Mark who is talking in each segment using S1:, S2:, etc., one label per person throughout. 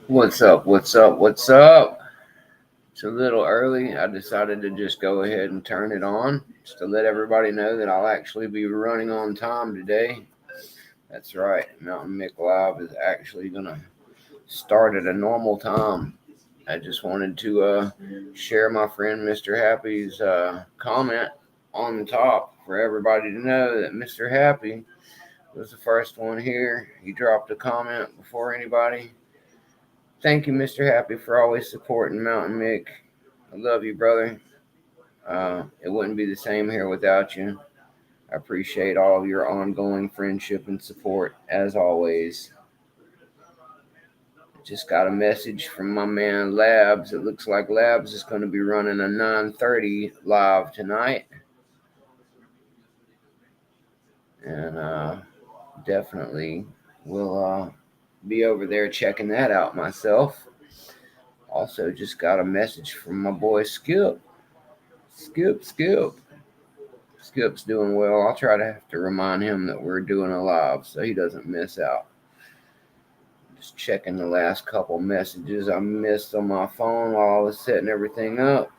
S1: What's up? What's up? What's up? It's a little early. I decided to just go ahead and turn it on just to let everybody know that I'll actually be running on time today. That's right. Mountain Mick Live is actually going to start at a normal time. I just wanted to share my friend Mr. Happy's comment on the top for everybody to know that Mr. Happy was the first one here. He dropped a comment before anybody. Thank you, Mr. Happy, for always supporting Mountain Mick. I love you, brother. It wouldn't be the same here without you. I appreciate all of your ongoing friendship and support, as always. Just got a message from my man Labs. It looks like Labs is going to be running a 9:30 live tonight, and definitely will be over there checking that out myself. Also, just got a message from my boy Skip. Skip. Skip's doing well. I'll try to have to remind him that we're doing a live so he doesn't miss out. Just checking the last couple messages I missed on my phone while I was setting everything up.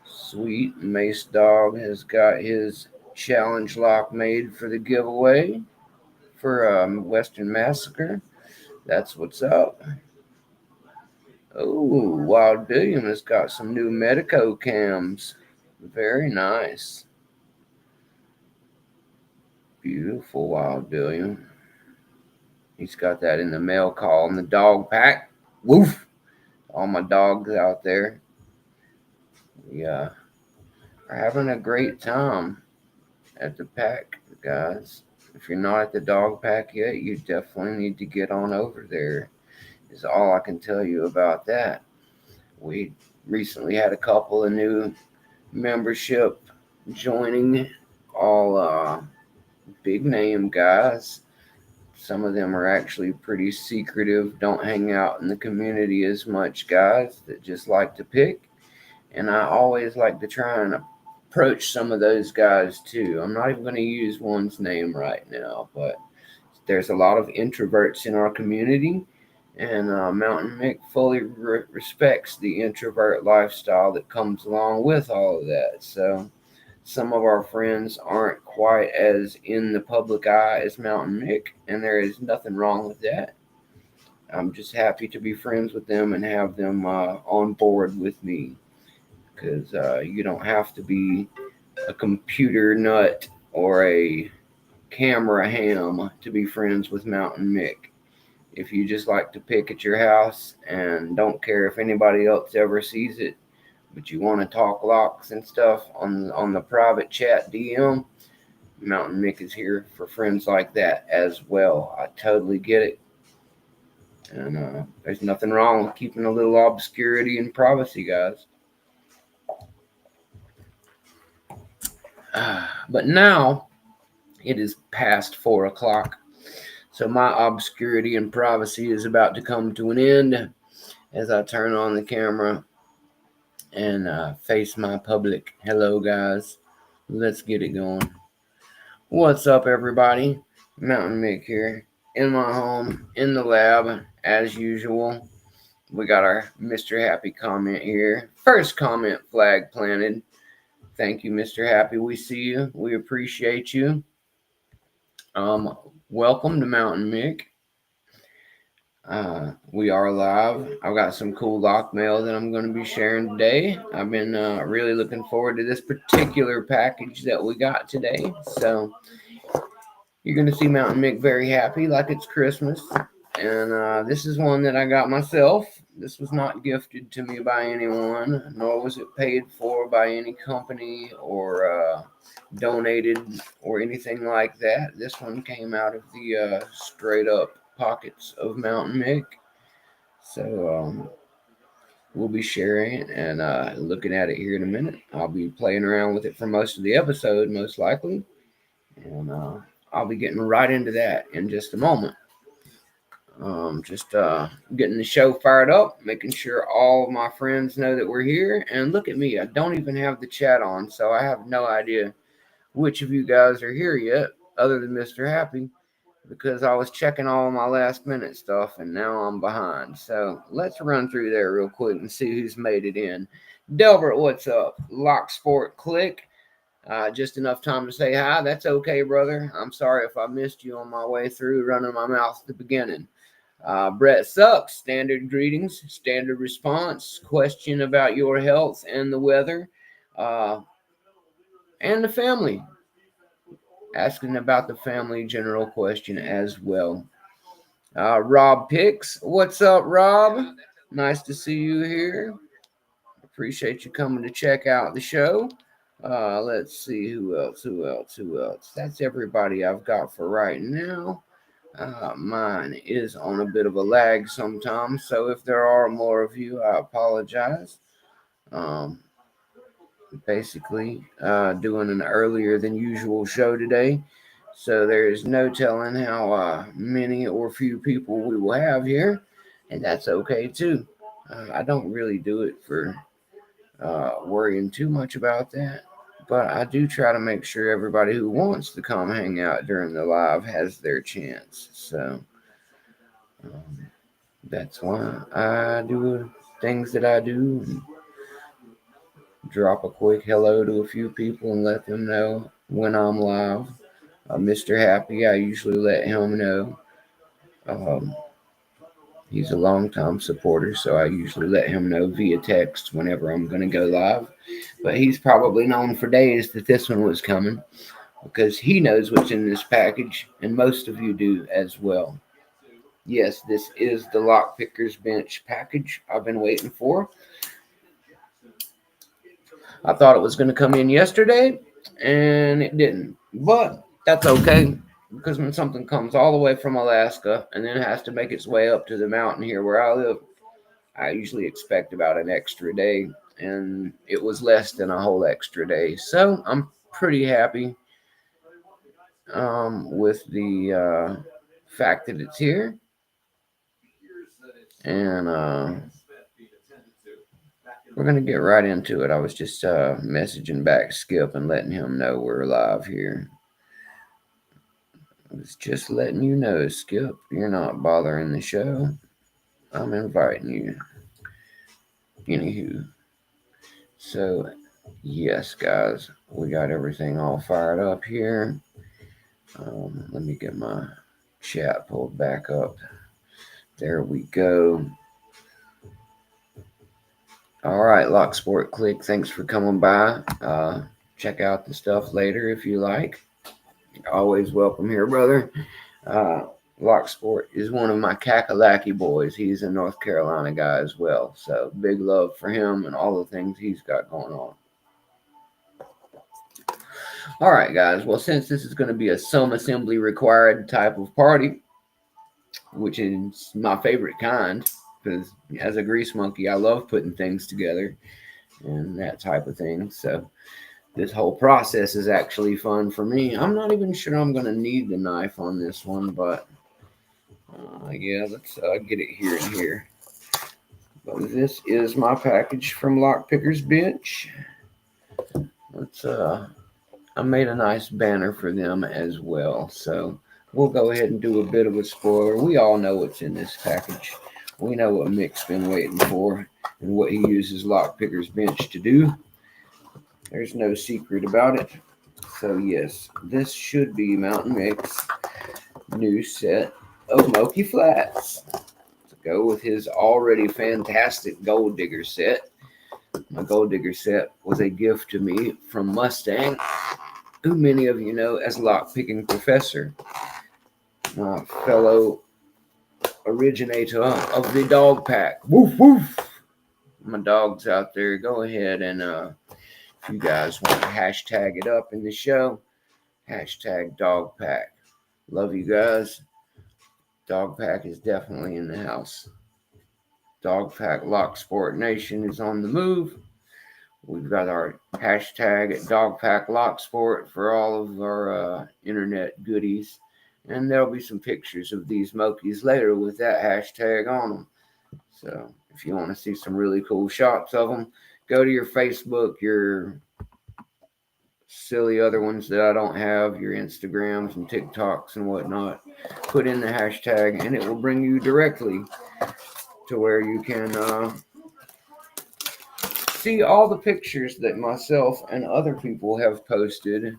S1: Sweet. Mace Dog has got his challenge lock made for the giveaway for Western Massacre. That's what's up. Oh, Wild Billiam has got some new Medico cams. Very nice. Beautiful, Wild Billiam. He's got that in the mail call in the dog pack. Woof! All my dogs out there. We are having a great time at the pack, guys. If you're not at the dog pack yet, you definitely need to get on over there. Is all I can tell you about that. We recently had a couple of new membership joining, all big name guys. Some of them are actually pretty secretive, don't hang out in the community as much guys that just like to pick. And I always like to try and approach some of those guys too. I'm not even going to use one's name right now, but there's a lot of introverts in our community, and Mountain Mick fully respects the introvert lifestyle that comes along with all of that. So some of our friends aren't quite as in the public eye as Mountain Mick, and there is nothing wrong with that. I'm just happy to be friends with them and have them on board with me, because you don't have to be a computer nut or a camera ham to be friends with Mountain Mick. If you just like to pick at your house and don't care if anybody else ever sees it, but you want to talk locks and stuff on the private chat DM, Mountain Mick is here for friends like that as well. I totally get it. And there's nothing wrong with keeping a little obscurity and privacy, guys. But now it is past 4 o'clock. So my obscurity and privacy is about to come to an end as I turn on the camera and face my public. Hello, guys. Let's get it going. What's up, everybody? Mountain Mick here in my home, in the lab, as usual. We got our Mr. Happy comment here. First comment flag planted. Thank you, Mr. Happy. We see you. We appreciate you. Welcome to Mountain Mick. We are live. I've got some cool lock mail that I'm going to be sharing today. I've been really looking forward to this particular package that we got today. So you're going to see Mountain Mick very happy, like it's Christmas. And this is one that I got myself. This was not gifted to me by anyone, nor was it paid for by any company or donated or anything like that. This one came out of the straight up pockets of Mountain Mick. So we'll be sharing it and looking at it here in a minute. I'll be playing around with it for most of the episode, most likely. And I'll be getting right into that in just a moment. Just getting the show fired up, making sure all of my friends know that we're here. And look at me, I don't even have the chat on, so I have no idea which of you guys are here yet, other than Mr. Happy. because I was checking all my last minute stuff and now I'm behind. So let's run through there real quick and see who's made it in. Delbert, what's up? Locksport Click. Just enough time to say hi. That's okay, brother. I'm sorry if I missed you on my way through running my mouth at the beginning. Brett Sucks. Standard greetings, standard response, question about your health and the weather, and the family. Asking about the family general question as well. Rob Picks. What's up, Rob? Nice to see you here. Appreciate you coming to check out the show. Let's see who else. That's everybody I've got for right now. Mine is on a bit of a lag sometimes, so if there are more of you, I apologize. Basically, doing an earlier than usual show today, so there is no telling how many or few people we will have here, and that's okay too. I don't really do it for worrying too much about that. But I do try to make sure everybody who wants to come hang out during the live has their chance. So that's why I do things that I do. And drop a quick hello to a few people and let them know when I'm live. Mr. Happy, I usually let him know. Um, he's a longtime supporter, so I usually let him know via text whenever I'm going to go live. But he's probably known for days that this one was coming because he knows what's in this package, and most of you do as well. Yes, this is the Lockpickers Bench package I've been waiting for. I thought it was going to come in yesterday, and it didn't. But that's okay, because when something comes all the way from Alaska and then has to make its way up to the mountain here where I live, I usually expect about an extra day, and it was less than a whole extra day. So I'm pretty happy with the fact that it's here. And we're going to get right into it. I was just messaging back Skip and letting him know we're live here. I was just letting you know, Skip, you're not bothering the show. I'm inviting you. Anywho. So, yes, guys, we got everything all fired up here. Let me get my chat pulled back up. There we go. All right, Locksport Click, thanks for coming by. Check out the stuff later if you like. Always welcome here, brother. Locksport is one of my Kakalaki boys. He's a North Carolina guy as well. So big love for him and all the things he's got going on. All right, guys. Well, since this is going to be a some assembly required type of party, which is my favorite kind, because as a grease monkey, I love putting things together and that type of thing. So this whole process is actually fun for me. I'm not even sure I'm going to need the knife on this one, but yeah, let's get it here and here. But this is my package from Lockpickers Bench. Let's I made a nice banner for them as well. So we'll go ahead and do a bit of a spoiler. We all know what's in this package. We know what Mick's been waiting for and what he uses Lockpickers Bench to do. There's no secret about it. So yes, this should be Mountain Mick's new set of MOKI flats to go with his already fantastic Gold Digger set. My Gold Digger set was a gift to me from Mustang, who many of you know as Lockpicking Professor, my fellow originator of the dog pack. Woof woof. My dogs out there, go ahead and if you guys want to hashtag it up in the show, hashtag dog pack. Love you guys. Dog pack is definitely in the house. Dog pack Locksport Nation is on the move. We've got our hashtag at Dogpack Locksport for all of our internet goodies. And there'll be some pictures of these Mokis later with that hashtag on them. So if you want to see some really cool shots of them, go to your Facebook, your silly other ones that I don't have, your Instagrams and TikToks and whatnot, put in the hashtag and it will bring you directly to where you can see all the pictures that myself and other people have posted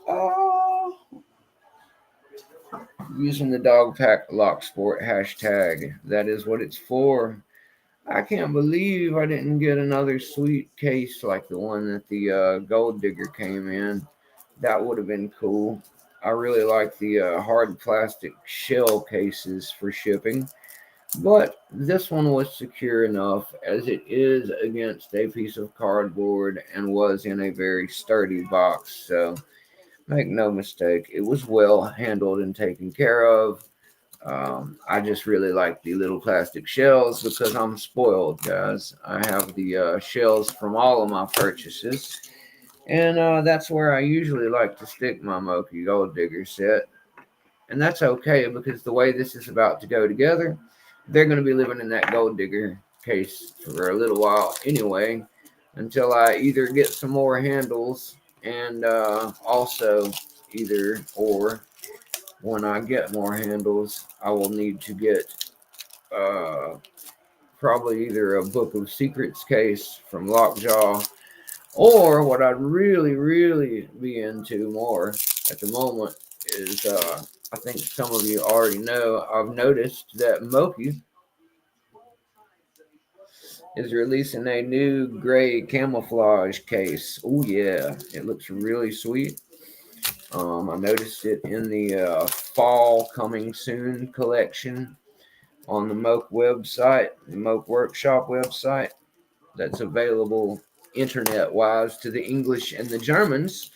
S1: uh, using the Dog Pack Lock Sport hashtag. That is what it's for. I can't believe I didn't get another sweet case like the one that the Gold Digger came in. That would have been cool. I really like the hard plastic shell cases for shipping, but this one was secure enough as it is against a piece of cardboard and was in a very sturdy box. So make no mistake, it was well handled and taken care of. I just really like the little plastic shells because I'm spoiled, guys. I have the shells from all of my purchases, and that's where I usually like to stick my MOKI Gold Digger set. And that's okay because the way this is about to go together, they're going to be living in that Gold Digger case for a little while anyway, until I either get some more handles and also either or when I get more handles, I will need to get uh, probably either a Book of Secrets case from Lockjaw, or what I'd really, really be into more at the moment is I think some of you already know, I've noticed that MOKI is releasing a new gray camouflage case. Oh yeah, it looks really sweet. I noticed it in the fall coming soon collection on the MOK website, the MOK Workshop website, that's available internet wise to the English and the Germans,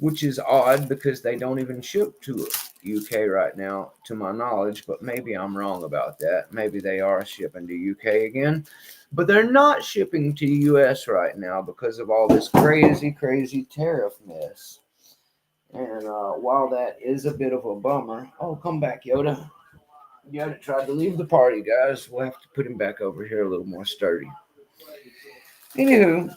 S1: which is odd because they don't even ship to UK right now, to my knowledge, but maybe I'm wrong about that. Maybe they are shipping to UK again, but they're not shipping to US right now because of all this crazy, crazy tariff mess. And while that is a bit of a bummer, oh, come back, Yoda. Yoda tried to leave the party, guys. We'll have to put him back over here a little more sturdy. Anywho,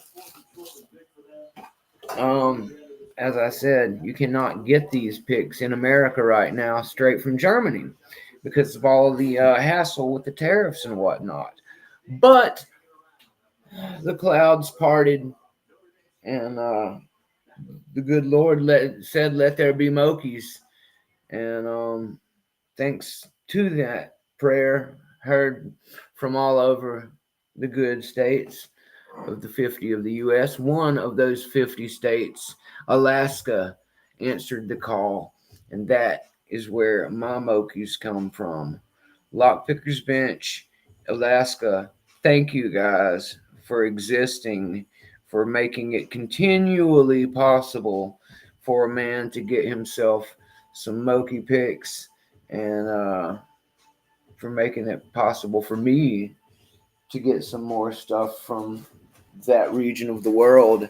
S1: as I said, you cannot get these picks in America right now straight from Germany because of all the hassle with the tariffs and whatnot. But the clouds parted, and the good Lord said, "Let there be Mokis," and thanks to that prayer heard from all over the good states of the 50 of the U.S., one of those 50 states, Alaska, answered the call, and that is where my Mokis come from. Lockpickers Bench, Alaska, thank you guys for existing, for making it continually possible for a man to get himself some Moki picks, and for making it possible for me to get some more stuff from that region of the world.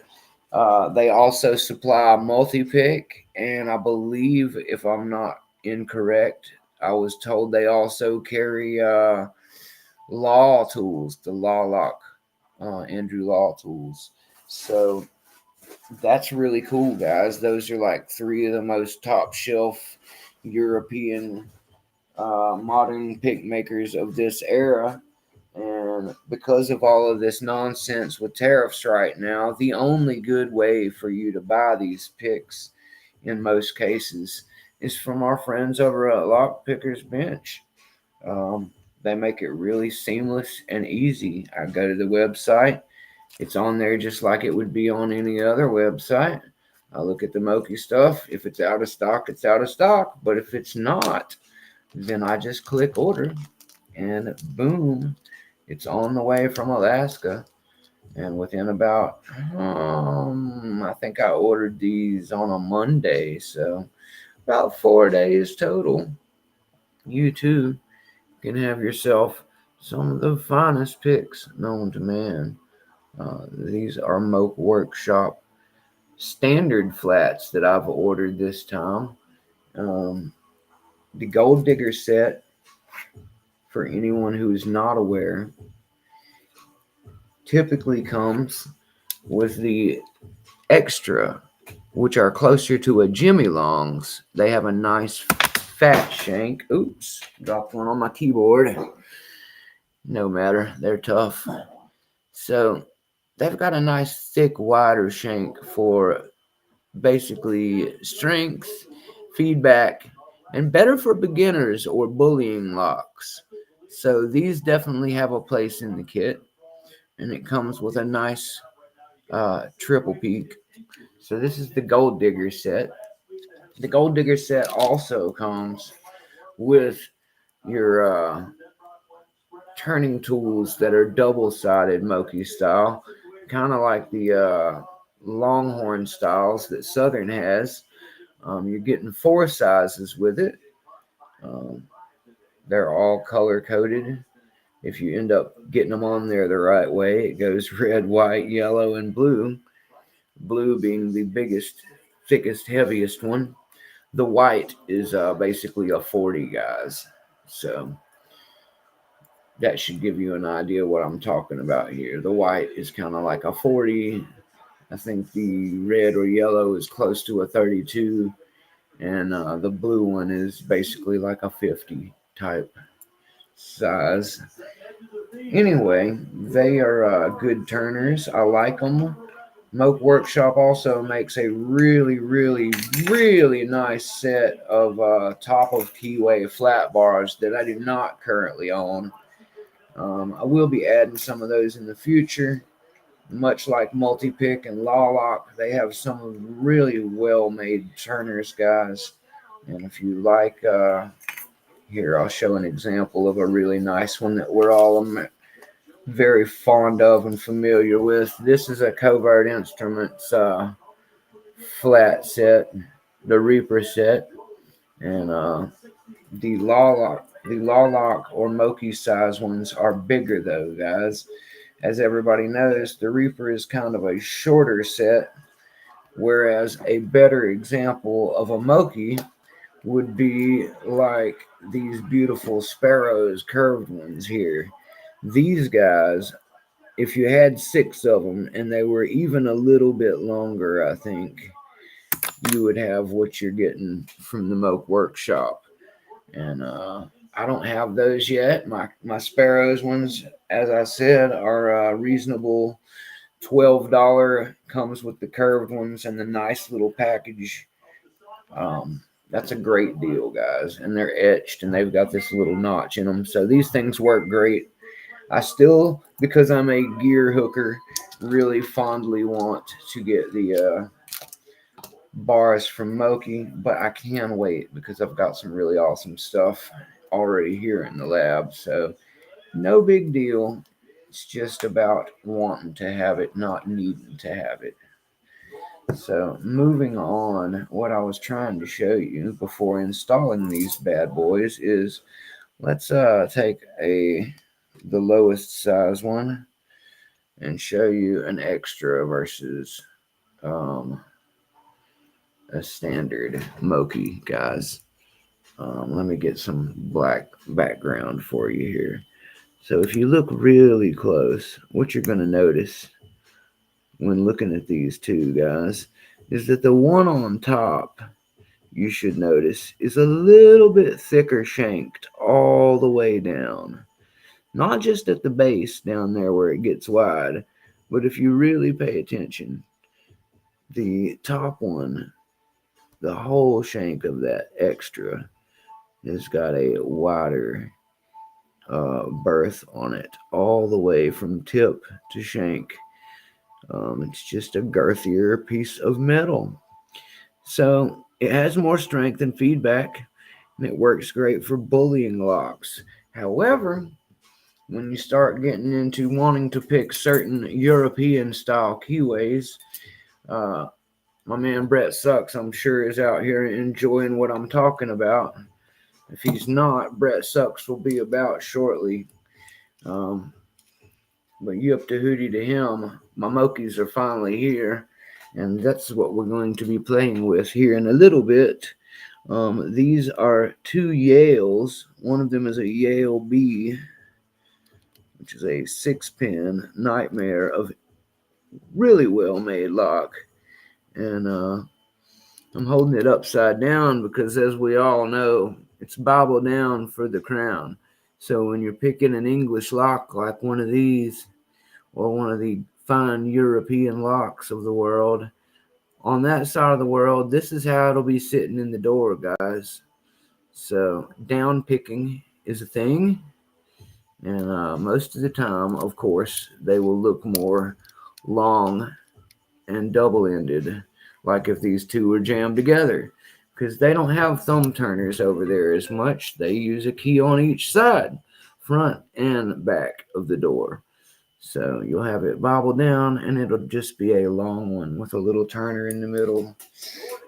S1: They also supply multi-pick, and I believe, if I'm not incorrect, I was told they also carry law tools, the Law Lock, Andrew Law tools. So that's really cool, guys. Those are like three of the most top shelf European modern pick makers of this era. And because of all of this nonsense with tariffs right now, the only good way for you to buy these picks in most cases is from our friends over at Lockpickers Bench. They make it really seamless and easy. I go to the website, it's on there just like it would be on any other website. I look at the Moki stuff. If it's out of stock, it's out of stock. But if it's not, then I just click order, and boom, it's on the way from Alaska. And within about, I think I ordered these on a Monday, so about 4 days total. You too can have yourself some of the finest picks known to man. These are MOK Workshop standard flats that I've ordered this time. The Gold Digger set, for anyone who is not aware, typically comes with the Extra, which are closer to a Jimmy Long's, they have a nice fat shank. Oops, dropped one on my keyboard. No matter, they're tough. So they've got a nice thick wider shank for basically strength, feedback, and better for beginners or bullying locks. So these definitely have a place in the kit, and it comes with a nice triple peak. So this is the Gold Digger set. The Gold Digger set also comes with your turning tools that are double-sided MOKI style, kind of like the Longhorn styles that Southern has. You're getting 4 sizes with it. Um, they're all color-coded. If you end up getting them on there the right way, it goes red, white, yellow, and blue. Blue being the biggest, thickest, heaviest one. The white is basically a 40, guys. So that should give you an idea what I'm talking about here. The white is kind of like a 40. I think the red or yellow is close to a 32. And the blue one is basically like a 50 type size. Anyway, they are good turners. I like them. Moke Workshop also makes a really, really, really nice set of top of keyway flat bars that I do not currently own. I will be adding some of those in the future. Much like Multi-Pick and Lock, they have some of really well-made turners, guys. And if you like, here I'll show an example of a really nice one that we're all very fond of and familiar with. This is a Covert Instruments flat set, the Reaper set, and the Lock or MOKI size ones are bigger though, guys. As everybody knows, the Reaper is kind of a shorter set, whereas a better example of a MOKI would be like these beautiful Sparrows curved ones here. These guys, if you had 6 of them and they were even a little bit longer, I think you would have what you're getting from the Moke Workshop. And I don't have those yet. My Sparrows ones, as I said, are reasonable. $12 comes with the curved ones and the nice little package. That's a great deal, guys. And they're etched and they've got this little notch in them. So these things work great. I still, because I'm a gear hooker, really fondly want to get the bars from MOKI, but I can wait because I've got some really awesome stuff already here in the lab. So no big deal. It's just about wanting to have it, not needing to have it. So moving on, what I was trying to show you before installing these bad boys is let's take the lowest size one and show you an extra versus a standard MOKI, guys. Let me get some black background for you here. So if you look really close, what you're going to notice when looking at these two, guys, is that the one on top, you should notice, is a little bit thicker shanked all the way down. Not just at the base down there where it gets wide, but if you really pay attention, the top one, the whole shank of that extra has got a wider berth on it, all the way from tip to shank. It's just a girthier piece of metal. So it has more strength and feedback, and it works great for bullying locks. However, when you start getting into wanting to pick certain European style keyways, my man Brett Sucks, I'm sure, is out here enjoying what I'm talking about. If he's not, Brett Sucks will be about shortly. But you up to hootie to him. My MOKIs are finally here, and that's what we're going to be playing with here in a little bit. These are 2 Yales. One of them is a Yale B, which is a 6-pin nightmare of really well-made lock. And I'm holding it upside down because, as we all know, it's Bible down for the crown. So when you're picking an English lock like one of these, or one of the fine European locks of the world, on that side of the world, this is how it'll be sitting in the door, guys. So down picking is a thing, and most of the time, of course, they will look more long and double-ended, like if these two were jammed together, because they don't have thumb turners over there as much. They use a key on each side, front and back of the door. So you'll have it bobble down, and it'll just be a long one with a little turner in the middle.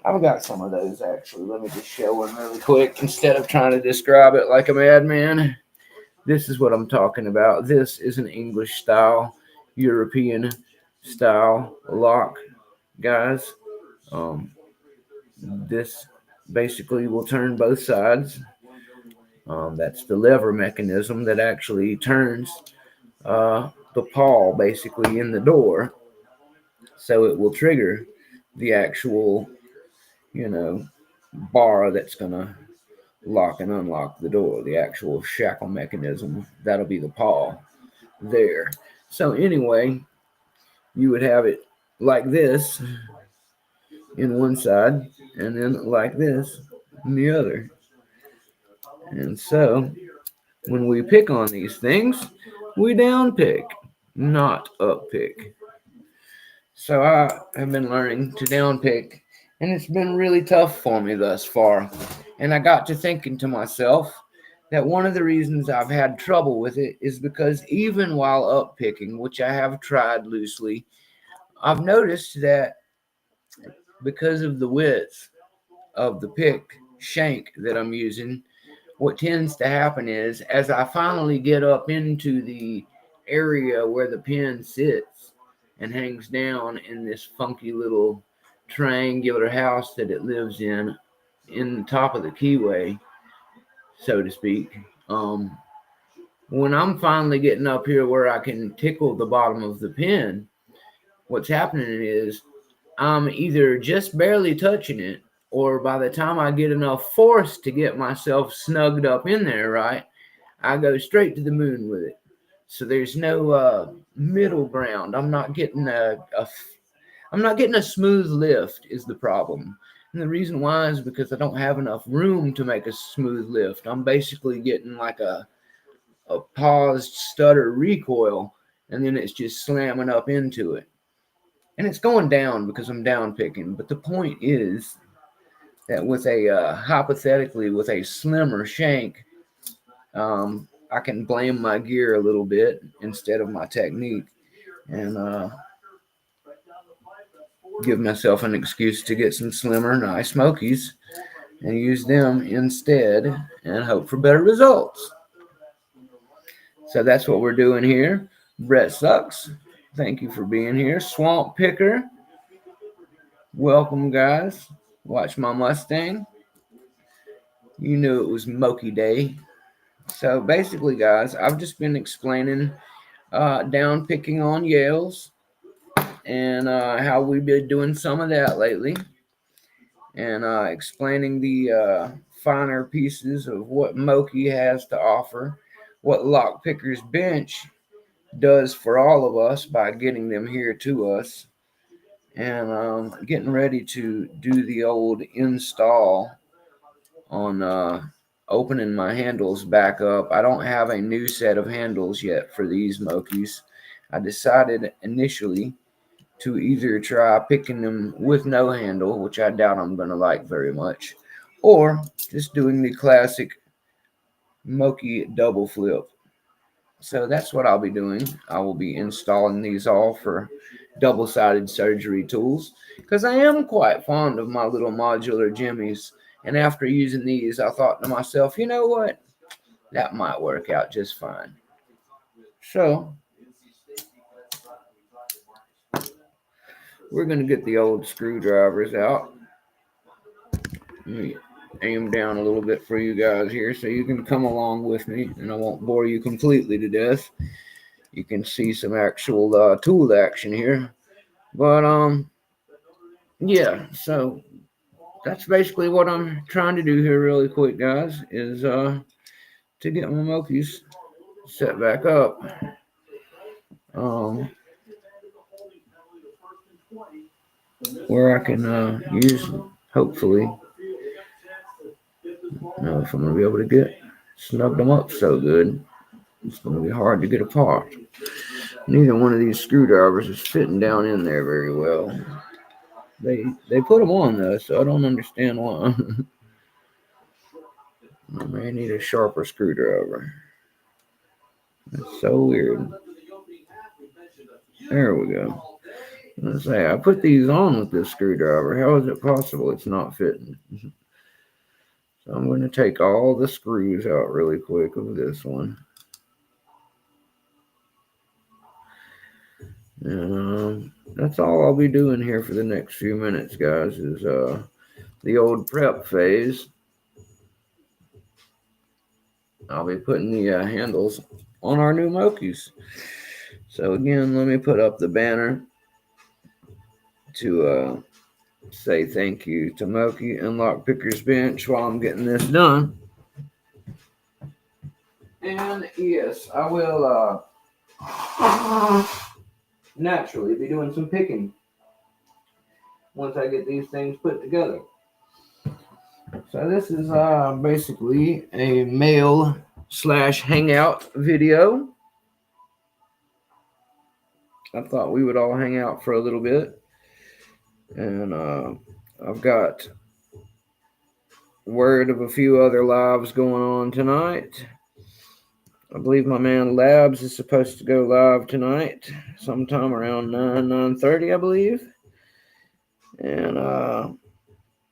S1: I've got some of those, actually. Let me just show one really quick instead of trying to describe it like a madman. This is what I'm talking about. This is an English style, European style lock, guys. This basically will turn both sides. That's the lever mechanism that actually turns the pawl basically in the door, so it will trigger the actual, bar that's gonna lock and unlock the door, the actual shackle mechanism. That'll be the pawl there. So anyway, you would have it like this in one side, and then like this in the other. And so when we pick on these things, we down pick, not up pick. So I have been learning to down pick, and it's been really tough for me thus far. And I got to thinking to myself that one of the reasons I've had trouble with it is because even while up picking, which I have tried loosely, I've noticed that because of the width of the pick shank that I'm using, what tends to happen is as I finally get up into the area where the pin sits and hangs down in this funky little triangular house that it lives in the top of the keyway, so to speak. When I'm finally getting up here where I can tickle the bottom of the pin, what's happening is I'm either just barely touching it, or by the time I get enough force to get myself snugged up in there, right, I go straight to the moon with it. So there's no middle ground. I'm not getting a smooth lift is the problem. And the reason why is because I don't have enough room to make a smooth lift. I'm basically getting like a paused stutter recoil, and then it's just slamming up into it. And it's going down because I'm down picking. But the point is that with hypothetically, with a slimmer shank, I can blame my gear a little bit instead of my technique, and give myself an excuse to get some slimmer, nice MOKIs and use them instead and hope for better results. So that's what we're doing here. Brett Sucks, thank you for being here. Swamp Picker, welcome, guys. Watch my Mustang. You knew it was MOKI Day. So basically, guys, I've just been explaining down picking on Yales and how we've been doing some of that lately, and explaining the finer pieces of what MOKI has to offer, what Lockpicker's bench does for all of us by getting them here to us, and getting ready to do the old install on opening my handles back up. I don't have a new set of handles yet for these MOKIs. I decided initially to either try picking them with no handle, which I doubt I'm going to like very much, or just doing the classic MOKI double flip. So that's what I'll be doing. I will be installing these all for double-sided surgery tools because I am quite fond of my little modular jimmies. And after using these, I thought to myself, you know what? That might work out just fine. So we're going to get the old screwdrivers out. Let me aim down a little bit for you guys here so you can come along with me, and I won't bore you completely to death. You can see some actual tool action here. But yeah, so that's basically what I'm trying to do here really quick, guys, is to get my MOKIs set back up. Um, where I can use, hopefully, know if I'm going to be able to get snug them up so good. It's going to be hard to get apart. Neither one of these screwdrivers is fitting down in there very well. They put them on though, so I don't understand why. I may need a sharper screwdriver. That's so weird. There we go. Let's say I put these on with this screwdriver. How is it possible it's not fitting? So I'm going to take all the screws out really quick of this one. And that's all I'll be doing here for the next few minutes, guys, is the old prep phase. I'll be putting the handles on our new MOKIs. So again, let me put up the banner to say thank you to MOKI and Lockpickers Bench while I'm getting this done. And yes, I will naturally be doing some picking once I get these things put together. So this is basically a mail/hangout video. I thought we would all hang out for a little bit. And I've got word of a few other lives going on tonight. I believe my man Labs is supposed to go live tonight, sometime around 9:30, I believe. And I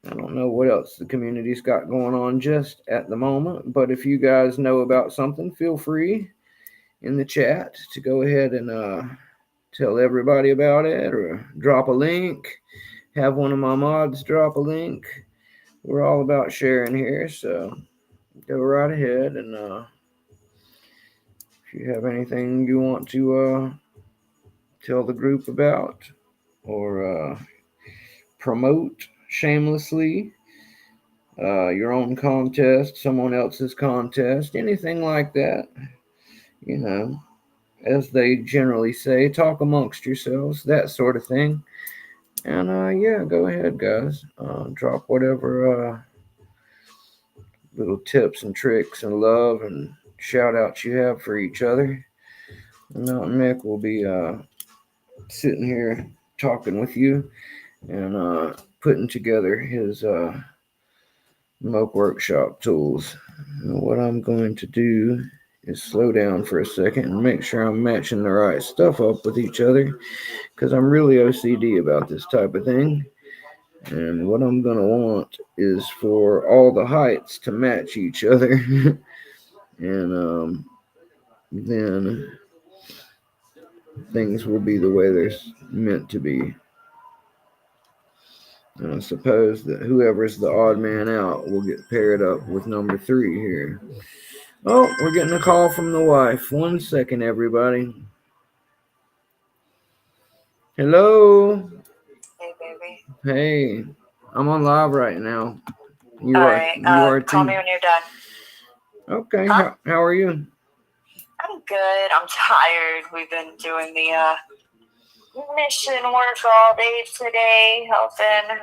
S1: don't know what else the community's got going on just at the moment, but if you guys know about something, feel free in the chat to go ahead and tell everybody about it, or drop a link, have one of my mods drop a link. We're all about sharing here, so go right ahead, and if you have anything you want to tell the group about or promote shamelessly, your own contest, someone else's contest, anything like that, you know, as they generally say, talk amongst yourselves, that sort of thing. And yeah, go ahead, guys. Drop whatever little tips and tricks and love and shout outs you have for each other. MOUNTA1NM1CK will be sitting here talking with you and putting together his Moke Workshop tools. And what I'm going to do is slow down for a second and make sure I'm matching the right stuff up with each other, because I'm really OCD about this type of thing. And what I'm going to want is for all the heights to match each other. And then things will be the way they're meant to be. And I suppose that whoever's the odd man out will get paired up with number 3 here. Oh, we're getting a call from the wife. 1 second, everybody. Hello.
S2: Hey, baby.
S1: Hey, I'm on live right now.
S2: You are call me when you're done.
S1: Okay. Huh? How are you?
S2: I'm good. I'm tired. We've been doing the mission work all day today, helping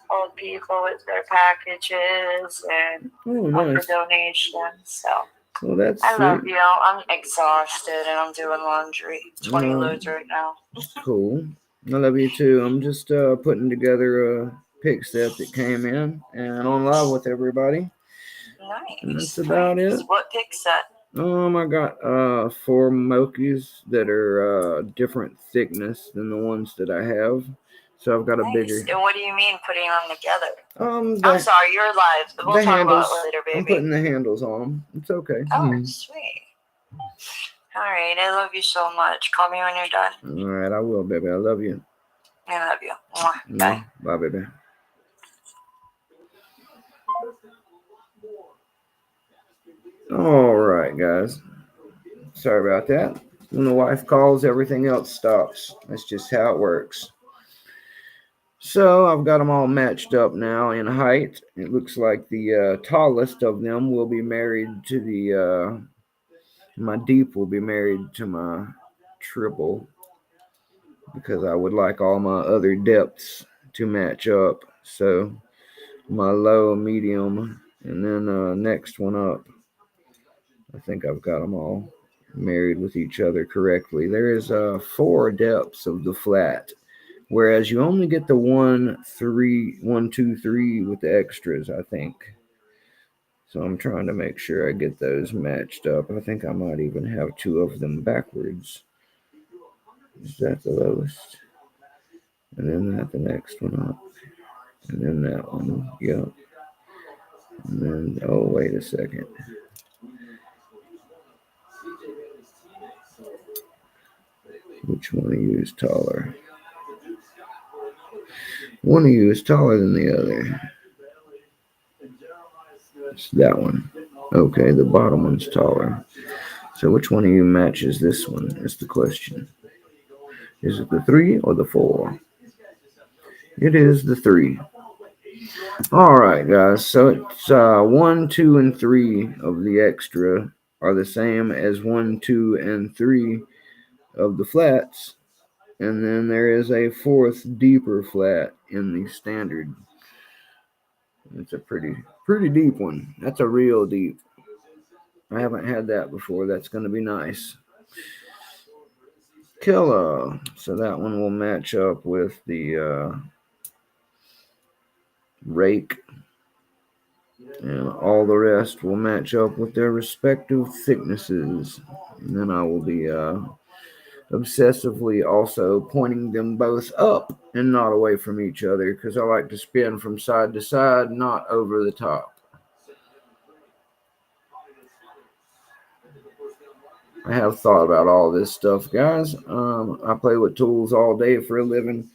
S2: old people with their packages and nice. For donations. So
S1: that's
S2: I love you. I'm exhausted and I'm doing laundry. 20 loads right now.
S1: Cool. I love you too. I'm just putting together a pick set that came in and on live with everybody.
S2: Nice.
S1: And that's about it.
S2: What pick set?
S1: I got 4 MOKIs that are different thickness than the ones that I have. So I've got a bigger.
S2: And what do you mean putting them together? I'm sorry, you're live. We'll talk about it later, baby.
S1: I'm putting the handles on them. It's okay.
S2: Oh, sweet. All right, I love you so much. Call me when you're done.
S1: All right, I will, baby. I love you.
S2: I love you. Bye.
S1: Bye, baby. All right, guys. Sorry about that. When the wife calls, everything else stops. That's just how it works. So I've got them all matched up now in height. It looks like the tallest of them will be married to the my deep will be married to my triple, because I would like all my other depths to match up. So my low, medium, and then next one up, I think I've got them all married with each other correctly. There is 4 depths of the flat, whereas you only get the 1, 2, 3 with the extras, I think. So I'm trying to make sure I get those matched up. I think I might even have 2 of them backwards. Is that the lowest? And then that the next one up. And then that one. Yep. And then, oh, wait a second. Which one of you is taller? One of you is taller than the other. It's that one. Okay, the bottom one's taller. So which one of you matches this one is the question. Is it the 3 or the 4? It is the 3. All right, guys. So it's 1, 2, and 3 of the extra are the same as 1, 2, and 3 of the flats. And then there is a 4th deeper flat in the standard. It's a pretty deep one. That's a real deep. I haven't had that before. That's going to be nice. Killer. So that one will match up with the rake. And all the rest will match up with their respective thicknesses. And then I will be obsessively also pointing them both up and not away from each other, because I like to spin from side to side, not over the top. I have thought about all this stuff, guys. I play with tools all day for a living,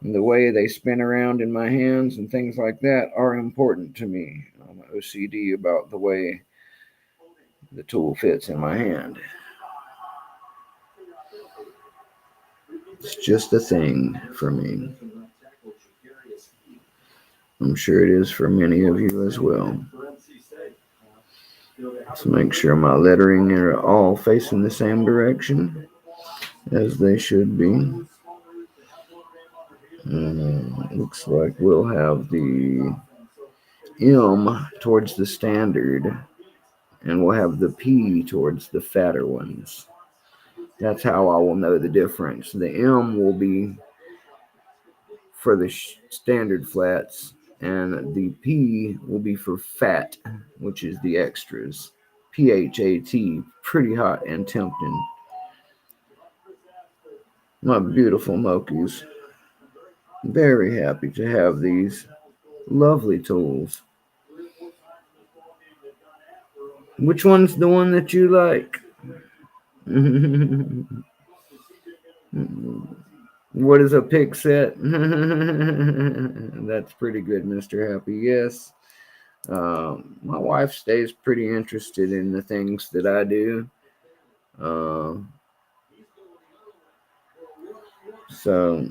S1: and the way they spin around in my hands and things like that are important to me. I'm OCD about the way the tool fits in my hand. It's just a thing for me. I'm sure it is for many of you as well. Let's make sure my lettering are all facing the same direction, as they should be. And looks like we'll have the M towards the standard, and we'll have the P towards the fatter ones. That's how I will know the difference. The M will be for the standard flats, and the P will be for fat, which is the extras. PHAT, pretty hot and tempting. My beautiful MOKIs. Very happy to have these lovely tools. Which one's the one that you like? What is a pick set? That's pretty good, Mr. Happy. Yes. My wife stays pretty interested in the things that I do. So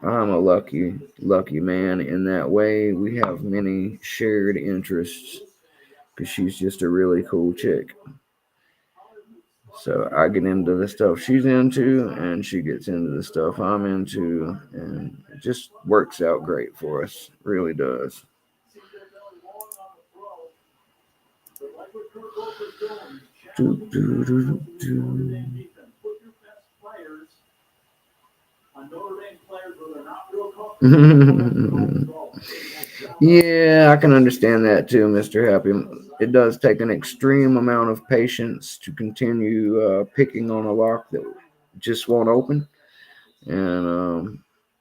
S1: I'm a lucky man in that way. We have many shared interests because she's just a really cool chick. So I get into the stuff she's into, and she gets into the stuff I'm into, and it just works out great for us. It really does. Yeah, I can understand that too, Mr. Happy. It does take an extreme amount of patience to continue picking on a lock that just won't open. And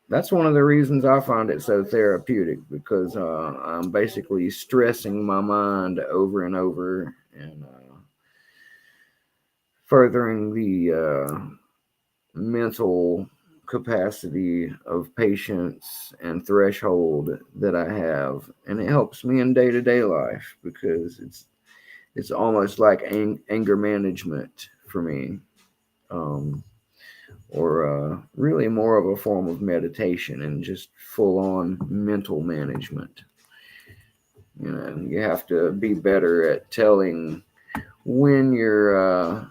S1: that's one of the reasons I find it so therapeutic, because I'm basically stressing my mind over and over, and furthering the mental capacity of patience and threshold that I have, and it helps me in day-to-day life, because it's almost like anger management for me. Um, or really more of a form of meditation and just full-on mental management. You have to be better at telling when you're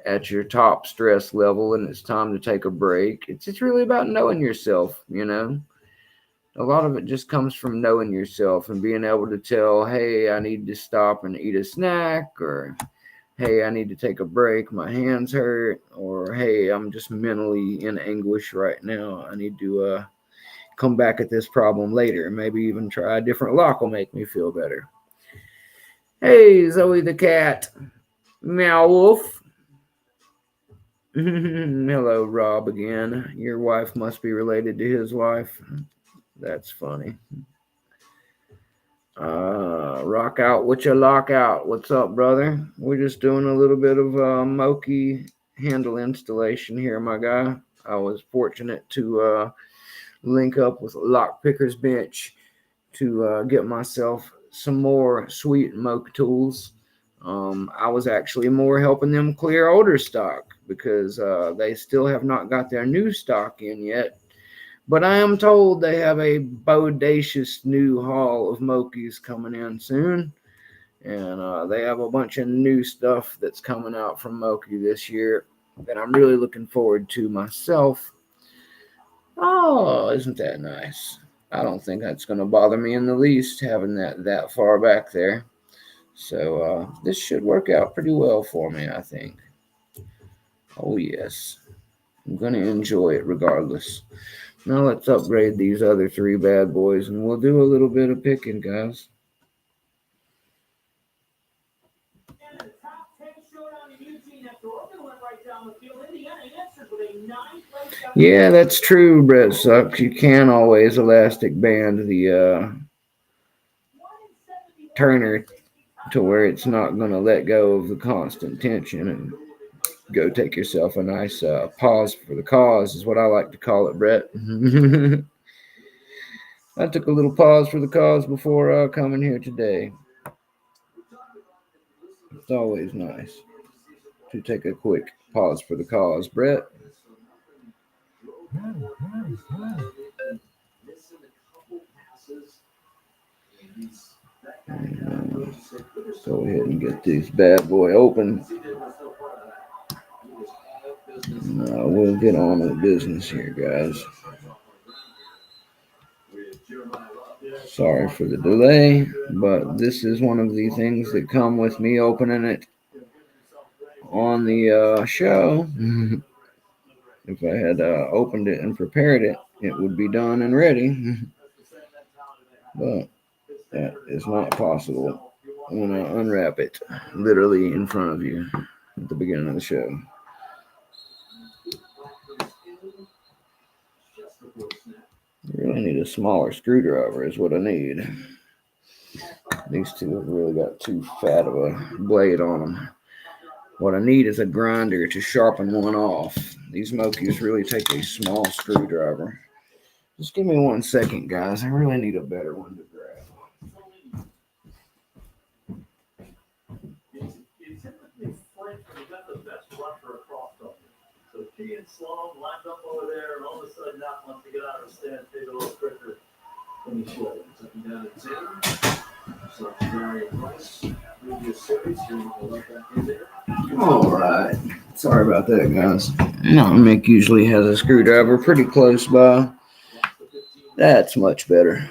S1: at your top stress level and it's time to take a break. It's really about knowing yourself. A lot of it just comes from knowing yourself and being able to tell, hey, I need to stop and eat a snack, or hey, I need to take a break, my hands hurt, or hey, I'm just mentally in anguish right now, I need to come back at this problem later, maybe even try a different lock will make me feel better. Hey, Zoe the cat. Meow wolf. Hello, Rob again. Your wife must be related to his wife. That's funny. Rock out with your lockout. What's up, brother? We're just doing a little bit of MOKI handle installation here, my guy. I was fortunate to link up with LOCKPICKERS bench to get myself some more sweet MOKI tools. I was actually more helping them clear older stock because they still have not got their new stock in yet. But I am told they have a bodacious new haul of MOKIs coming in soon. And they have a bunch of new stuff that's coming out from MOKI this year that I'm really looking forward to myself. Oh, isn't that nice? I don't think that's going to bother me in the least having that far back there. So this should work out pretty well for me, I think. Oh, yes. I'm going to enjoy it regardless. Now let's upgrade these other three bad boys and we'll do a little bit of picking, guys. Yeah, that's true, Brett Sucks. You can always elastic band the turner to where it's not going to let go of the constant tension and go take yourself a nice pause for the cause, is what I like to call it, Brett. I took a little pause for the cause before coming here today. It's always nice to take a quick pause for the cause, Brett. Go ahead and get this bad boy open. We'll get on with business here, guys. Sorry for the delay, but this is one of the things that come with me opening it on the show. If I had opened it and prepared it, it would be done and ready. But that is not possible when I unwrap it literally in front of you at the beginning of the show. I really need a smaller screwdriver is what I need. These two have really got too fat of a blade on them. What I need is a grinder to sharpen one off. These MOKIs really take a small screwdriver. Just give me 1 second, guys. I really need a better one to grab. So Key and Sloan lined up over there, and all of a sudden that wants to get out of the stand, take a little quicker than he should. Took him down to 10. So Gary Price, previous series, going to let back in there. All right. Sorry about that, guys. Mick usually has a screwdriver pretty close by. That's much better.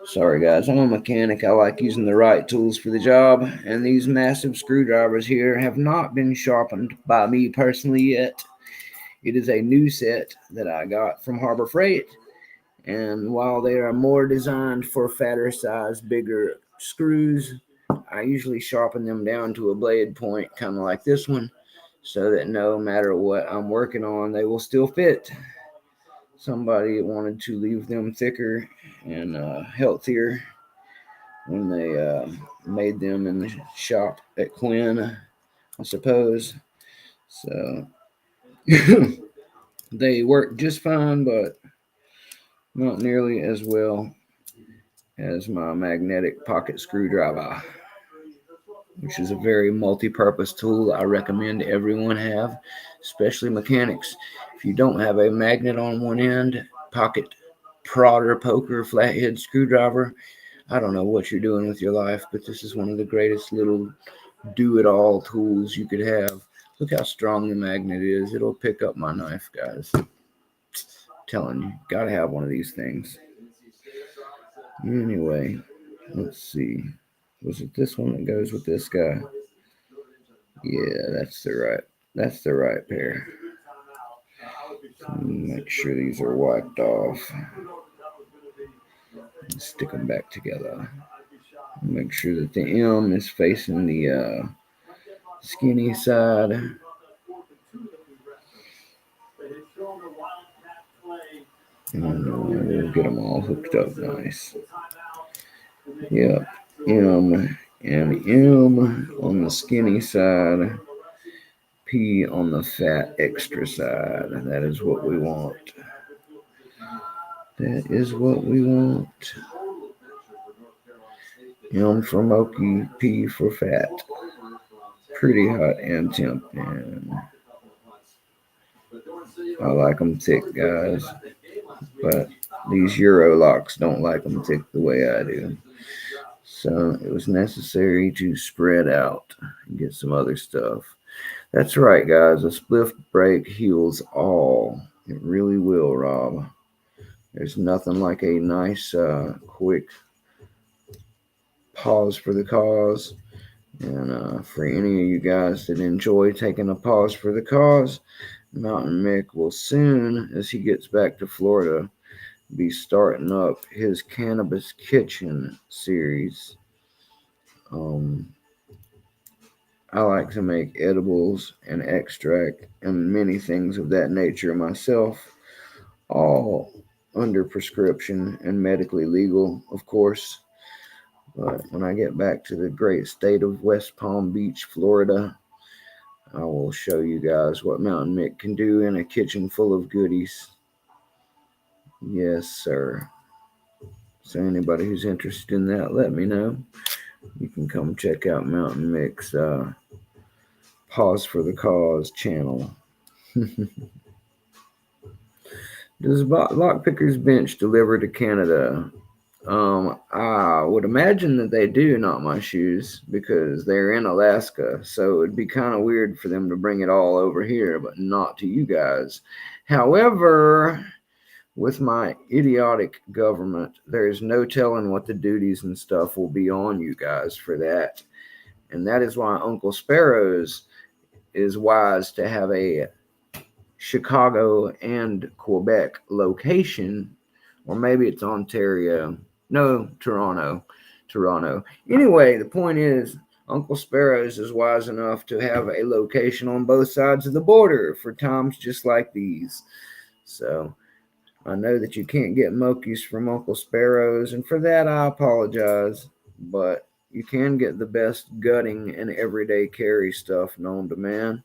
S1: Sorry, guys. I'm a mechanic. I like using the right tools for the job, and these massive screwdrivers here have not been sharpened by me personally yet. It is a new set that I got from Harbor Freight, and while they are more designed for fatter size, bigger screws, I usually sharpen them down to a blade point, kind of like this one, so that no matter what I'm working on, they will still fit. Somebody wanted to leave them thicker and healthier when they made them in the shop at Quinn, I suppose. So they work just fine, but not nearly as well as my magnetic pocket screwdriver, which is a very multi-purpose tool I recommend everyone have. especially mechanics. If you don't have a magnet on one end, pocket prodder, poker, flathead screwdriver, I don't know what you're doing with your life, but this is one of the greatest little do-it-all tools you could have. Look how strong the magnet is. It'll pick up my knife, guys. Telling you, gotta have one of these things. Anyway, let's see. Was it this one that goes with this guy? Yeah, that's the right pair. Make sure these are wiped off. Stick them back together. Make sure that the M is facing the skinny side. And we'll get them all hooked up nice. Yep, M and M on the skinny side, P on the fat extra side. That is what we want. That is what we want. M for MOKI, P for fat. Pretty hot and temp, and I like them thick, guys. But these Euro locks don't like them thick the way I do. So it was necessary to spread out and get some other stuff. That's right, guys. A spliff break heals all. It really will, Rob. There's nothing like a nice, quick pause for the cause. And for any of you guys that enjoy taking a pause for the cause, Mountain Mick will soon, as he gets back to Florida, be starting up his Cannabis Kitchen series. I like to make edibles and extract and many things of that nature myself, all under prescription and medically legal, of course. But when I get back to the great state of West Palm Beach, Florida, I will show you guys what Mountain Mick can do in a kitchen full of goodies. Yes, sir. So anybody who's interested in that, let me know. You can come check out Mountain Mick's Pause for the Cause channel. Does Lockpicker's bench deliver to Canada? I would imagine that they do, not my shoes, because they're in Alaska. So it'd be kind of weird for them to bring it all over here, but not to you guys. However, with my idiotic government, there's no telling what the duties and stuff will be on you guys for that. And that is why Uncle Sparrows is wise to have a Chicago and Quebec location, or maybe it's Ontario. No, Toronto. Anyway, the point is, Uncle Sparrows is wise enough to have a location on both sides of the border for times just like these. So I know that you can't get Mokis from Uncle Sparrows, and for that I apologize, but you can get the best gutting and everyday carry stuff known to man,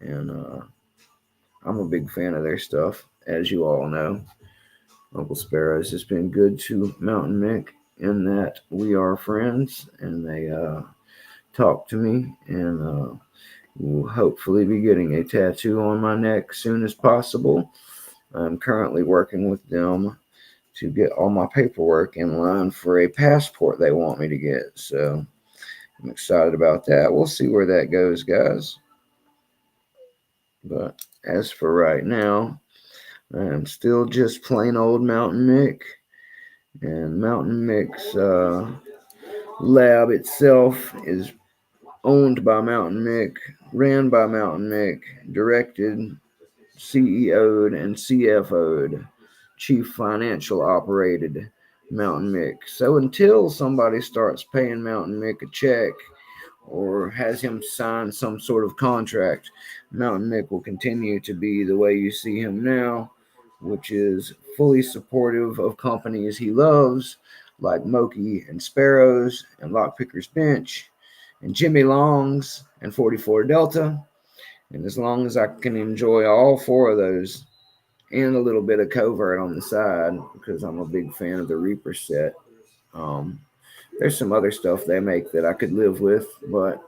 S1: and I'm a big fan of their stuff, as you all know. Uncle Sparrows has been good to Mountain Mick in that we are friends, and they talk to me, and will hopefully be getting a tattoo on my neck as soon as possible. I'm currently working with them to get all my paperwork in line for a passport they want me to get. So I'm excited about that. We'll see where that goes, guys. But as for right now, I am still just plain old Mountain Mick. And Mountain Mick's lab itself is owned by Mountain Mick, ran by Mountain Mick, directed, CEO'd, and CFO'd, Chief Financial Operated Mountain Mick. So until somebody starts paying Mountain Mick a check or has him sign some sort of contract, Mountain Mick will continue to be the way you see him now, which is fully supportive of companies he loves, like MOKI and Sparrows and Lockpicker's Bench and Jimmy Long's and 44 Delta. And as long as I can enjoy all four of those and a little bit of covert on the side, because I'm a big fan of the Reaper set. There's some other stuff they make that I could live with, but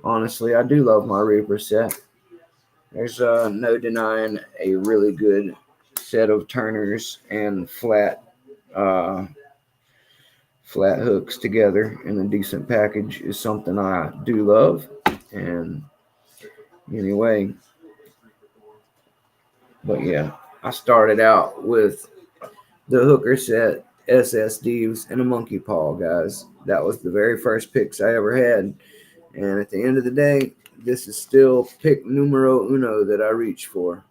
S1: honestly, I do love my Reaper set. There's no denying a really good set of turners and uh, flat hooks together in a decent package is something I do love. And anyway, but yeah, I started out with the hooker set, SSDs, and a monkey paw, guys. That was the very first picks I ever had. And at the end of the day, this is still pick numero uno that I reach for.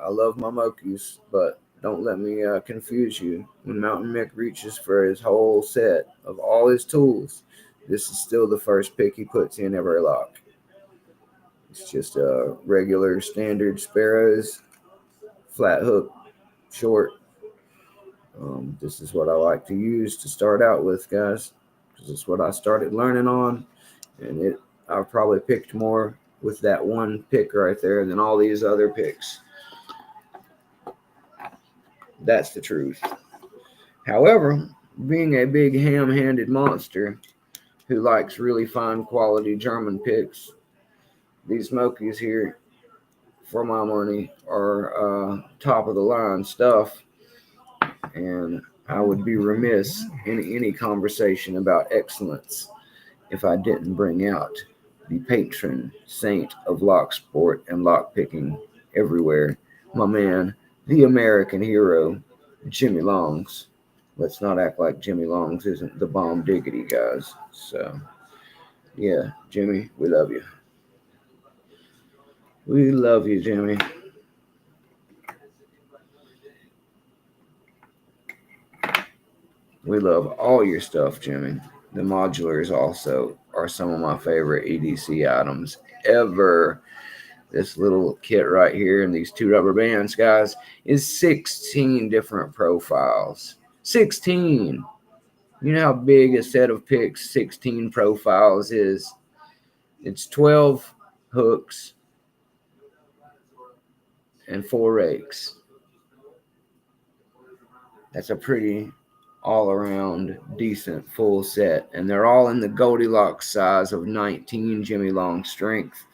S1: I love my Mokis, but don't let me confuse you. When Mountain Mick reaches for his whole set of all his tools, this is still the first pick he puts in every lock. It's just a regular standard Sparrows, flat hook, short. This is what I like to use to start out with, guys, because it's what I started learning on, and I've probably picked more with that one pick right there than all these other picks. That's the truth. However, being a big ham-handed monster who likes really fine quality German picks, these Mokis here, for my money, are top of the line stuff, and I would be remiss in any conversation about excellence if I didn't bring out the patron saint of lock sport and lock picking everywhere, my man, the American hero, Jimmy Longs. Let's not act like Jimmy Longs isn't the bomb diggity, guys. So, yeah, Jimmy, we love you. We love you, Jimmy. We love all your stuff, Jimmy. The modulars also are some of my favorite EDC items ever. This little kit right here and these two rubber bands, guys, is 16 different profiles. 16. You know how big a set of picks 16 profiles is? It's 12 hooks and 4 rakes. That's a pretty all around decent full set. And they're all in the Goldilocks size of 19 Jimmy Long strength.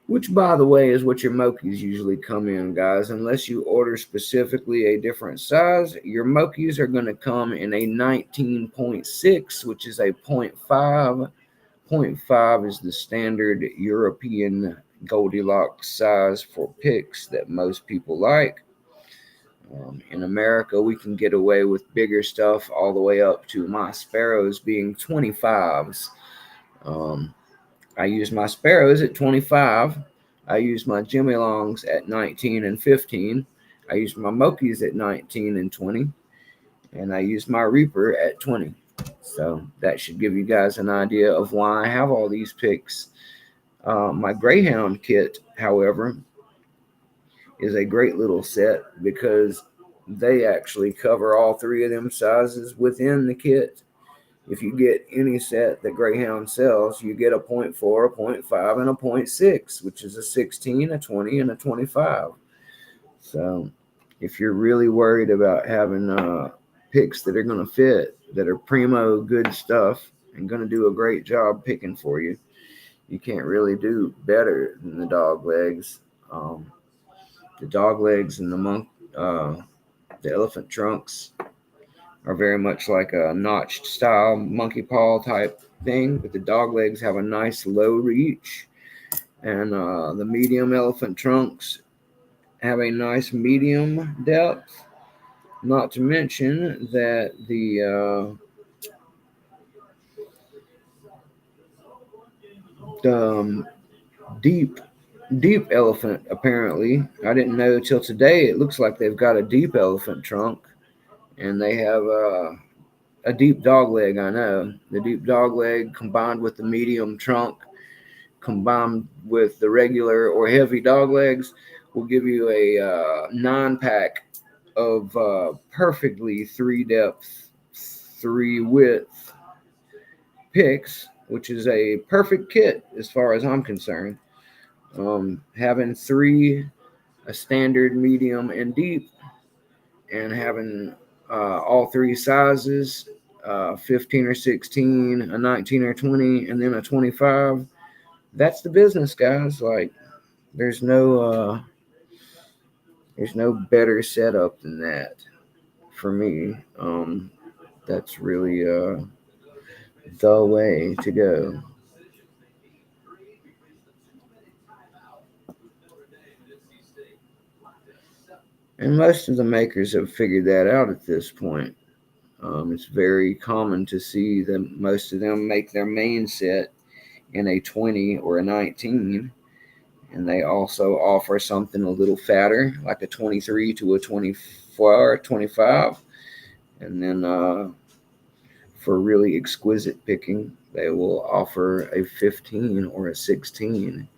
S1: Which, by the way, is what your Mokis usually come in, guys. Unless you order specifically a different size, your Mokis are going to come in a 19.6, which is a 0.5. 0.5 is the standard European Goldilocks size for picks that most people like. In America, we can get away with bigger stuff all the way up to my Sparrows being 25s. I use my Sparrows at 25. I use my Jimmy Longs at 19 and 15. I use my Mokis at 19 and 20. And I use my Reaper at 20. So that should give you guys an idea of why I have all these picks. My Greyhound kit, however, is a great little set because they actually cover all 3 of them sizes within the kit. If you get any set that Greyhound sells, you get a 0.4, a 0.5, and a 0.6, which is a 16, a 20, and a 25. So if you're really worried about having picks that are going to fit, that are primo good stuff, and going to do a great job picking for you, you can't really do better than the dog legs. The dog legs and the elephant trunks are very much like a notched style monkey paw type thing, but the dog legs have a nice low reach, and the medium elephant trunks have a nice medium depth. Not to mention that the deep elephant, apparently, I didn't know till today, it looks like they've got a deep elephant trunk, and they have a deep dog leg. I know the deep dog leg combined with the medium trunk combined with the regular or heavy dog legs will give you a 9-pack of perfectly 3 depth 3 width picks, which is a perfect kit as far as I'm concerned. Having 3, a standard, medium, and deep, and having all 3 sizes, 15 or 16, a 19 or 20, and then a 25. That's the business, guys. Like, there's no better setup than that for me. That's really the way to go. And most of the makers have figured that out at this point. It's very common to see that most of them make their main set in a 20 or a 19, and they also offer something a little fatter, like a 23 to a 24, 25, and then for really exquisite picking, they will offer a 15 or a 16.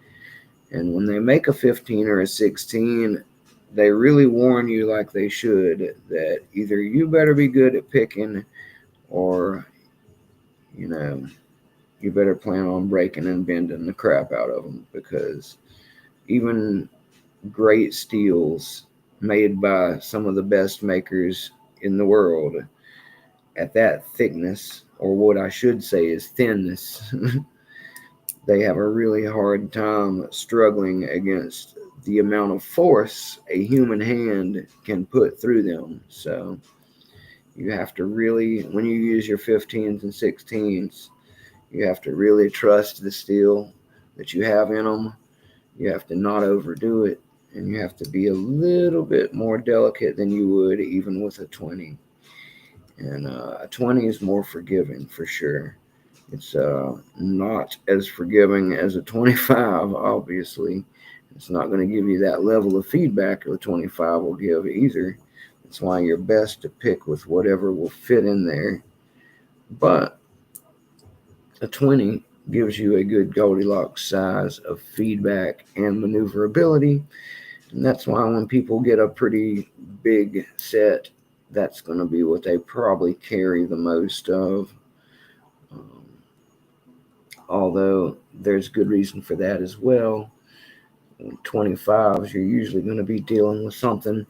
S1: And when they make a 15 or a 16, they really warn you, like they should, that either you better be good at picking, or, you know, you better plan on breaking and bending the crap out of them, because even great steels made by some of the best makers in the world at that thickness, or what I should say is thinness, they have a really hard time struggling against the amount of force a human hand can put through them. So you have to really, when you use your 15s and 16s, you have to really trust the steel that you have in them. You have to not overdo it, and you have to be a little bit more delicate than you would even with a 20. And a 20 is more forgiving for sure. It's not as forgiving as a 25, obviously. It's not going to give you that level of feedback a 25 will give either. That's why you're best to pick with whatever will fit in there. But a 20 gives you a good Goldilocks size of feedback and maneuverability. And that's why when people get a pretty big set, that's going to be what they probably carry the most of. Um, Although there's good reason for that as well. 25s, you're usually going to be dealing with something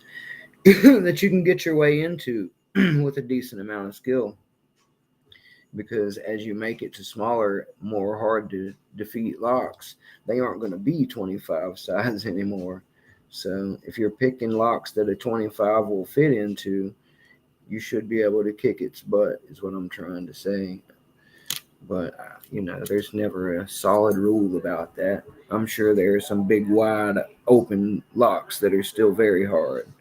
S1: that you can get your way into with a decent amount of skill. Because as you make it to smaller, more hard to defeat locks, they aren't going to be 25 size anymore. So if you're picking locks that a 25 will fit into, you should be able to kick its butt, is what I'm trying to say. But, there's never a solid rule about that. I'm sure there are some big, wide open locks that are still very hard.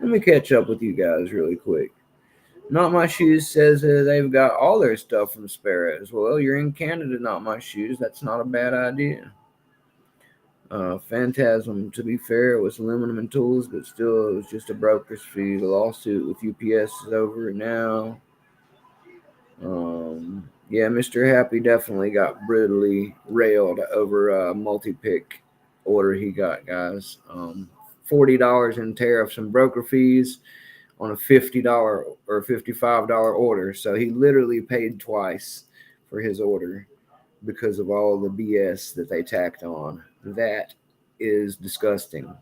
S1: Let me catch up with you guys really quick. Not My Shoes says they've got all their stuff from Sparrows. Well, you're in Canada, Not My Shoes. That's not a bad idea. Phantasm, to be fair, it was aluminum and tools, but still, it was just a broker's fee. The lawsuit with UPS is over now. Yeah, Mr. Happy definitely got brutally railed over a multi-pick order he got, guys. $40 in tariffs and broker fees on a $50 or $55 order. So he literally paid twice for his order because of all the BS that they tacked on. That is disgusting.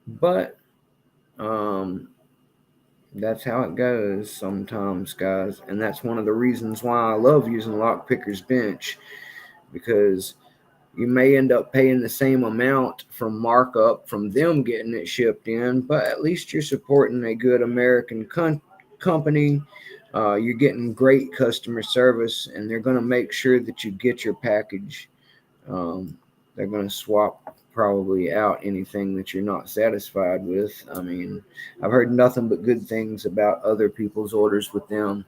S1: But um, that's how it goes sometimes, guys. And that's one of the reasons why I love using Lockpicker's Bench, because you may end up paying the same amount from markup from them getting it shipped in, but at least you're supporting a good American company. You're getting great customer service, and they're going to make sure that you get your package. They're going to swap probably out anything that you're not satisfied with. I mean, I've heard nothing but good things about other people's orders with them.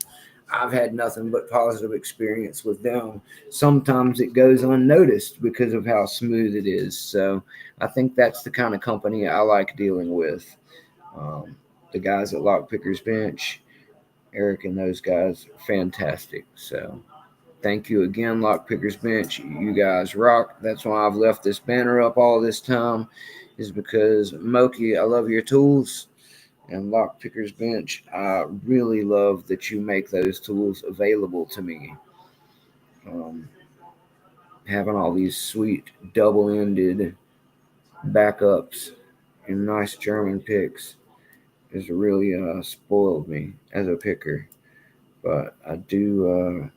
S1: I've had nothing but positive experience with them. Sometimes it goes unnoticed because of how smooth it is. So I think that's the kind of company I like dealing with. Um, the guys at Lockpicker's Bench, Eric and those guys, fantastic. So thank you again, Lockpicker's Bench. You guys rock. That's why I've left this banner up all this time, is because MOKI, I love your tools. And Lockpicker's Bench, I really love that you make those tools available to me. Um, Having all these sweet double-ended backups and nice German picks has really spoiled me as a picker. But I do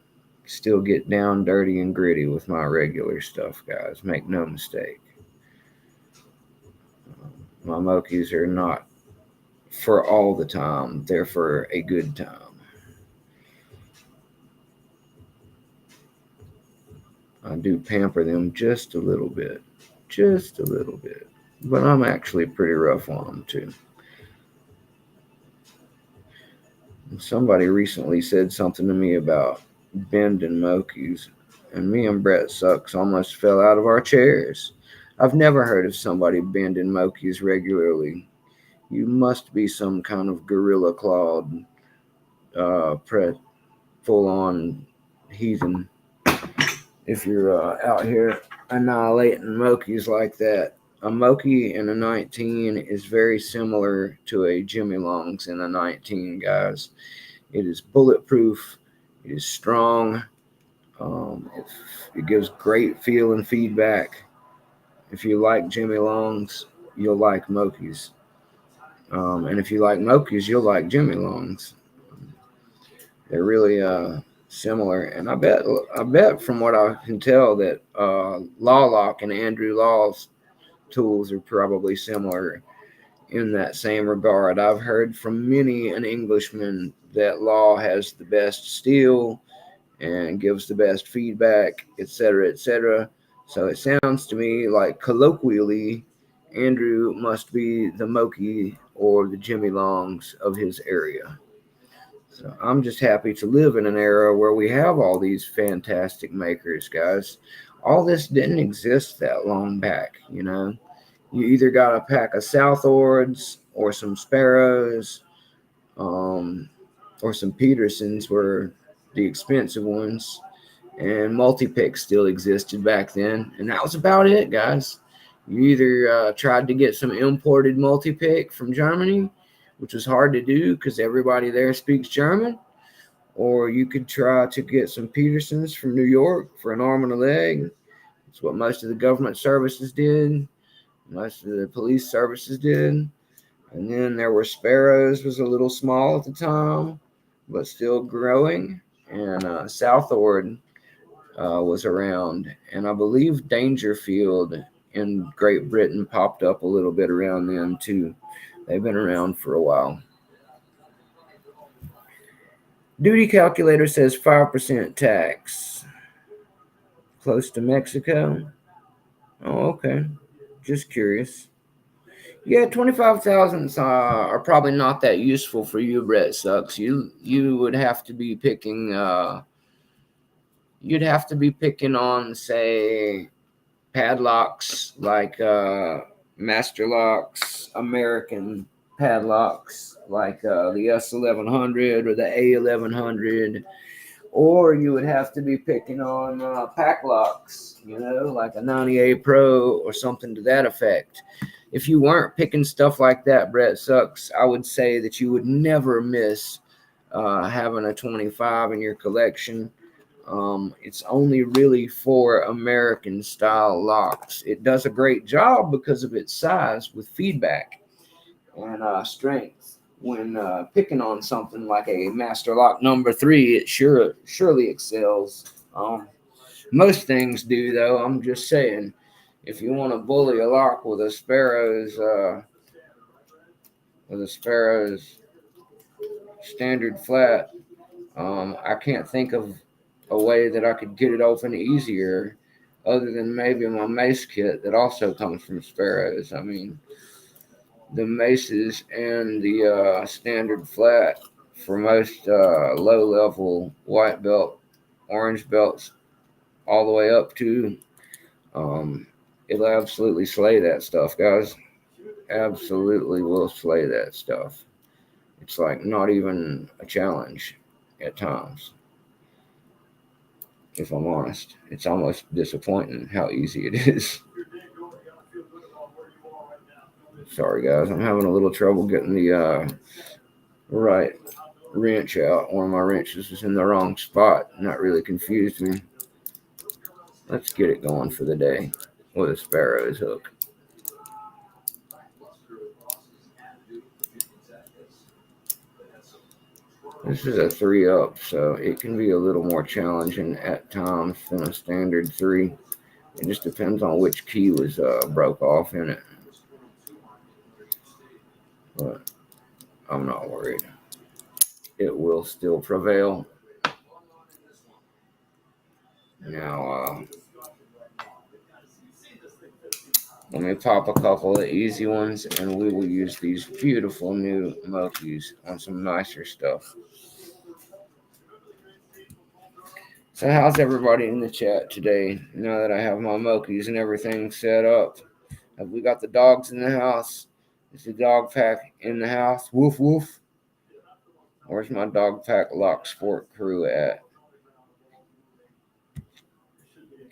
S1: still get down dirty and gritty with my regular stuff, guys. Make no mistake. My Mokis are not for all the time. They're for a good time. I do pamper them just a little bit. Just a little bit. But I'm actually pretty rough on them too. Somebody recently said something to me about bending Mokis, and me and Brett Sucks almost fell out of our chairs. I've never heard of somebody bending Mokis regularly. You must be some kind of gorilla clawed, full on heathen if you're out here annihilating Mokis like that. A Moki in a 19 is very similar to a Jimmy Longs in a 19, guys. It is bulletproof. It is strong. It gives great feel and feedback. If you like Jimmy Longs, you'll like Mokis. And if you like Mokis, you'll like Jimmy Longs. They're really similar, and I bet from what I can tell that Law Lock and Andrew Law's tools are probably similar in that same regard. I've heard from many an Englishman that Law has the best steel and gives the best feedback, etc., etc. So it sounds to me like colloquially, Andrew must be the Moki or the Jimmy Longs of his area. So I'm just happy to live in an era where we have all these fantastic makers, guys. All this didn't exist that long back, you know. You either got a pack of Southards or some Sparrows, or some Petersons were the expensive ones, and multi-pick still existed back then, and that was about it, guys. You either tried to get some imported multi-pick from Germany, which was hard to do because everybody there speaks German, or you could try to get some Petersons from New York for an arm and a leg. That's what most of the government services did. Most of the police services did. And then there were Sparrows, was a little small at the time, but still growing. And Southord was around. And I believe Dangerfield in Great Britain popped up a little bit around then too. They've been around for a while. Duty calculator says 5% tax. Close to Mexico. Oh, okay. Just curious. Yeah, 25,000 are probably not that useful for you, Brett Sucks. You would have to be picking. You'd have to be picking on, say, padlocks like Master Locks, American padlocks like the S1100 or the A1100, or you would have to be picking on pack locks, you know, like a 98 Pro or something to that effect. If you weren't picking stuff like that, Brett Sucks, I would say that you would never miss having a 25 in your collection. It's only really for American style locks. It does a great job because of its size with feedback and strength. When picking on something like a Master Lock number 3, it surely excels. Most things do, though. I'm just saying, if you want to bully a lock with a Sparrow's standard flat, I can't think of a way that I could get it open easier, other than maybe my mace kit that also comes from Sparrows. I mean, the maces and the standard flat for most low level white belt, orange belts, all the way up to it'll absolutely slay that stuff, guys. Absolutely will slay that stuff. It's like not even a challenge at times. If I'm honest, it's almost disappointing how easy it is. Sorry, guys, I'm having a little trouble getting the right wrench out. One of my wrenches is in the wrong spot, and that really confused me. Let's get it going for the day with a Sparrow's hook. This is a 3-up, so it can be a little more challenging at times than a standard 3. It just depends on which key was broke off in it. But I'm not worried. It will still prevail. Now, let me pop a couple of easy ones, and we will use these beautiful new MOKIs on some nicer stuff. So how's everybody in the chat today? Now that I have my MOKIs and everything set up, have we got the dogs in the house? Is the dog pack in the house? Woof woof. Where's my dog pack lock sport crew at?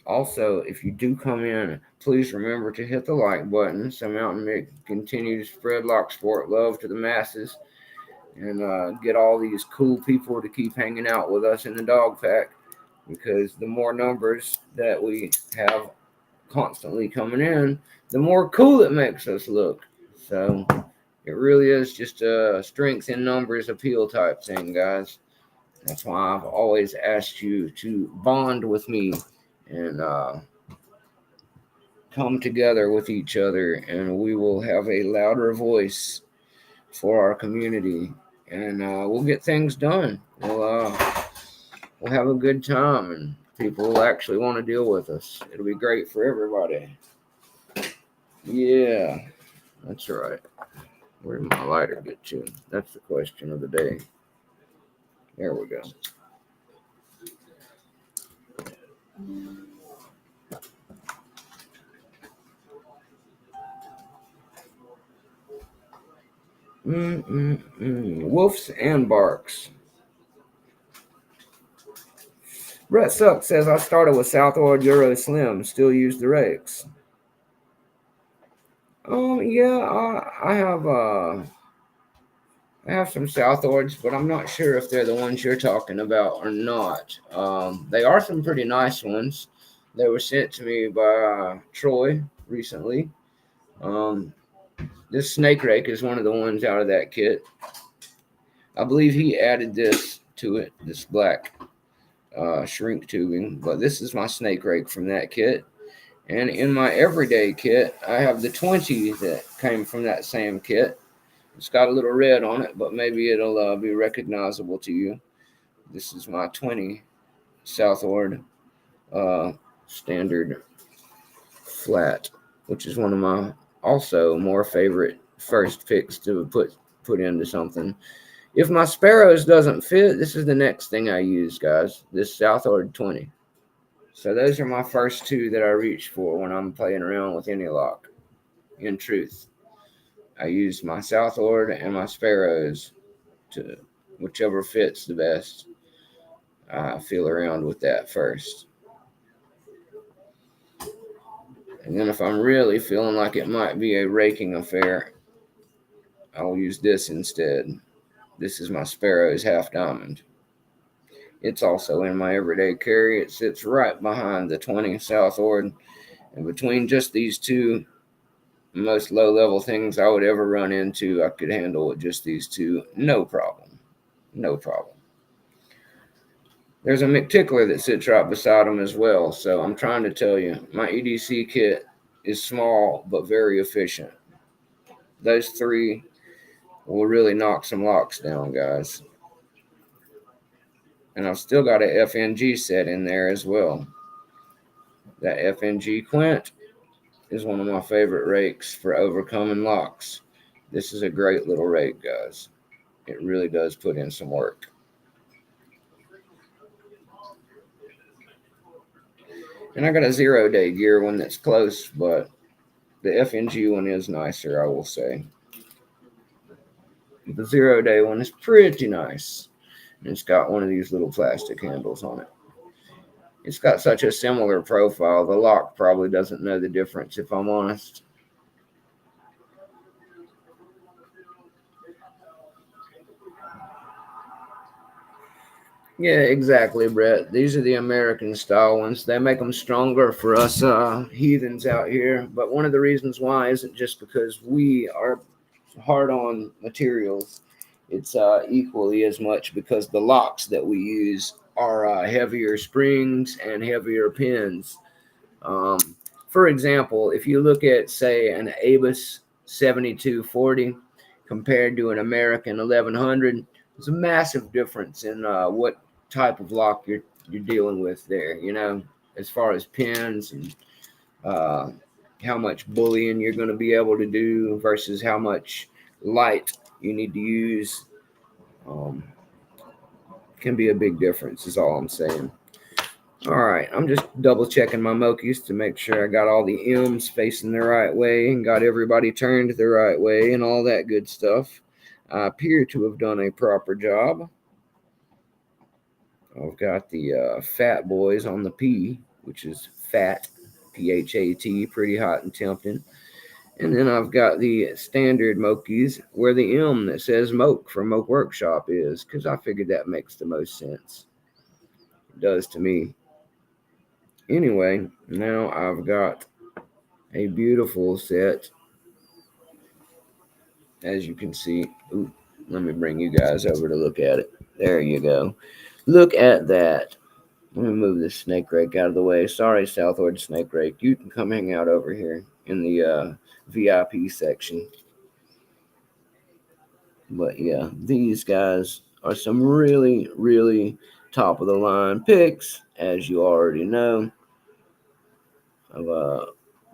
S1: Also, if you do come in, please remember to hit the like button so Mountain Mick can continue to spread lock sport love to the masses and get all these cool people to keep hanging out with us in the dog pack, because the more numbers that we have constantly coming in, the more cool it makes us look. So it really is just a strength in numbers appeal type thing, guys. That's why I've always asked you to bond with me and come together with each other, and we will have a louder voice for our community, and we'll get things done. We'll have a good time, and people will actually want to deal with us. It'll be great for everybody. Yeah, that's right. Where did my lighter get to? That's the question of the day. There we go. Wolves and barks. Brett Suck says, I started with Southward Euro Slim, still use the rakes. Yeah, I have some Southards, but I'm not sure if they're the ones you're talking about or not. They are some pretty nice ones. They were sent to me by Troy recently. This snake rake is one of the ones out of that kit. I believe he added this to it, this black shrink tubing, but this is my snake rake from that kit. And in my everyday kit, I have the 20 that came from that same kit. It's got a little red on it, but maybe it'll be recognizable to you. This is my 20 Southward standard flat, which is one of my also more favorite first picks to put into something. If my Sparrows doesn't fit, this is the next thing I use, guys. This Southward 20. So those are my first two that I reach for when I'm playing around with any lock. In truth, I use my Southward and my Sparrows to whichever fits the best. I feel around with that first. And then if I'm really feeling like it might be a raking affair, I'll use this instead. This is my Sparrows half diamond. It's also in my everyday carry. It sits right behind the 20 Southward. And between just these two, most low-level things I would ever run into, I could handle with just these two. No problem. No problem. There's a McTickler that sits right beside them as well. So I'm trying to tell you, my EDC kit is small but very efficient. Those three will really knock some locks down, guys. And I've still got a FNG set in there as well. That FNG Quint is one of my favorite rakes for overcoming locks. This is a great little rake, guys. It really does put in some work. And I got a 0-day gear one that's close, but the FNG one is nicer, I will say. The 0-day one is pretty nice. And it's got one of these little plastic handles on it. It's got such a similar profile, the lock probably doesn't know the difference, if I'm honest. Yeah, exactly, Brett. These are the American style ones. They make them stronger for us heathens out here. But one of the reasons why isn't just because we are hard on materials. it's equally as much because the locks that we use are heavier springs and heavier pins. Um, for example, if you look at, say, an Abus 7240 compared to an American 1100, there's a massive difference in what type of lock you're dealing with there. As far as pins and uh, how much bullying you're going to be able to do versus how much light you need to use. Um, can be a big difference, is all I'm saying. All right, I'm just double checking my MOKIs to make sure I got all the M's facing the right way and got everybody turned the right way and all that good stuff. I appear to have done a proper job. I've got the fat boys on the P, which is fat, PHAT, pretty hot and tempting. And then I've got the standard MOKIs where the M that says Moke from Moke Workshop is, because I figured that makes the most sense. It does to me. Anyway, now I've got a beautiful set, as you can see. Ooh, let me bring you guys over to look at it. There you go. Look at that. Let me move this snake rake out of the way. Sorry, Southward Snake Rake. You can come hang out over here in the VIP section. But yeah, these guys are some really, really top of the line picks, as you already know. I've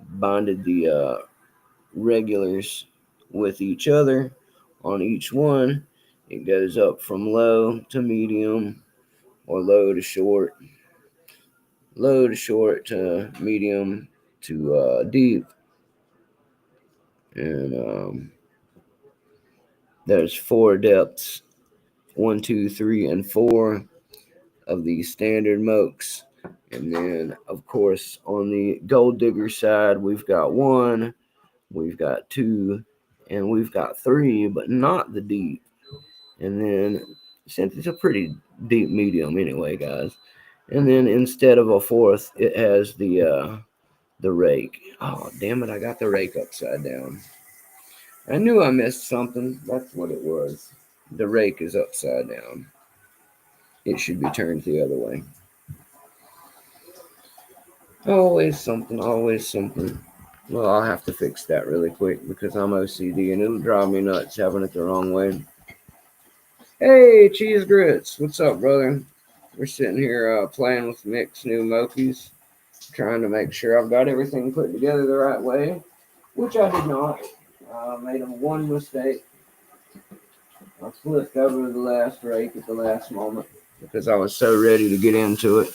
S1: bonded the regulars with each other on each one. It goes up from low to medium, or low to short to medium to deep. And there's 4 depths, 1, 2, 3, and 4 of the standard mokes. And then, of course, on the gold digger side, we've got 1, we've got 2, and we've got 3, but not the deep. And then, since it's a pretty deep medium anyway, guys. And then instead of a 4th, it has the rake. Oh, damn it, I got the rake upside down. I knew I missed something. That's what it was. The rake is upside down. It should be turned the other way. Always something, always something. Well, I'll have to fix that really quick because I'm OCD and it'll drive me nuts having it the wrong way. Hey, Cheese Grits. What's up, brother? We're sitting here playing with Mick's new MOKIs, trying to make sure I've got everything put together the right way, which I did not. I made one mistake. I flipped over the last rake at the last moment because I was so ready to get into it.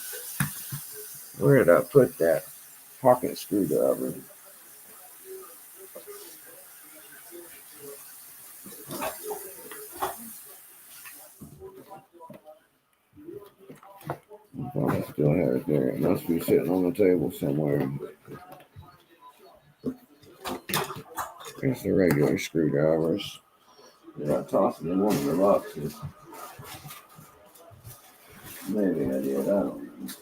S1: Where did I put that pocket screwdriver? I still have it there. It must be sitting on the table somewhere. There's the regular screwdrivers. Did I toss them in one of the boxes? Maybe I did. I don't know.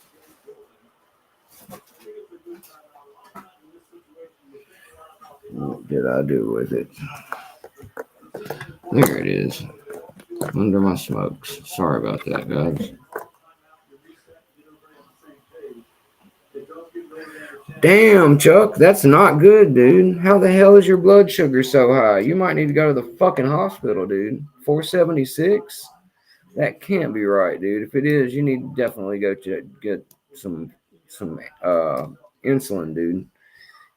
S1: What did I do with it? There it is. Under my smokes. Sorry about that, guys. Damn, Chuck, that's not good, dude. How the hell is your blood sugar so high? You might need to go to the fucking hospital, dude. 476? That can't be right, dude. If it is, you need to definitely go to get some insulin, dude.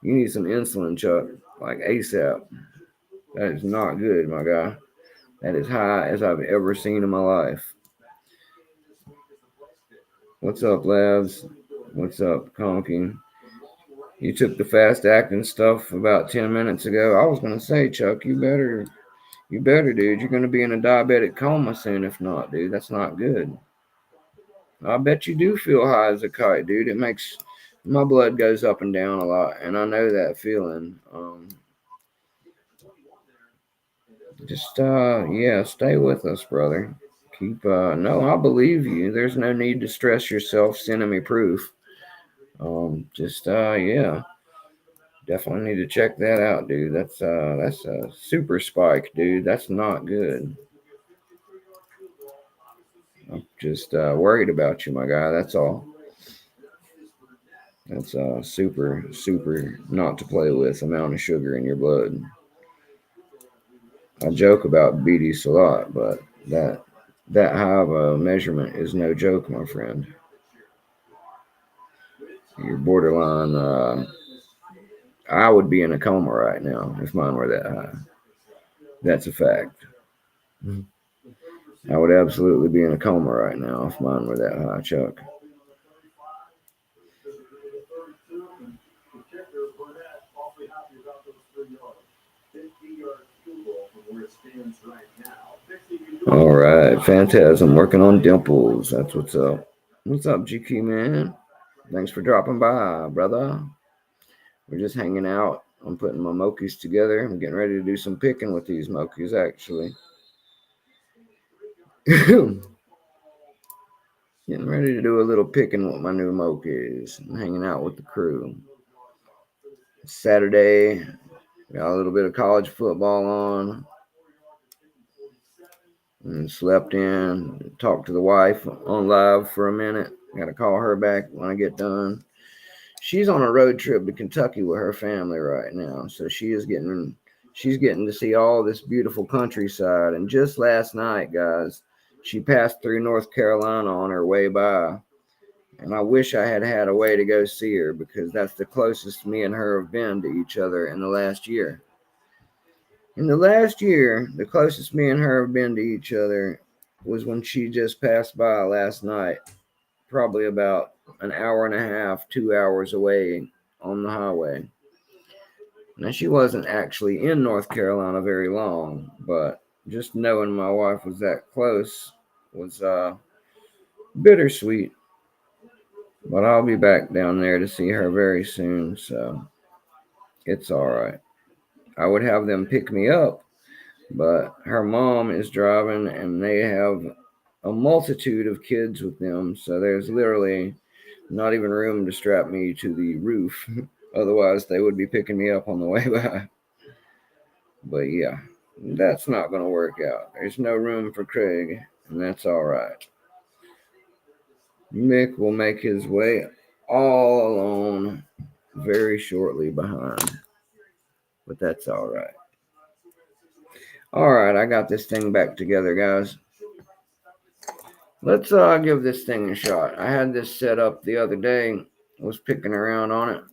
S1: You need some insulin, Chuck, like ASAP. That is not good, my guy. That is high as I've ever seen in my life. What's up, Labs? What's up, Conking? You took the fast acting stuff about 10 minutes ago. I was gonna say, Chuck, you better, dude. You're gonna be in a diabetic coma soon. If not, dude, that's not good. I bet you do feel high as a kite, dude. It makes my blood goes up and down a lot, and I know that feeling. Just yeah, stay with us, brother. Keep no, I believe you. There's no need to stress yourself. Sending me proof. Just yeah. Definitely need to check that out, dude. That's a super spike, dude. That's not good. I'm just worried about you, my guy. That's all. That's super, super not to play with amount of sugar in your blood. I joke about BDs a lot, but that high of a measurement is no joke, my friend. You're borderline. I would be in a coma right now if mine were that high. That's a fact. I would absolutely be in a coma right now if mine were that high, Chuck. All right, Phantasm working on dimples. That's what's up. What's up, GQ man? Thanks for dropping by, brother. We're just hanging out. I'm putting my MOKIs together. I'm getting ready to do some picking with these MOKIs, actually. Getting ready to do a little picking with my new MOKIs. I'm hanging out with the crew. It's Saturday. Got a little bit of college football on. And slept in. Talked to the wife on live for a minute. Got to call her back when I get done. She's on a road trip to Kentucky with her family right now, so she's getting to see all this beautiful countryside. And just last night, guys, she passed through North Carolina on her way by, and I wish I had had a way to go see her because that's the closest me and her have been to each other in the last year. In the last year, the closest me and her have been to each other was when she just passed by last night, probably about an hour and a half, 2 hours away on the highway. Now, she wasn't actually in North Carolina very long, but just knowing my wife was that close was bittersweet. But I'll be back down there to see her very soon, so it's all right. I would have them pick me up, but her mom is driving and they have a multitude of kids with them, so there's literally not even room to strap me to the roof. Otherwise, they would be picking me up on the way by. But yeah, that's not going to work out. There's no room for Craig, and that's all right. Mick will make his way all alone very shortly behind. But that's all right. All right, I got this thing back together, guys. Let's give this thing a shot. I had this set up the other day. I was picking around on it.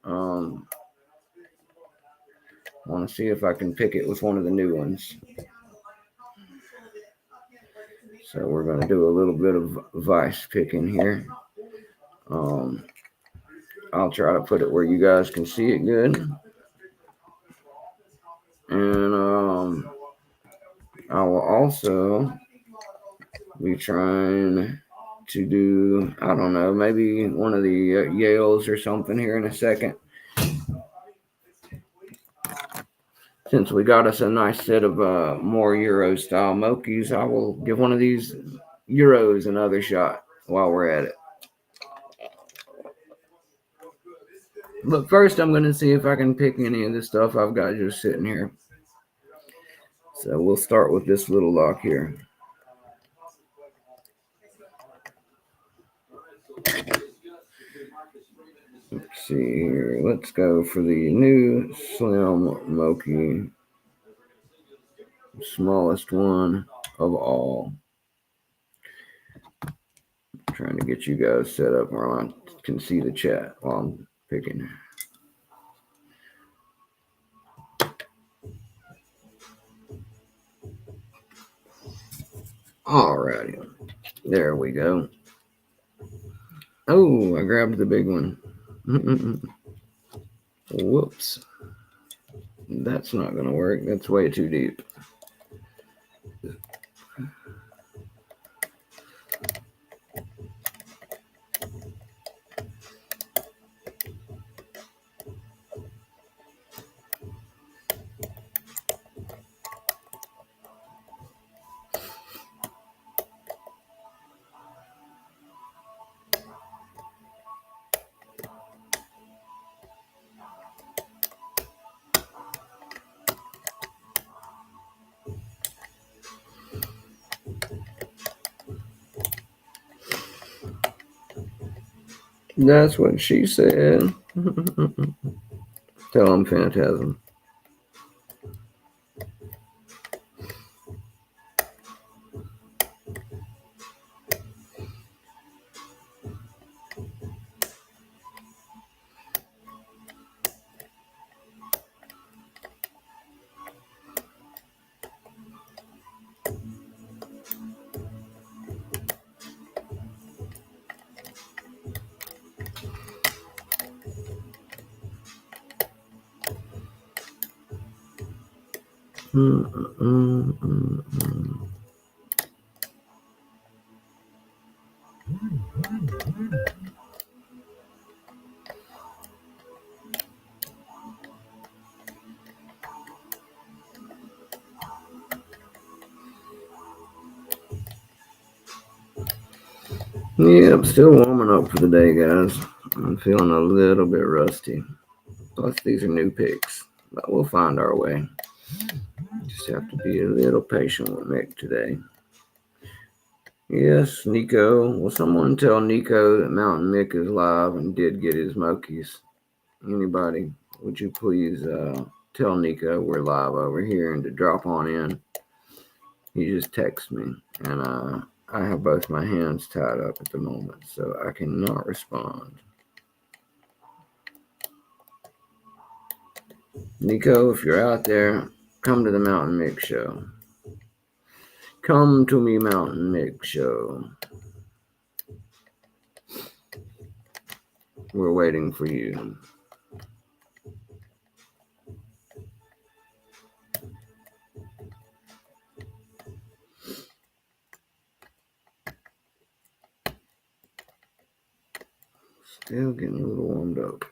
S1: I want to see if I can pick it with one of the new ones. So we're going to do a little bit of vice picking here. I'll try to put it where you guys can see it good. And I will also be trying to do, I don't know, maybe one of the Yales or something here in a second. Since we got us a nice set of more Euro style MOKIs, I will give one of these Euros another shot while we're at it. But first, I'm going to see if I can pick any of the stuff I've got just sitting here. So we'll start with this little lock here. Let's see here. Let's go for the new Slim MOKI. Smallest one of all. I'm trying to get you guys set up where I can see the chat while I'm picking. Alrighty. There we go. Oh, I grabbed the big one. Whoops. That's not going to work. That's way too deep. That's what she said. Tell him, Phantasm. Yeah, I'm still warming up for the day, guys. I'm feeling a little bit rusty. Plus, these are new picks, but we'll find our way. Just have to be a little patient with Mick today. Yes, Nico. Will someone tell Nico that Mountain Mick is live and did get his MOKIs? Anybody? Would you please tell Nico we're live over here and to drop on in? He just texted me, and I have both my hands tied up at the moment, so I cannot respond. Nico, if you're out there, come to the Mountain Mick Show. Come to me, Mountain Mick Show. We're waiting for you. Still getting a little warmed up.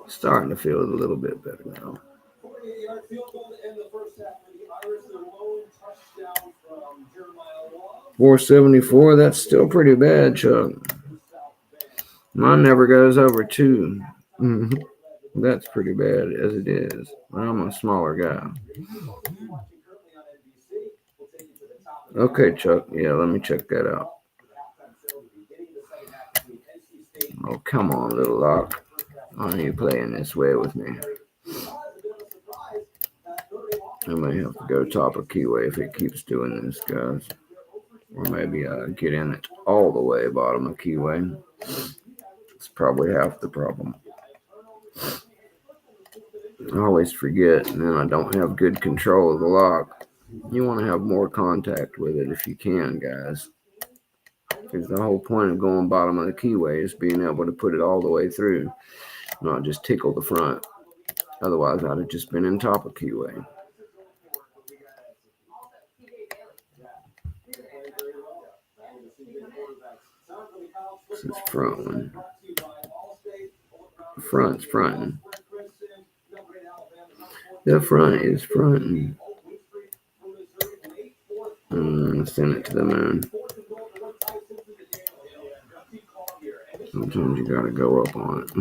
S1: Starting to feel a little bit better now. 474, that's still pretty bad, Chuck. Mine never goes over 2. That's pretty bad as it is. I'm a smaller guy. Okay, Chuck. Yeah, let me check that out. Oh, come on, little lock. Why are you playing this way with me? I may have to go top of keyway if it keeps doing this, guys. Or maybe get in it all the way bottom of keyway. It's probably half the problem. I always forget, and then I don't have good control of the lock. You want to have more contact with it if you can, guys. Because the whole point of going bottom of the keyway is being able to put it all the way through, not just tickle the front. Otherwise, I'd have just been in top of keyway. This is front one. Front's fronting. The front is fronting. Send it to the moon. Sometimes you gotta go up on it.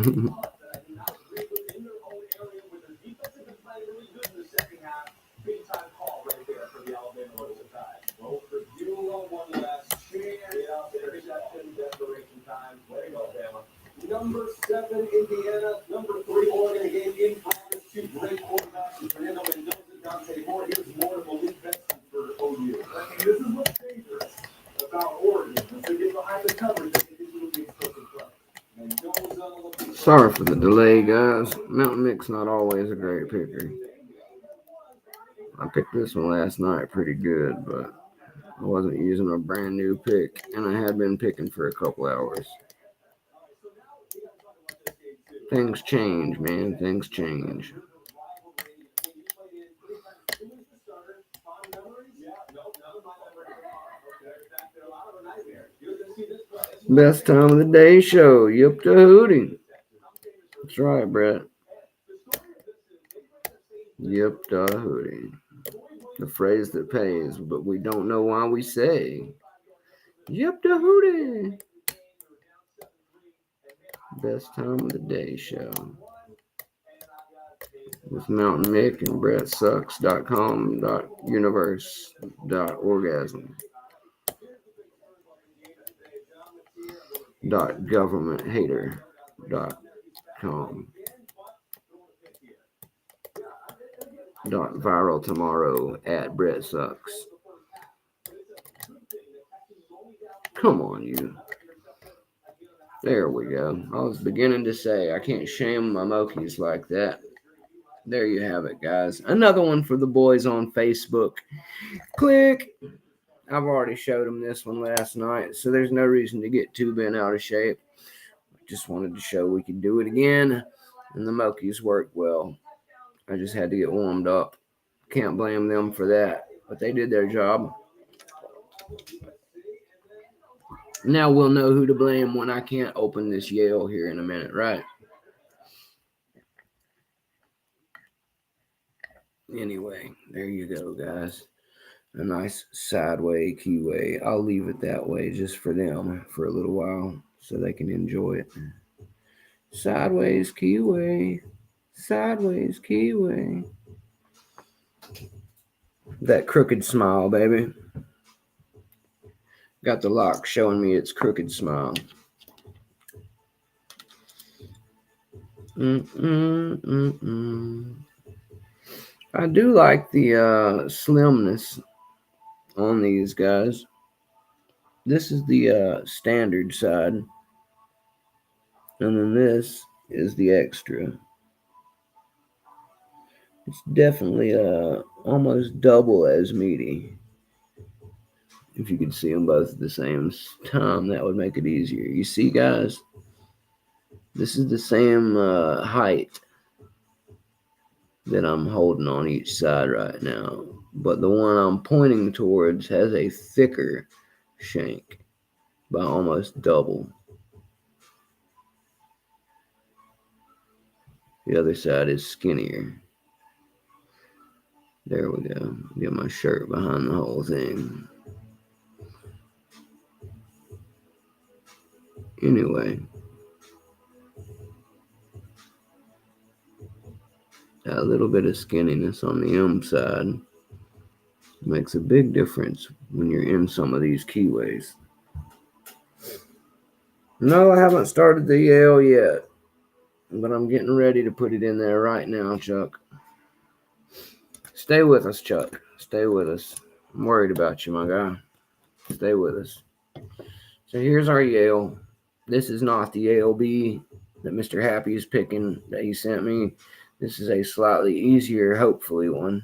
S3: Number 7, Indiana. Number 3, Oregon. Again, in practice, 2 great quarterbacks. Fernando Mendoza, Dante Moore. Here's more of Malik Benson for OU. I mean, this is what's dangerous about Oregon. Once they get behind the coverage, they can do the explosive play.
S1: Sorry for the delay, guys. Mountain Mick's not always a great picker. I picked this one last night pretty good, but I wasn't using a brand new pick, and I had been picking for a couple hours. Things change, man. Things change. Best time of the day show. Yep to hooting. That's right, Brett. Yep to hooting. The phrase that pays, but we don't know why we say. Yep to hooting. Best time of the day show. With Mountain Mick and BrettSucks.com.universe.orgasm. .governmenthater.com. .viraltomorrow@BrettSucks. Come on, you. There we go. I was beginning to say I can't shame my Mokis like that. There you have it, guys. Another one for the boys on Facebook. Click. I've already showed them this one last night, so there's no reason to get too bent out of shape. Just wanted to show we could do it again, and the Mokis work well. I just had to get warmed up. Can't blame them for that, but they did their job. Now we'll know who to blame when I can't open this Yale here in a minute, right? Anyway, there you go, guys. A nice sideway keyway. I'll leave it that way just for them for a little while so they can enjoy it. Sideways keyway. Sideways keyway. That crooked smile, baby. Got the lock showing me its crooked smile. I do like the slimness on these guys. This is the standard side, and then this is the extra. It's definitely almost double as meaty. If you could see them both at the same time, that would make it easier. You see, guys, this is the same height that I'm holding on each side right now, but the one I'm pointing towards has a thicker shank by almost double. The other side is skinnier. There we go. Get my shirt behind the whole thing. Anyway, that little bit of skinniness on the M side makes a big difference when you're in some of these keyways. No, I haven't started the Yale yet, but I'm getting ready to put it in there right now, Chuck. Stay with us, Chuck. Stay with us. I'm worried about you, my guy. Stay with us. So here's our Yale. This is not the Yale B that Mr. Happy is picking that he sent me. This is a slightly easier, hopefully, one.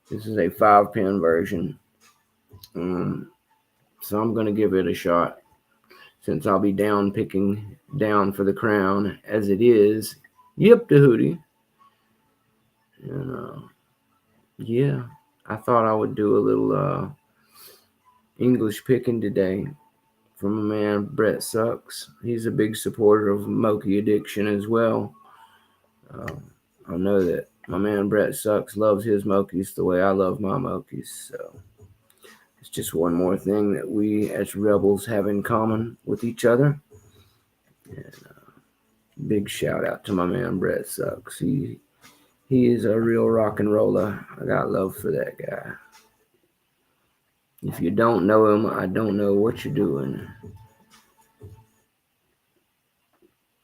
S1: This is a 5-pin version. So I'm going to give it a shot, since I'll be picking down for the crown as it is. Yep, the hootie. And yeah, I thought I would do a little English picking today from my man Brett Sucks. He's a big supporter of MOKI addiction as well. I know that my man Brett Sucks loves his Mokis the way I love my Mokis. So it's just one more thing that we as rebels have in common with each other. And big shout out to my man Brett Sucks. He is a real rock and roller. I got love for that guy. If you don't know him, I don't know what you're doing.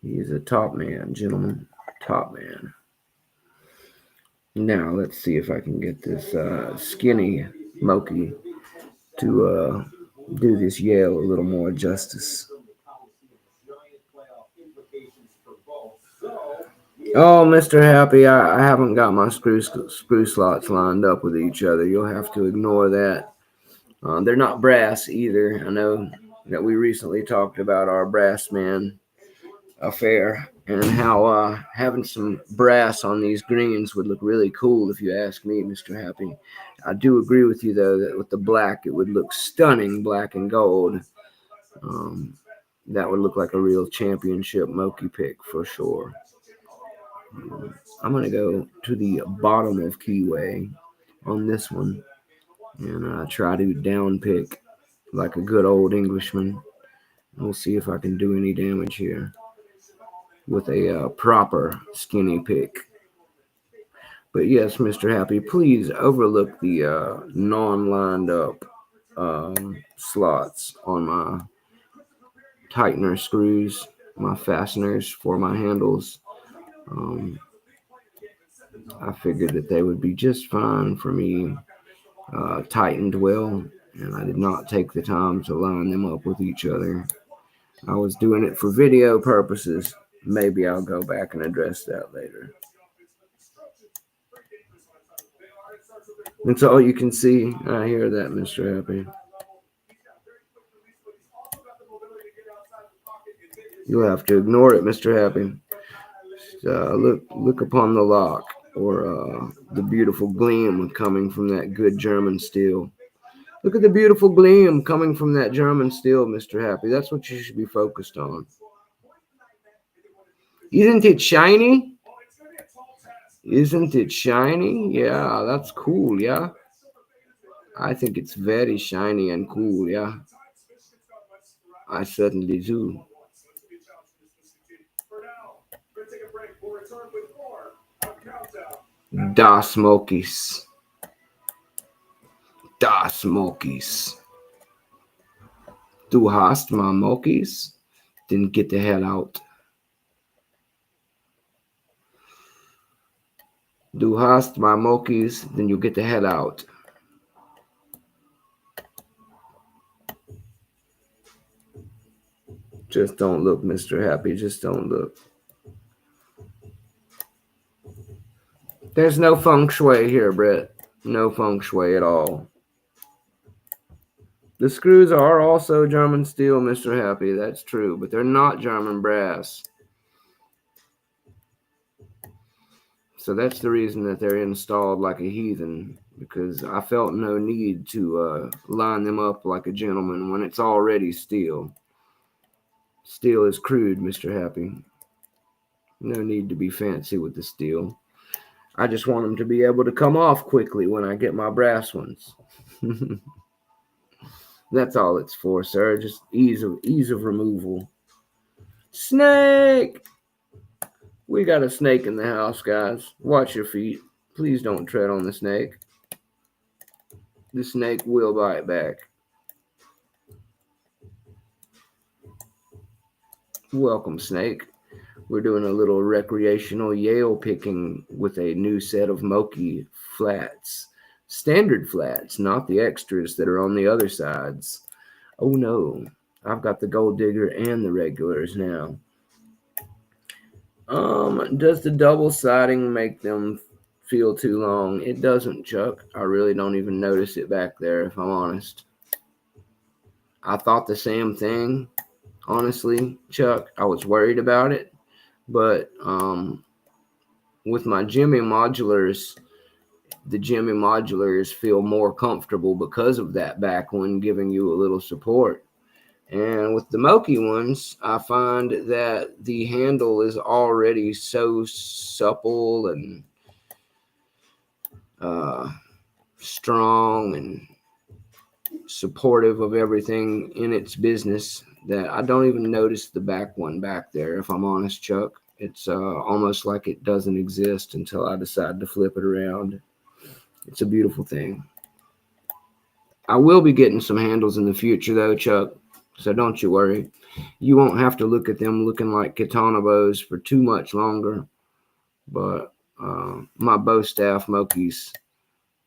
S1: He's a top man, gentlemen. Top man. Now, let's see if I can get this skinny MOKI to do this Yale a little more justice. Oh, Mr. Happy, I haven't got my screw slots lined up with each other. You'll have to ignore that. They're not brass either. I know that we recently talked about our brass man affair and how having some brass on these greens would look really cool, if you ask me, Mr. Happy. I do agree with you, though, that with the black, it would look stunning, black and gold. That would look like a real championship MOKI pick for sure. I'm going to go to the bottom of keyway on this one and try to down pick like a good old Englishman. We'll see if I can do any damage here with a proper skinny pick. But yes, Mr. Happy, please overlook the non-lined up slots on my tightener screws, my fasteners for my handles. I figured that they would be just fine for me, tightened well, and I did not take the time to line them up with each other. I was doing it for video purposes. Maybe I'll go back and address that later. That's all you can see. I hear that, Mr. Happy. You'll have to ignore it, Mr. Happy. Look upon the lock, or the beautiful gleam coming from that good German steel. Look at the beautiful gleam coming from that German steel, Mr. Happy. That's what you should be focused on. Isn't it shiny? Isn't it shiny? Yeah, that's cool, yeah. I think it's very shiny and cool, yeah. I certainly do. Das Mokis. Das Mokis. Du hast my Mokis? Then get the hell out. Du hast my Mokis? Then you get the hell out. Just don't look, Mr. Happy. Just don't look. There's no feng shui here, Brett. No feng shui at all. The screws are also German steel, Mr. Happy. That's true, but they're not German brass. So that's the reason that they're installed like a heathen, because I felt no need to line them up like a gentleman when it's already steel. Steel is crude, Mr. Happy. No need to be fancy with the steel. I just want them to be able to come off quickly when I get my brass ones. That's all it's for, sir. Just ease of removal. Snake! We got a snake in the house, guys. Watch your feet. Please don't tread on the snake. The snake will bite back. Welcome, snake. We're doing a little recreational Yale picking with a new set of MOKI flats. Standard flats, not the extras that are on the other sides. Oh no, I've got the gold digger and the regulars now. Does the double siding make them feel too long? It doesn't, Chuck. I really don't even notice it back there, if I'm honest. I thought the same thing, honestly, Chuck. I was worried about it, but with my Jimmy modulars, the Jimmy modulars feel more comfortable because of that back one giving you a little support. And with the MOKI ones, I find that the handle is already so supple and strong and supportive of everything in its business that I don't even notice the back one back there, if I'm honest, Chuck. It's almost like it doesn't exist until I decide to flip it around. It's a beautiful thing. I will be getting some handles in the future, though, Chuck, so don't you worry. You won't have to look at them looking like katana bows for too much longer. But my bow staff MOKIs,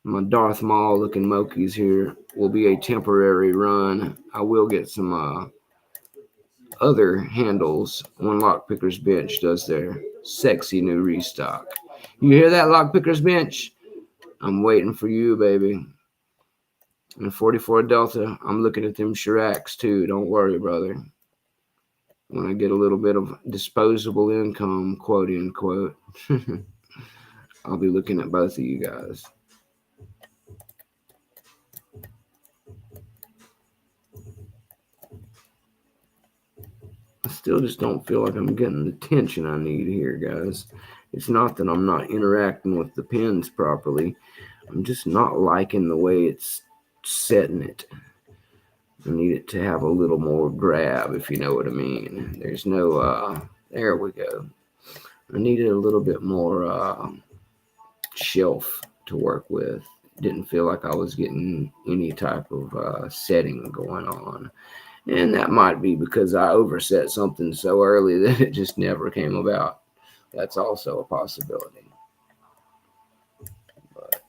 S1: my Darth Maul looking MOKIs here, will be a temporary run. I will get some other handles when Lockpicker's Bench does their sexy new restock. You hear that, Lockpicker's Bench? I'm waiting for you, baby. And 44 Delta, I'm looking at them Chiracs too. Don't worry, brother. When I get a little bit of disposable income, quote unquote, I'll be looking at both of you guys. I still just don't feel like I'm getting the tension I need here, guys. It's not that I'm not interacting with the pins properly. I'm just not liking the way it's setting it. I need it to have a little more grab, if you know what I mean. There's no, there we go. I needed a little bit more shelf to work with. Didn't feel like I was getting any type of setting going on. And that might be because I overset something so early that it just never came about. That's also a possibility. But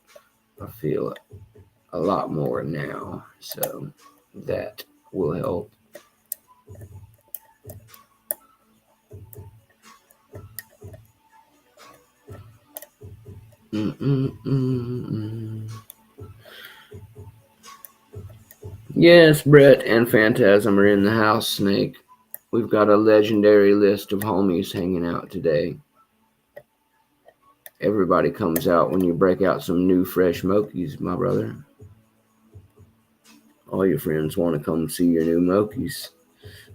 S1: I feel a lot more now, so that will help. Yes, Brett and Phantasm are in the house, Snake. We've got a legendary list of homies hanging out today. Everybody comes out when you break out some new fresh Mokis, my brother. All your friends want to come see your new Mokis.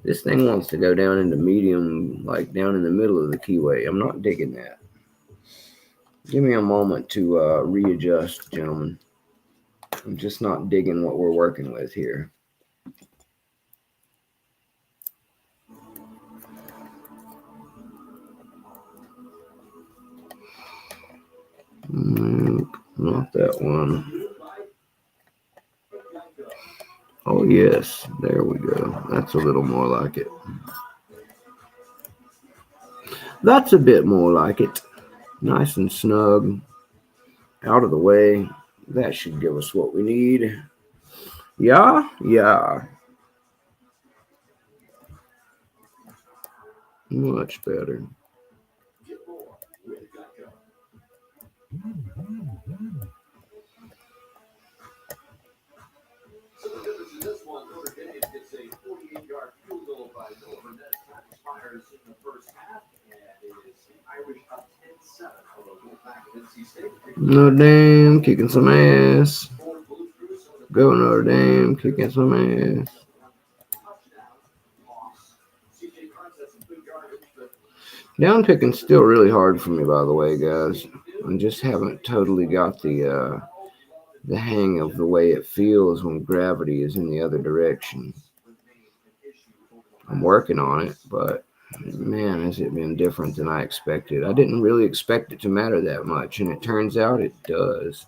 S1: This thing wants to go down into medium, like down in the middle of the keyway. I'm not digging that. Give me a moment to readjust, gentlemen. I'm just not digging what we're working with here. Nope, not that one. Oh, yes. There we go. That's a little more like it. That's a bit more like it. Nice and snug. Out of the way. That should give us what we need. Yeah? Yeah. Much better.
S3: So the difference in this one, Notre Dame gets a 48-yard field goal by Norman. That time expires in the first half, and it is the Irish up 10-7 for the Wolfpack of NC State.
S1: Notre Dame kicking some ass. Go Notre Dame kicking some ass. Down picking's still really hard for me, by the way, guys. I just haven't totally got the hang of the way it feels when gravity is in the other direction. I'm working on it, but man, has it been different than I expected. I didn't really expect it to matter that much, and it turns out it does.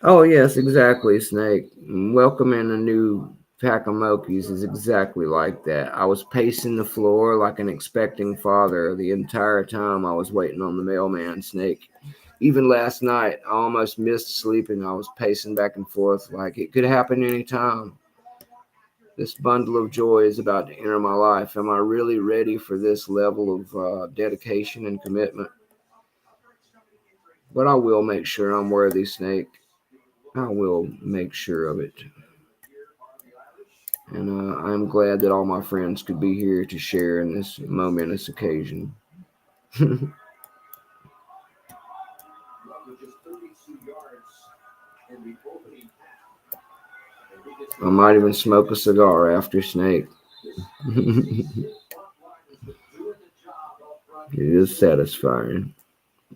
S1: Oh, yes, exactly, Snake. Welcoming a new pack of Mokis is exactly like that. I was pacing the floor like an expecting father the entire time I was waiting on the mailman, Snake. Even last night, I almost missed sleeping. I was pacing back and forth like it could happen anytime. This bundle of joy is about to enter my life. Am I really ready for this level of dedication and commitment? But I will make sure I'm worthy, Snake. I will make sure of it. And I'm glad that all my friends could be here to share in this momentous occasion. I might even smoke a cigar after, Snake. It is satisfying.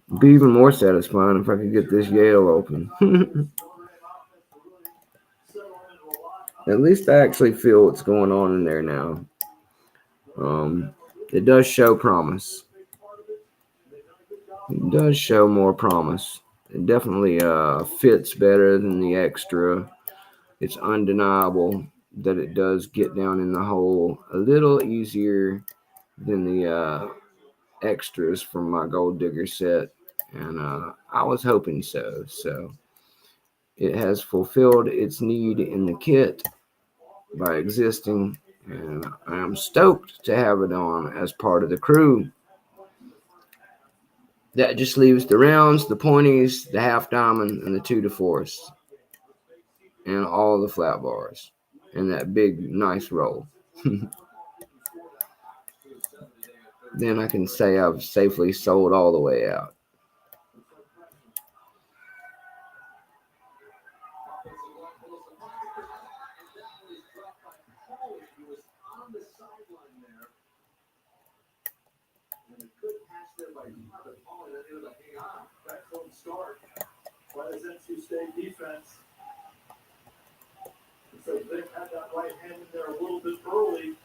S1: It'd be even more satisfying if I could get this Yale open. At least I actually feel what's going on in there now. It does show promise. It does show more promise. It definitely fits better than the extra. It's undeniable that it does get down in the hole a little easier than the extras from my Gold Digger set. And I was hoping so. So it has fulfilled its need in the kit by existing, and I am stoked to have it on as part of the crew. That just leaves the rounds, the pointies, the half diamond, and the 2 to force, and all the flat bars, and that big nice roll. Then I can say I've safely sold all the way out.
S3: By his NC State defense. So Vic had that right hand in there a little bit early.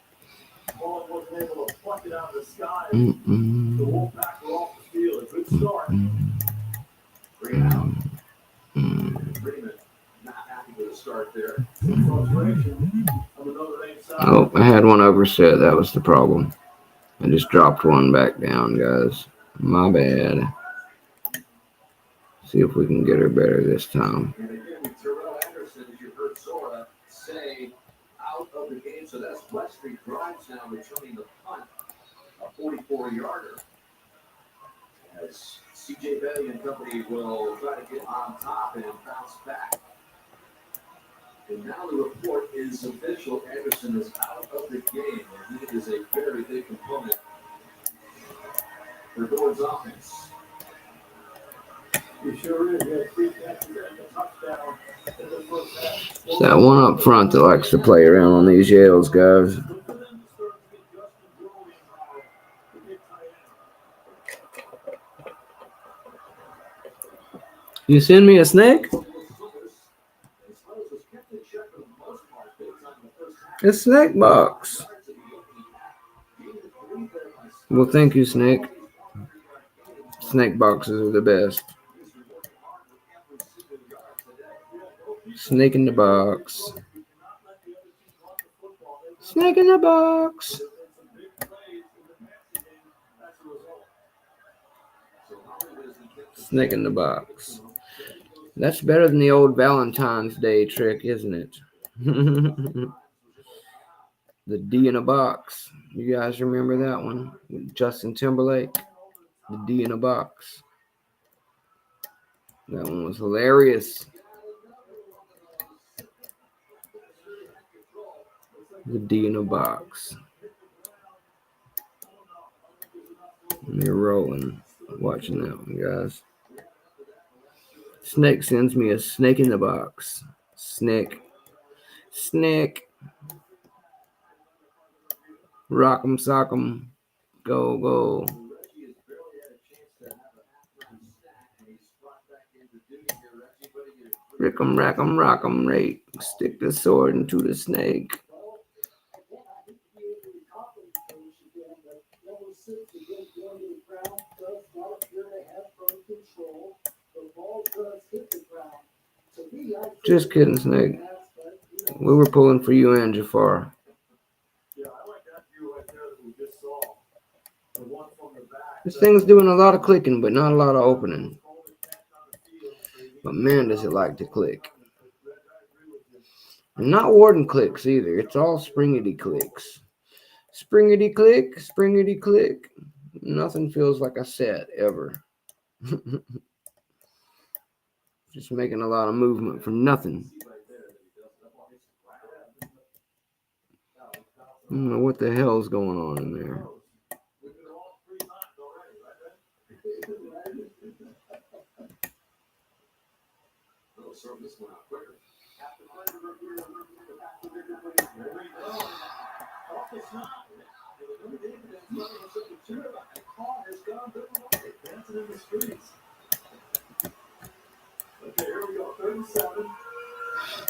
S3: Ball wasn't able to pluck it out of the sky. The Wolfpack were off the field. A good start. 3 out.
S1: Oh, I had one overset. That was the problem. I just dropped one back down, guys. My bad. See if we can get her better this time.
S3: And again, Terrell Anderson, as you heard Sora say, out of the game. So that's Westry Grimes now returning the punt, a 44-yarder. As C.J. Betty and company will try to get on top and bounce back. And now the report is official. Anderson is out of the game, and he is a very big component for Gordon's offense. He sure is. He had 3 catches and a touchdown in the first half.
S1: It's that one up front that likes to play around on these yells, guys. You send me a snake? A snake box. Well, thank you, Snake. Snake boxes are the best. Snake in the box. Snake in the box. Snake in the box. That's better than the old Valentine's Day trick, isn't it? The D in a box. You guys remember that one? With Justin Timberlake. The D in a box. That one was hilarious. The D in a box. And they're rolling. Watching that one, guys. Snake sends me a snake in the box. Snake. Snake. Rock'em sock'em. Go, go. Rick'em rack'em rock'em rake. Stick the sword into the snake. Just kidding, Snake. We were pulling for you and Jafar. This thing's doing a lot of clicking, but not a lot of opening. But man, does it like to click. And not Warden clicks either. It's all springity clicks. Springity click, springity click. Nothing feels like a set ever. Just making a lot of movement for nothing. I don't know what the hell's going on in there.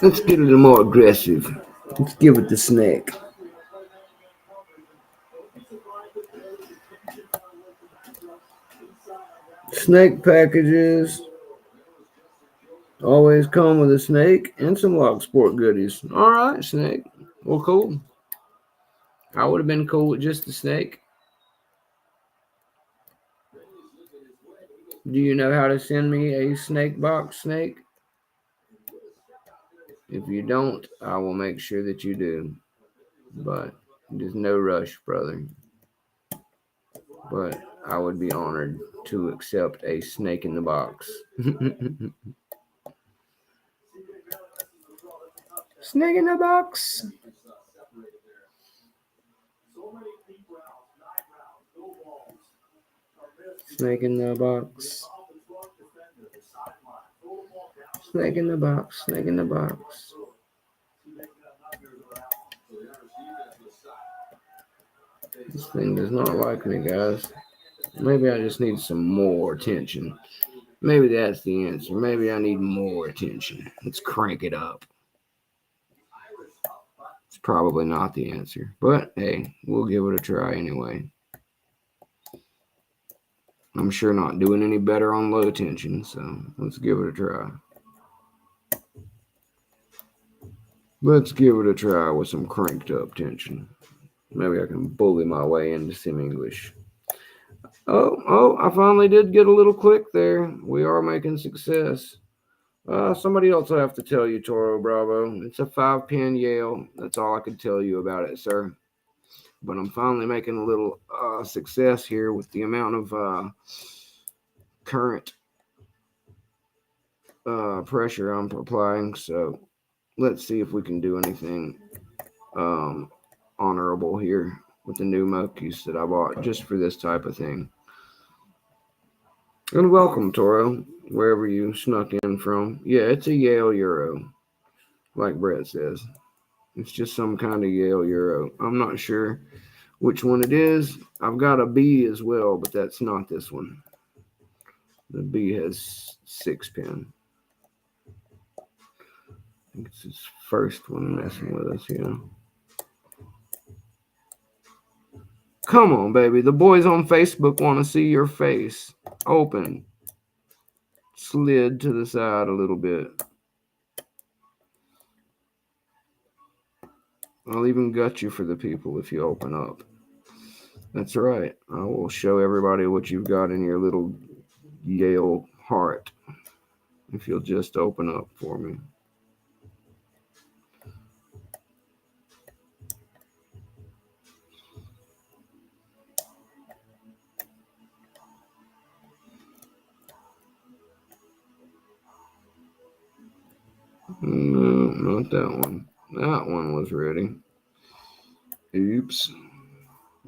S1: Let's get a little more aggressive. Let's give it the Snake. Snake packages always come with a snake and some Lock Sport goodies. All right, Snake. Well, cool. I would have been cool with just the snake. Do you know how to send me a snake box, Snake? If you don't, I will make sure that you do. But there's no rush, brother. But I would be honored to accept a snake in the box. Snake in the box. Snake in the box. Snake in the box. Snake in the box. This thing does not like me, guys. Maybe I just need some more attention. Maybe that's the answer. Maybe I need more attention. Let's crank it up. It's probably not the answer. But, hey, we'll give it a try anyway. I'm sure not doing any better on low tension, so let's give it a try. Let's give it a try with some cranked up tension. Maybe I can bully my way into some English. Oh, I finally did get a little click there. We are making success. Somebody else will have to tell you, Toro Bravo. It's a 5-pin Yale. That's all I could tell you about it, sir. But I'm finally making a little success here with the amount of current pressure I'm applying. So let's see if we can do anything honorable here with the new MOKIs that I bought just for this type of thing. And welcome, Toro, wherever you snuck in from. Yeah, it's a Yale Euro, like Brett says. It's just some kind of Yale Euro. I'm not sure which one it is. I've got a B as well, but that's not this one. The B has 6-pin. I think it's his first one messing with us, yeah. Come on, baby. The boys on Facebook want to see your face. Open. Slid to the side a little bit. I'll even gut you for the people if you open up. That's right. I will show everybody what you've got in your little Yale heart if you'll just open up for me. No, not that one. That one was ready. Oops.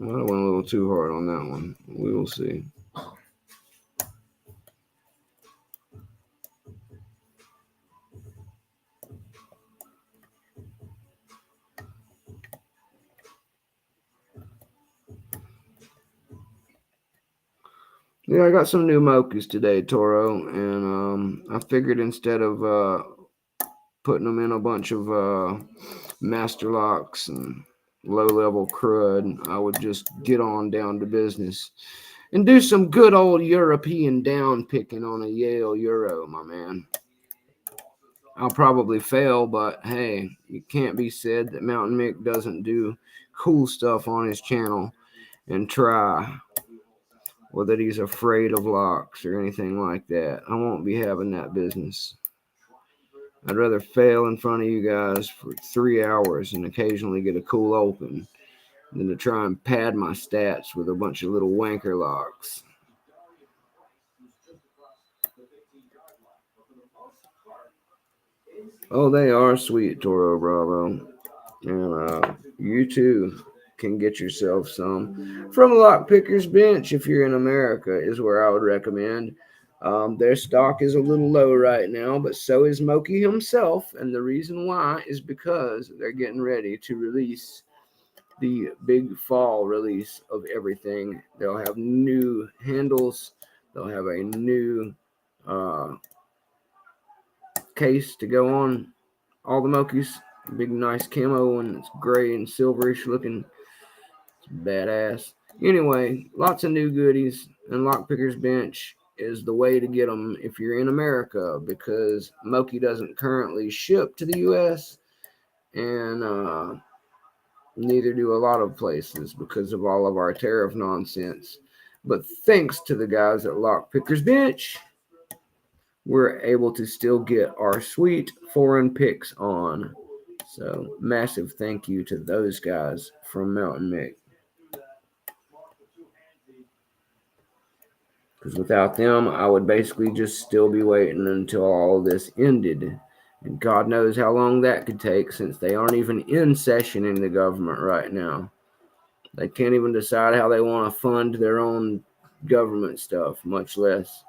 S1: I went a little too hard on that one. We will see. Yeah, I got some new MOKIs today, Toro, and I figured instead of putting them in a bunch of master locks and low-level crud, I would just get on down to business and do some good old European down picking on a Yale Euro, my man. I'll probably fail, but hey, it can't be said that Mountain Mick doesn't do cool stuff on his channel and try, or that he's afraid of locks or anything like that. I won't be having that business. I'd rather fail in front of you guys for 3 hours and occasionally get a cool open than to try and pad my stats with a bunch of little wanker locks. Oh, they are sweet, Toro Bravo. And you too can get yourself some from LOCKPICKERS bench if you're in America, is where I would recommend. Their stock is a little low right now, but so is MOKI himself. And the reason why is because they're getting ready to release the big fall release of everything. They'll have new handles. They'll have a new case to go on all the MOKIs. Big nice camo, and it's gray and silverish looking. It's badass. Anyway, lots of new goodies, and LOCKPICKERS bench is the way to get them if you're in America, because MOKI doesn't currently ship to the U.S. and neither do a lot of places because of all of our tariff nonsense. But thanks to the guys at LOCKPICKERS bench, we're able to still get our sweet foreign picks on. So massive thank you to those guys from MOUNTA1NM1CK. Because without them, I would basically just still be waiting until all this ended. And God knows how long that could take, since they aren't even in session in the government right now. They can't even decide how they want to fund their own government stuff, much less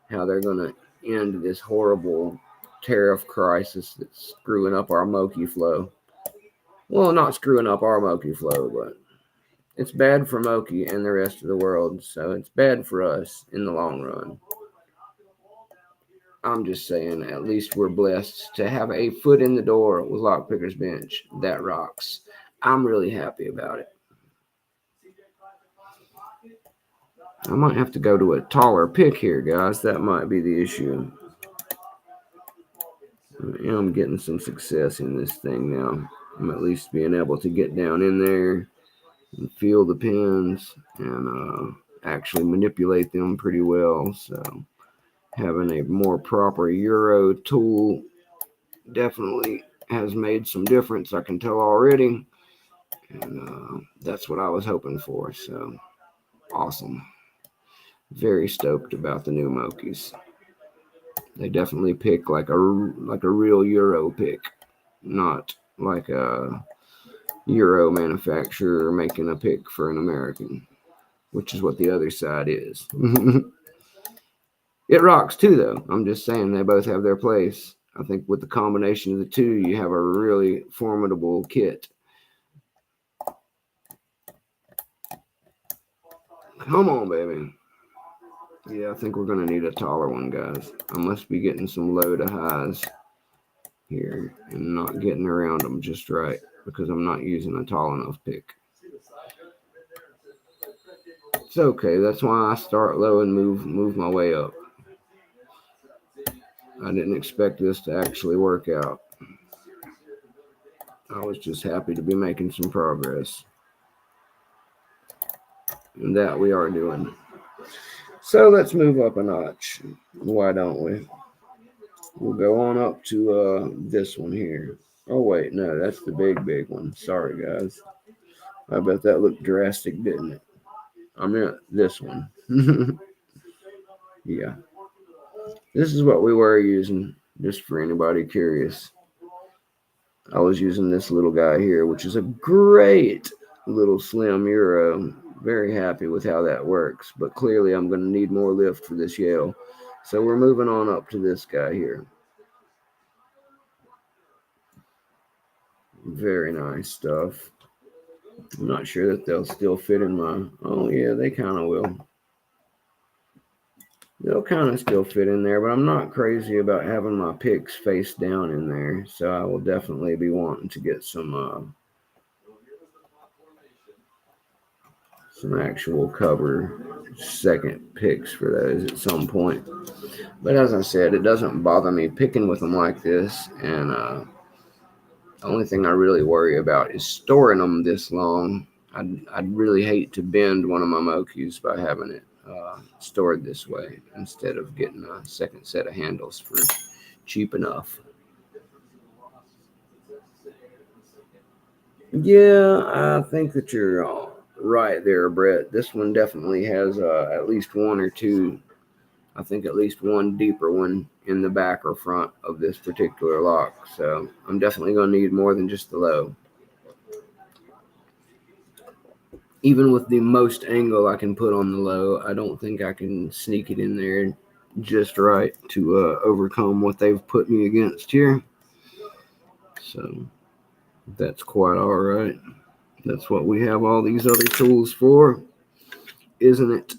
S1: how they're going to end this horrible tariff crisis that's screwing up our MOKI flow. Well, not screwing up our MOKI flow, but it's bad for MOKI and the rest of the world, so it's bad for us in the long run. I'm just saying, at least we're blessed to have a foot in the door with LOCKPICKERS bench. That rocks. I'm really happy about it. I might have to go to a taller pick here, guys. That might be the issue. I am getting some success in this thing now. I'm at least being able to get down in there and feel the pins and actually manipulate them pretty well. So having a more proper Euro tool definitely has made some difference. I can tell already. And that's what I was hoping for. So awesome. Very stoked about the new MOKIs. They definitely pick like a real Euro pick, not like a Euro manufacturer making a pick for an American, which is what the other side is. It rocks too, though. I'm just saying they both have their place. I think with the combination of the two, you have a really formidable kit. Come on, baby. Yeah, I think we're going to need a taller one, guys. I must be getting some low to highs here and not getting around them just right because I'm not using a tall enough pick. It's okay. That's why I start low and move my way up. I didn't expect this to actually work out. I was just happy to be making some progress. And that we are doing. So let's move up a notch. Why don't we? We'll go on up to this one here. Oh, wait, no, that's the big one. Sorry, guys. I bet that looked drastic, didn't it? I meant this one. Yeah. This is what we were using, just for anybody curious. I was using this little guy here, which is a great little slim Euro. Very happy with how that works, but clearly I'm going to need more lift for this Yale. So we're moving on up to this guy here. Very nice stuff. I'm not sure that they'll still fit in my... Oh, yeah, they kind of will. They'll kind of still fit in there, but I'm not crazy about having my picks face down in there. So I will definitely be wanting to get some actual cover second picks for those at some point. But as I said, it doesn't bother me picking with them like this. And the only thing I really worry about is storing them this long. I'd really hate to bend one of my MOKIs by having it stored this way instead of getting a second set of handles for cheap enough. Yeah, I think that you're right there, Brett. This one definitely has at least one or two. I think at least one deeper one in the back or front of this particular lock. So I'm definitely going to need more than just the low. Even with the most angle I can put on the low, I don't think I can sneak it in there just right to overcome what they've put me against here. So that's quite all right. That's what we have all these other tools for, isn't it?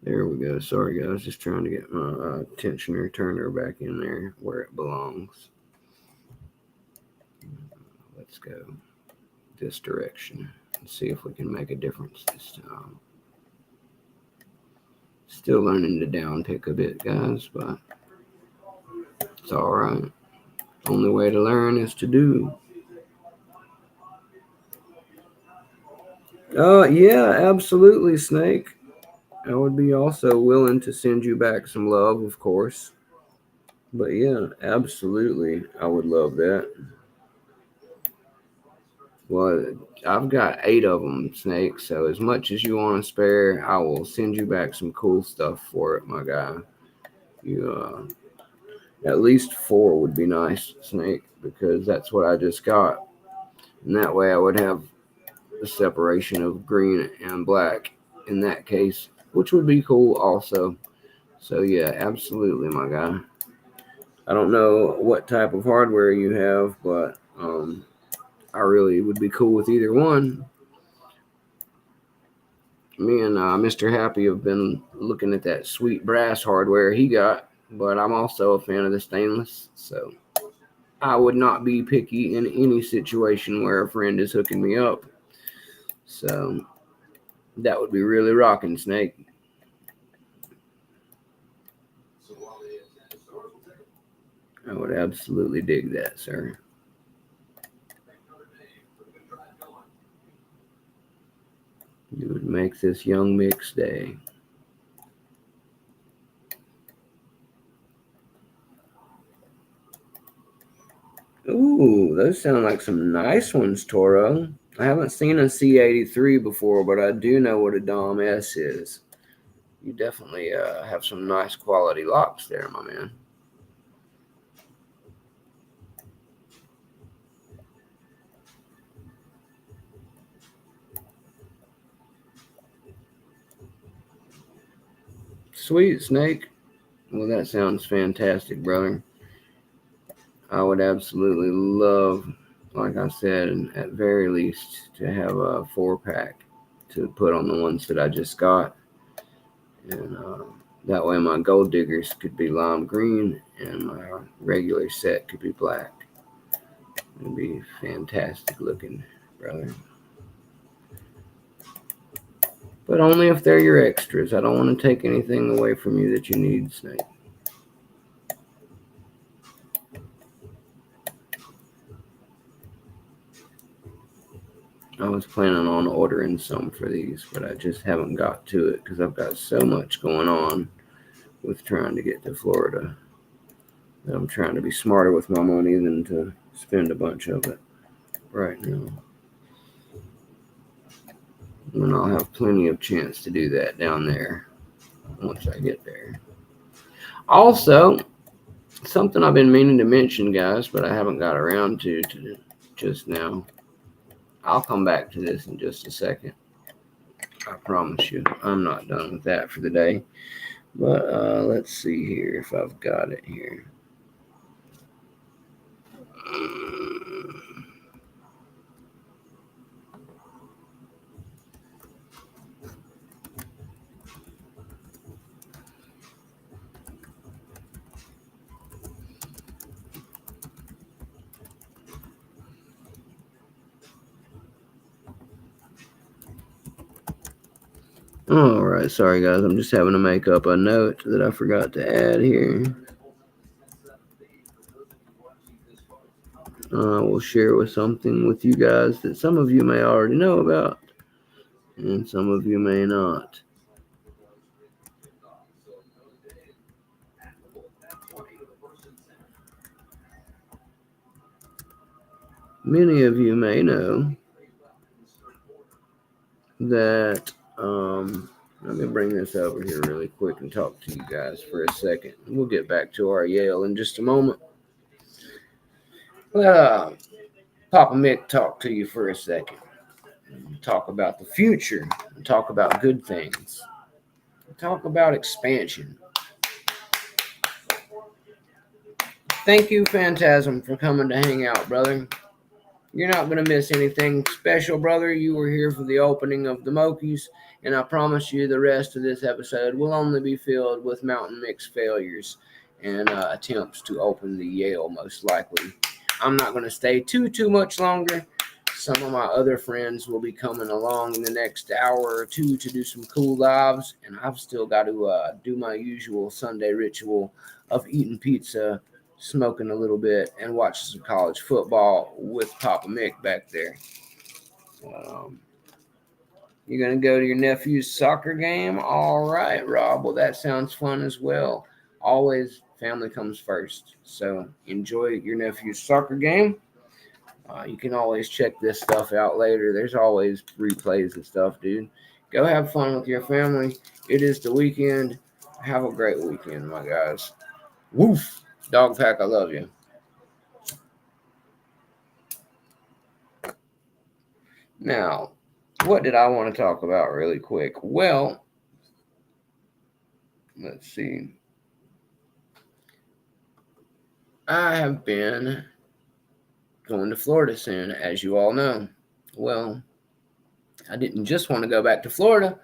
S1: There we go. Sorry, guys. Just trying to get my tensioner turner back in there where it belongs. Let's go this direction and see if we can make a difference this time. Still learning to down pick a bit, guys, but it's all right. Only way to learn is to do. Yeah, absolutely, Snake. I would be also willing to send you back some love, of course. But yeah, absolutely, I would love that. Well, I've got 8 of them, Snake, so as much as you want to spare, I will send you back some cool stuff for it, my guy. You, at least 4 would be nice, Snake, because that's what I just got. And that way I would have the separation of green and black in that case, which would be cool also. So yeah, absolutely, my guy. I don't know what type of hardware you have, but I really would be cool with either one. Me and Mr. Happy have been looking at that sweet brass hardware he got, but I'm also a fan of the stainless, so I would not be picky in any situation where a friend is hooking me up. So that would be really rocking, Snake. I would absolutely dig that, sir. You would make this young Mick's day. Ooh, those sound like some nice ones, Toro. I haven't seen a C83 before, but I do know what a Dom S is. You definitely have some nice quality locks there, my man. Sweet, Snake. Well, that sounds fantastic, brother. I would absolutely love, like I said, at very least, to have a 4-pack to put on the ones that I just got. And that way my gold diggers could be lime green and my regular set could be black. It'd be fantastic looking, brother. But only if they're your extras. I don't want to take anything away from you that you need, Snake. I was planning on ordering some for these, but I just haven't got to it because I've got so much going on with trying to get to Florida that I'm trying to be smarter with my money than to spend a bunch of it right now. And I'll have plenty of chance to do that down there once I get there. Also, something I've been meaning to mention, guys, but I haven't got around to just now. I'll come back to this in just a second. I promise you. I'm not done with that for the day. But let's see here if I've got it here. All right, sorry guys, I'm just having to make up a note that I forgot to add here. I will share with something with you guys that some of you may already know about, and some of you may not. Many of you may know that, let me bring this over here really quick and talk to you guys for a second. We'll get back to our Yale in just a moment. Let Papa Mick talk to you for a second. Talk about the future. Talk about good things. Talk about expansion. Thank you, Phantasm, for coming to hang out, brother. You're not going to miss anything special, brother. You were here for the opening of the MOKIs, and I promise you the rest of this episode will only be filled with MOUNTA1NM1CK failures and attempts to open the Yale, most likely. I'm not going to stay too much longer. Some of my other friends will be coming along in the next hour or two to do some cool lives, and I've still got to do my usual Sunday ritual of eating pizza, smoking a little bit, and watching some college football with Papa Mick back there. You're going to go to your nephew's soccer game? All right, Rob. Well, that sounds fun as well. Always family comes first. So enjoy your nephew's soccer game. You can always check this stuff out later. There's always replays and stuff, dude. Go have fun with your family. It is the weekend. Have a great weekend, my guys. Woof. Dog Pack, I love you. Now, what did I want to talk about really quick? Well, let's see. I have been going to Florida soon, as you all know. Well, I didn't just want to go back to Florida.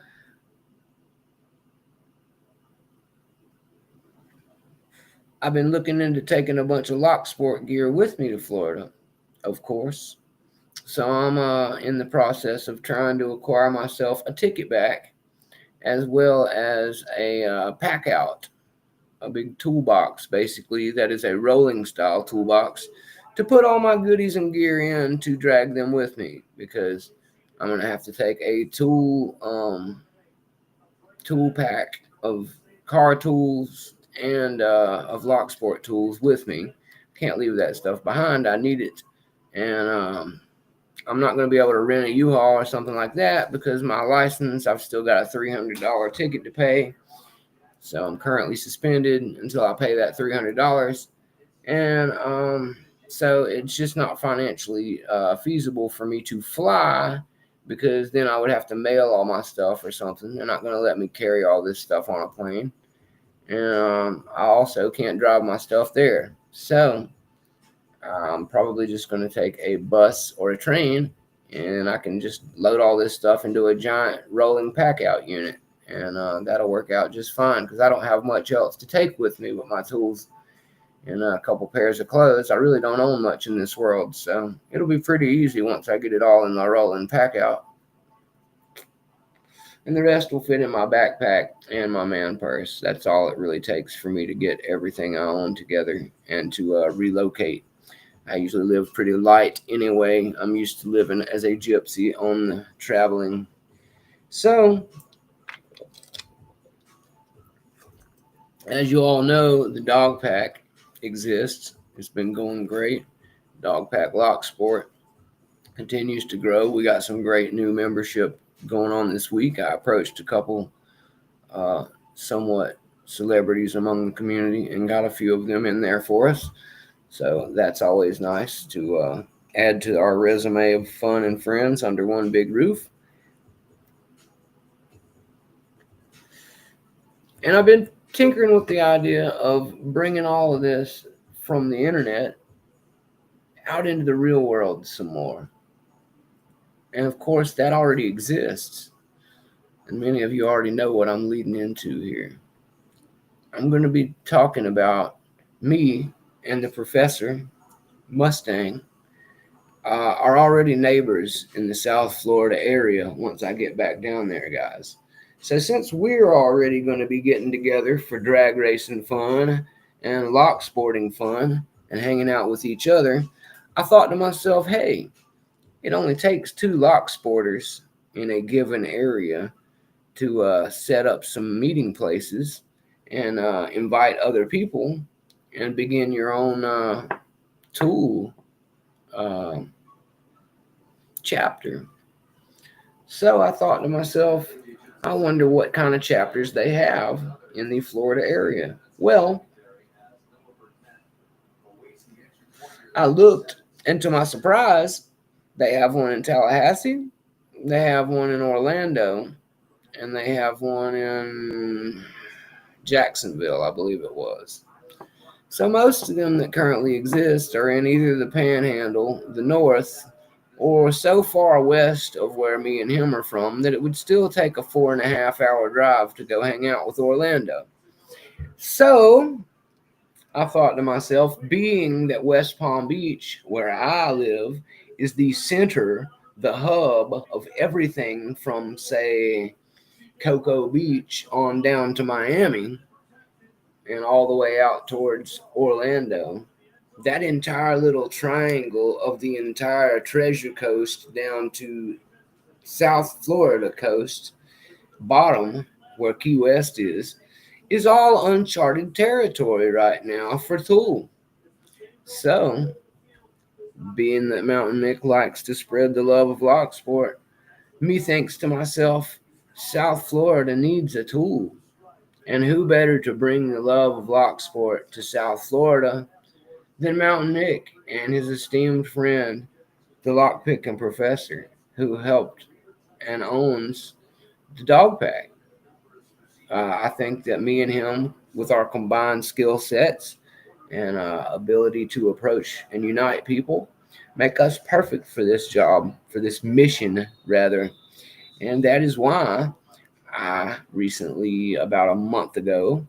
S1: I've been looking into taking a bunch of lock sport gear with me to Florida, of course. So I'm in the process of trying to acquire myself a ticket back, as well as a pack out a big toolbox, basically, that is a rolling style toolbox to put all my goodies and gear in to drag them with me, because I'm going to have to take a tool pack of car tools and of lock sport tools with me. Can't leave that stuff behind. I need it. And I'm not going to be able to rent a U-Haul or something like that, because my license, I've still got a $300 ticket to pay. So I'm currently suspended until I pay that $300. And so it's just not financially feasible for me to fly, because then I would have to mail all my stuff or something. They're not going to let me carry all this stuff on a plane. And I also can't drive my stuff there. So I'm probably just going to take a bus or a train, and I can just load all this stuff into a giant rolling pack out unit. And that'll work out just fine, because I don't have much else to take with me but my tools and a couple pairs of clothes. I really don't own much in this world, so it'll be pretty easy once I get it all in the rolling pack out. And the rest will fit in my backpack and my man purse. That's all it really takes for me to get everything I own together and to relocate. I usually live pretty light anyway. I'm used to living as a gypsy on the traveling. So, as you all know, the dog pack exists. It's been going great. Dog pack lock sport continues to grow. We got some great new membership going on this week. I approached a couple somewhat celebrities among the community and got a few of them in there for us. So that's always nice to add to our resume of fun and friends under one big roof. And I've been tinkering with the idea of bringing all of this from the internet out into the real world some more. And of course, that already exists. And many of you already know what I'm leading into here. I'm going to be talking about me and the professor, Mustang, are already neighbors in the South Florida area once I get back down there, guys. So since we're already going to be getting together for drag racing fun and lock sporting fun and hanging out with each other, I thought to myself, hey, it only takes 2 lock sporters in a given area to set up some meeting places and invite other people and begin your own tool chapter. So I thought to myself, I wonder what kind of chapters they have in the Florida area. Well, I looked, and to my surprise, they have one in Tallahassee, they have one in Orlando, and they have one in Jacksonville, I believe it was. So most of them that currently exist are in either the Panhandle, the North, or so far west of where me and him are from that it would still take a 4.5-hour drive to go hang out with Orlando. So I thought to myself, being that West Palm Beach, where I live, is the center, the hub of everything from, say, Cocoa Beach on down to Miami and all the way out towards Orlando, that entire little triangle of the entire Treasure Coast down to South Florida coast, bottom, where Key West is all uncharted territory right now for Tool. So, being that Mountain Nick likes to spread the love of lock sport, me thinks to myself, South Florida needs a Tool. And who better to bring the love of lock sport to South Florida than Mountain Nick and his esteemed friend, the lockpicking professor, who helped and owns the dog pack. I think that me and him, with our combined skill sets and ability to approach and unite people, make us perfect for this job, for this mission, rather. And that is why I recently, about a month ago,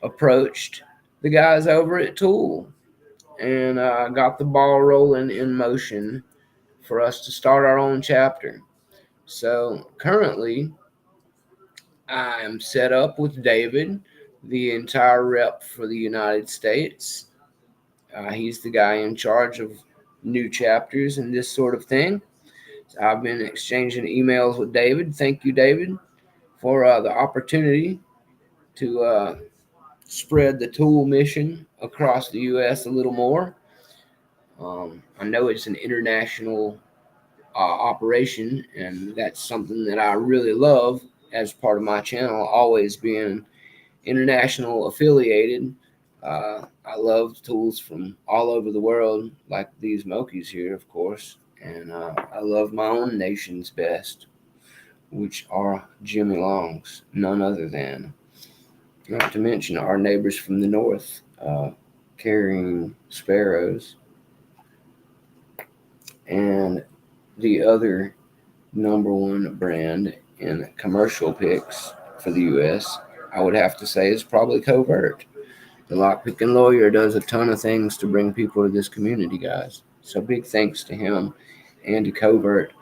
S1: approached the guys over at Tool and got the ball rolling in motion for us to start our own chapter. So currently, I am set up with David the entire rep for the United States. He's the guy in charge of new chapters and this sort of thing. So I've been exchanging emails with David. Thank you, David, for the opportunity to spread the tool mission across the U.S. a little more. I know it's an international operation, and that's something that I really love as part of my channel, always being international affiliated. I love tools from all over the world, like these MOKIs here, of course, and I love my own nation's best, which are Jimmy Long's, none other than. Not to mention our neighbors from the north, carrying sparrows, and the other number one brand in commercial picks for the U.S., I would have to say, is probably Covert. The lockpicking lawyer does a ton of things to bring people to this community, guys. So big thanks to him and to Covert.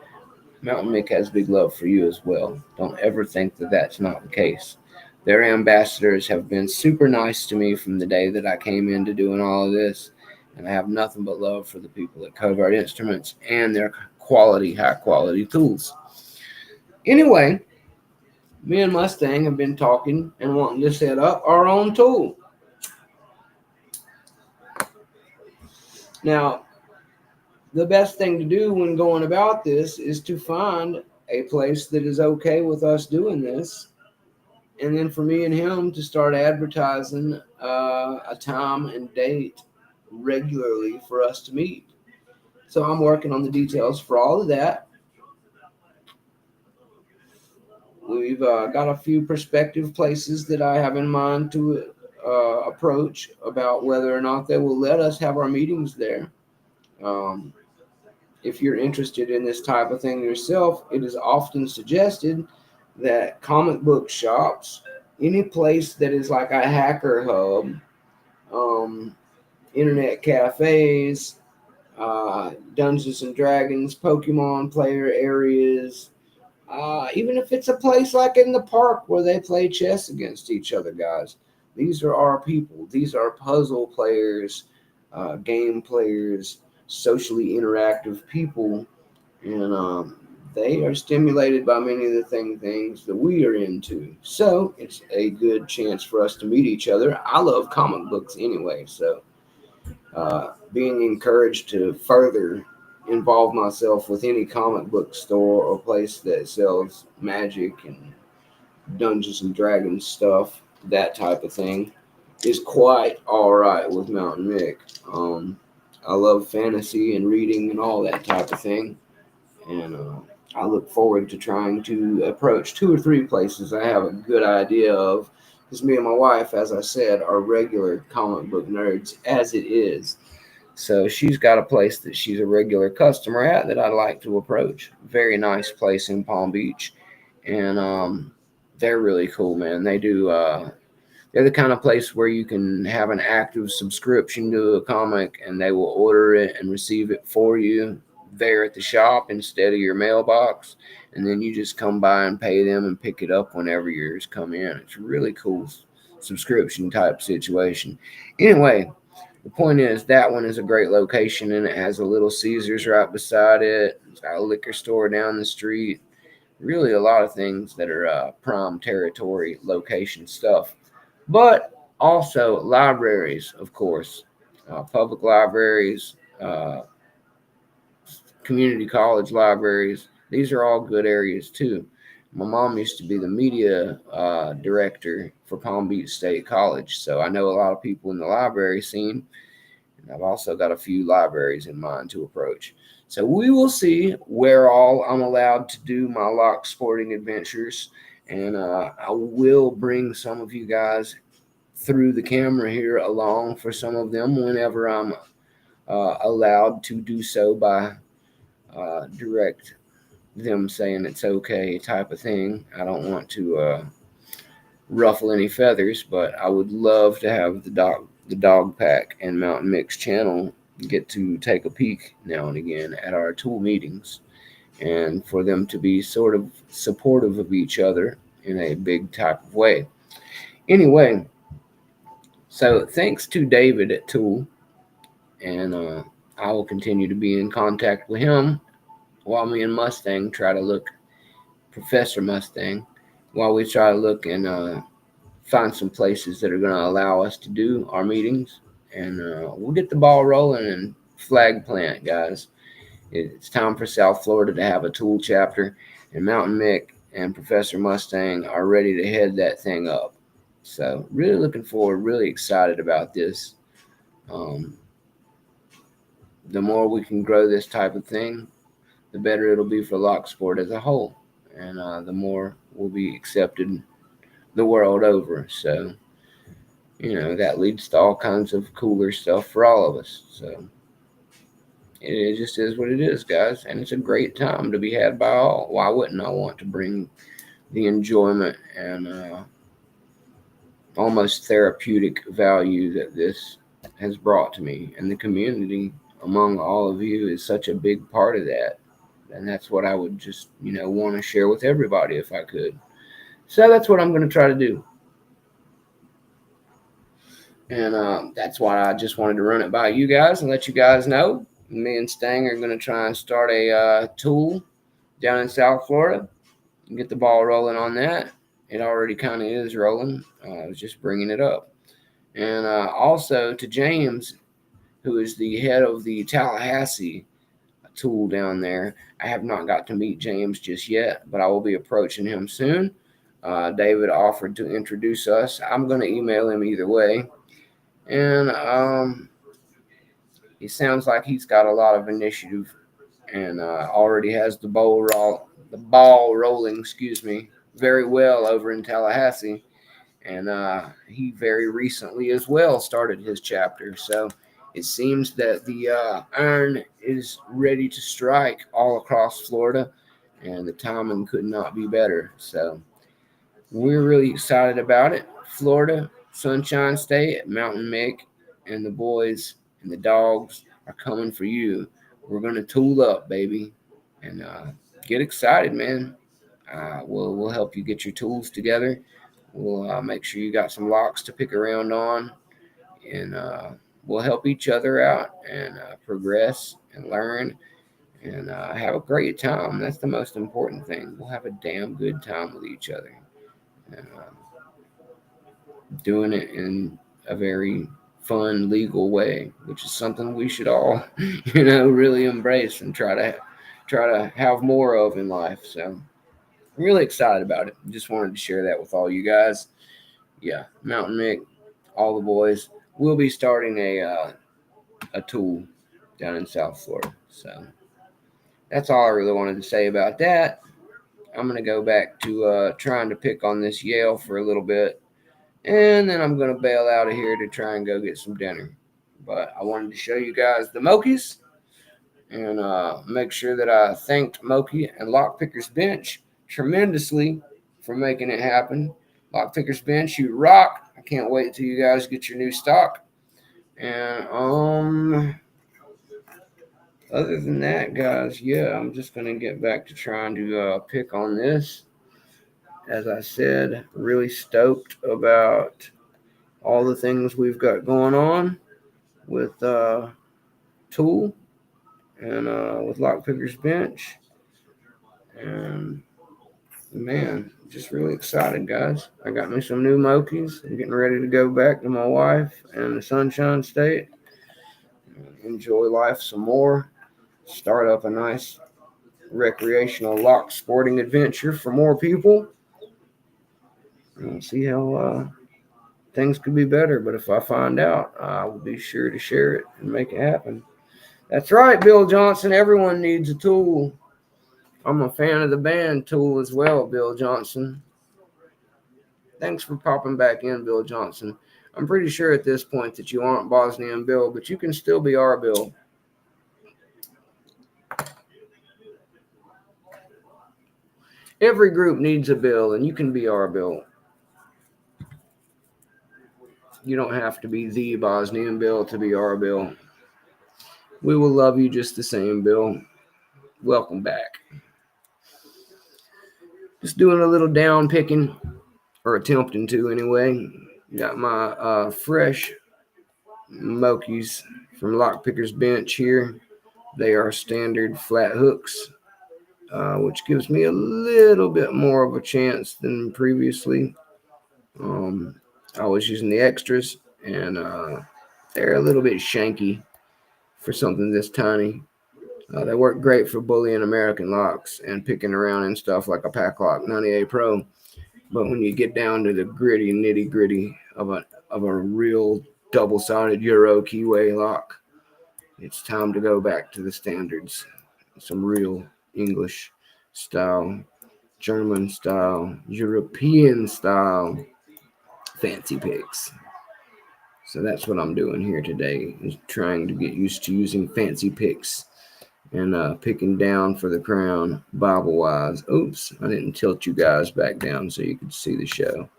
S1: Mountain Mick has big love for you as well. Don't ever think that that's not the case. Their ambassadors have been super nice to me from the day that I came into doing all of this, and I have nothing but love for the people at Covert Instruments and their high quality tools. Anyway, me and Mustang have been talking and wanting to set up our own tool. Now, the best thing to do when going about this is to find a place that is okay with us doing this, and then for me and him to start advertising a time and date regularly for us to meet. So I'm working on the details for all of that. We've got a few prospective places that I have in mind to approach about whether or not they will let us have our meetings there. If you're interested in this type of thing yourself, it is often suggested that comic book shops, any place that is like a hacker hub, internet cafes, Dungeons and Dragons, Pokemon player areas, even if it's a place like in the park where they play chess against each other, guys. These are our people. These are puzzle players, game players, socially interactive people, and they are stimulated by many of the things that we are into. So it's a good chance for us to meet each other. I love comic books anyway, so being encouraged to further involve myself with any comic book store or place that sells magic and Dungeons and Dragons stuff, that type of thing, is quite all right with Mountain Mick. I love fantasy and reading and all that type of thing, and I look forward to trying to approach 2 or 3 places I have a good idea of, because me and my wife, as I said, are regular comic book nerds as it is. So she's got a place that she's a regular customer at that I'd like to approach. Very nice place in Palm Beach, and they're really cool, man. They're the kind of place where you can have an active subscription to a comic, and they will order it and receive it for you there at the shop instead of your mailbox, and then you just come by and pay them and pick it up whenever yours come in. It's a really cool subscription type situation. Anyway, the point is that one is a great location, and it has a little Caesars right beside it. It's got a liquor store down the street. Really a lot of things that are prime territory location stuff. But also libraries, of course, public libraries, community college libraries. These are all good areas too. My mom used to be the media director for Palm Beach State College, so I know a lot of people in the library scene, and I've also got a few libraries in mind to approach. So we will see where all I'm allowed to do my lock sporting adventures, and I will bring some of you guys through the camera here along for some of them whenever I'm allowed to do so by direct them saying it's okay type of thing. I don't want to ruffle any feathers, but I would love to have the dog pack and Mountain Mix channel get to take a peek now and again at our tool meetings, and for them to be sort of supportive of each other in a big type of way. Anyway, So thanks to David at Tool, and I will continue to be in contact with him while me and Mustang try to look, Professor Mustang, while we try to look and find some places that are going to allow us to do our meetings, and we'll get the ball rolling and flag plant, guys. It's time for South Florida to have a Tool chapter, and Mountain Mick and Professor Mustang are ready to head that thing up. So really looking forward, really excited about this. Um, the more we can grow this type of thing, the better it'll be for lock sport as a whole, and the more will be accepted the world over. So that leads to all kinds of cooler stuff for all of us. So it just is what it is, guys, and it's a great time to be had by all. Why wouldn't I want to bring the enjoyment and almost therapeutic value that this has brought to me, and the community among all of you is such a big part of that, and that's what I would just want to share with everybody if I could. So that's what I'm going to try to do, and that's why I just wanted to run it by you guys and let you guys know. Me and Stang are going to try and start a Tool down in South Florida and get the ball rolling on that. It already kind of is rolling. I was just bringing it up. And also to James, who is the head of the Tallahassee Tool down there. I have not got to meet James just yet, but I will be approaching him soon. David offered to introduce us. I'm going to email him either way. And he sounds like he's got a lot of initiative and already has the ball rolling, very well over in Tallahassee. And he very recently as well started his chapter. So it seems that the iron is ready to strike all across Florida, and the timing could not be better. So we're really excited about it. Florida, Sunshine State, Mountain Mick, and the boys and the dogs are coming for you. We're going to tool up, baby, and get excited, man. We'll help you get your tools together. We'll make sure you got some locks to pick around on, and we'll help each other out and progress and learn and have a great time. That's the most important thing. We'll have a damn good time with each other, and doing it in a very fun, legal way, which is something we should all, really embrace and try to have more of in life. So I'm really excited about it. Just wanted to share that with all you guys. Yeah, Mountain Mick, all the boys. We'll be starting a Tool down in South Florida. So that's all I really wanted to say about that. I'm going to go back to trying to pick on this Yale for a little bit, and then I'm going to bail out of here to try and go get some dinner. But I wanted to show you guys the MOKIs and make sure that I thanked MOKI and LOCKPICKERS Bench tremendously for making it happen. LOCKPICKERS Bench, you rock. I can't wait till you guys get your new stock. And other than that, guys, yeah, I'm just going to get back to trying to pick on this. As I said, really stoked about all the things we've got going on with Tool and with LOCKPICKERS Bench. And man, just really excited, guys. I got me some new MOKIs. I'm getting ready to go back to my wife and the Sunshine State. Enjoy life some more. Start up a nice recreational lock sporting adventure for more people. And see how things could be better. But if I find out, I will be sure to share it and make it happen. That's right, Bill Johnson. Everyone needs a tool. I'm a fan of the band Tool as well, Bill Johnson. Thanks for popping back in, Bill Johnson. I'm pretty sure at this point that you aren't Bosnian Bill, but you can still be our Bill. Every group needs a Bill, and you can be our Bill. You don't have to be the Bosnian Bill to be our Bill. We will love you just the same, Bill. Welcome back. Just doing a little down picking, or attempting to anyway. Got my fresh MOKIs from LOCKPICKERS bench here. They are standard flat hooks, which gives me a little bit more of a chance than previously. I was using the extras, and they're a little bit shanky for something this tiny. They work great for bullying American locks and picking around and stuff like a Pack Lock 98 Pro. But when you get down to the gritty, nitty gritty of a real double-sided Euro keyway lock, it's time to go back to the standards. Some real English style, German style, European style fancy picks. So that's what I'm doing here today, is trying to get used to using fancy picks and picking down for the crown Bible-wise. Oops, I didn't tilt you guys back down so you could see the show.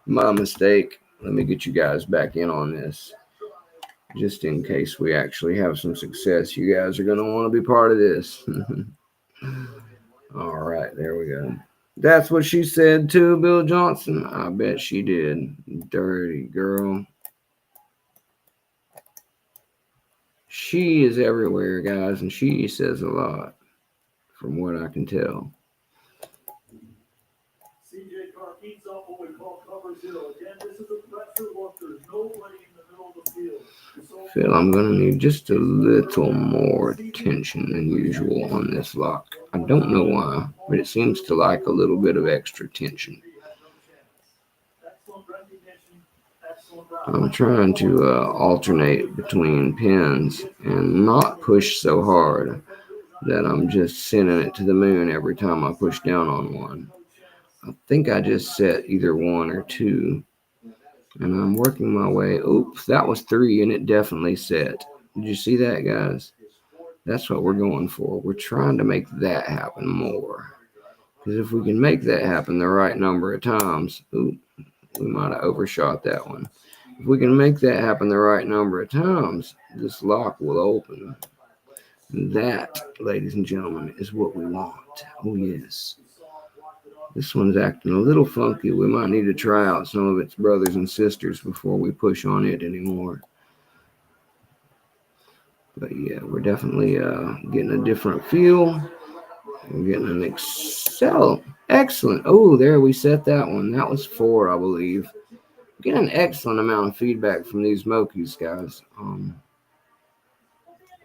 S1: My mistake. Let me get you guys back in on this, just in case we actually have some success. You guys are going to want to be part of this. All right, there we go. That's what she said too, Bill Johnson. I bet she did. Dirty girl. She is everywhere, guys, and she says a lot, from what I can tell.
S3: CJ Carr heats up what we call cover zero. Again, this is a pressure look. There's nobody in the middle of the field.
S1: I feel I'm going to need just a little more tension than usual on this lock. I don't know why, but it seems to like a little bit of extra tension. I'm trying to alternate between pins and not push so hard that I'm just sending it to the moon every time I push down on one. I think I just set either 1 or 2, and I'm working my way. Oops, that was 3, and it definitely set. Did you see that, guys? That's what we're going for. We're trying to make that happen more. Because if we can make that happen the right number of times, we might have overshot that one. If we can make that happen the right number of times, this lock will open. That, ladies and gentlemen, is what we want. Oh, yes. This one's acting a little funky. We might need to try out some of its brothers and sisters before we push on it anymore. But yeah, we're definitely getting a different feel. We're getting an excellent. Oh, there we set that one. That was 4, I believe. Get an excellent amount of feedback from these MOKIs, guys.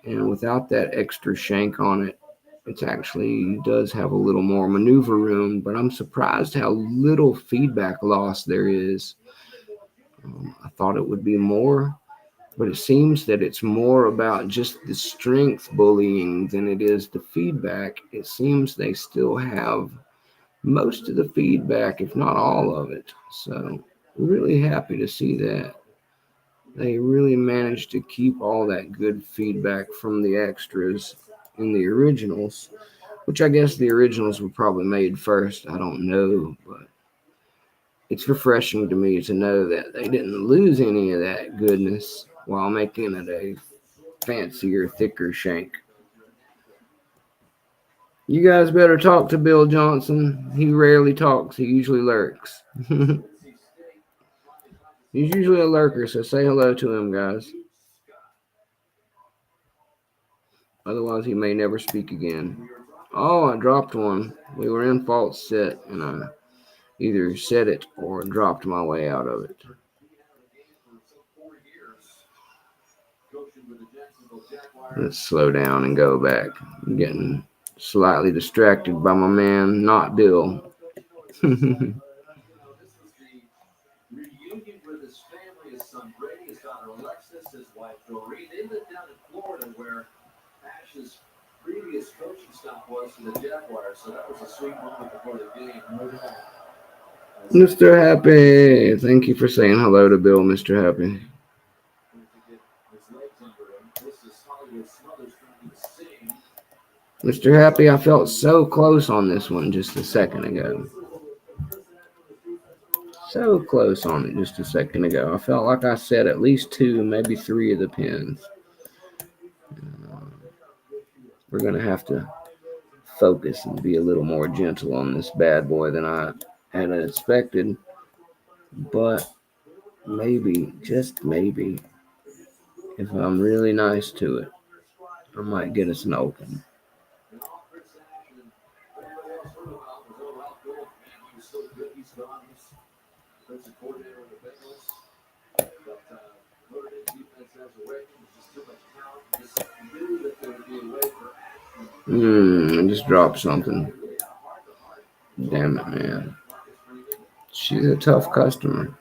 S1: And without that extra shank on it, it actually does have a little more maneuver room, but I'm surprised how little feedback loss there is. I thought it would be more, but it seems that it's more about just the strength bullying than it is the feedback. It seems they still have most of the feedback, if not all of it. So really happy to see that. They really managed to keep all that good feedback from the extras in the originals, which I guess the originals were probably made first. I don't know, but it's refreshing to me to know that they didn't lose any of that goodness while making it a fancier, thicker shank. You guys better talk to Bill Johnson. He rarely talks. He usually lurks. He's usually a lurker, so say hello to him, guys. Otherwise, he may never speak again. Oh, I dropped one. We were in false set, and I either set it or dropped my way out of it. Let's slow down and go back. I'm getting slightly distracted by my man, not Bill.
S3: Reunion with his family, his son Brady, his daughter Alexis, his wife Doreen. They live down in Florida where Ash's previous coaching stop was for the Jaguars, so that was a sweet moment before the game.
S1: Mr. Happy, thank you for saying hello to Bill, Mr. Happy. Mr. Happy, I felt so close on this one just a second ago. So close on it just a second ago. I felt like I set at least 2, maybe 3 of the pins. We're going to have to focus and be a little more gentle on this bad boy than I had expected. But maybe, just maybe, if I'm really nice to it, I might get us an open. I just dropped something. Damn it, man. She's a tough customer.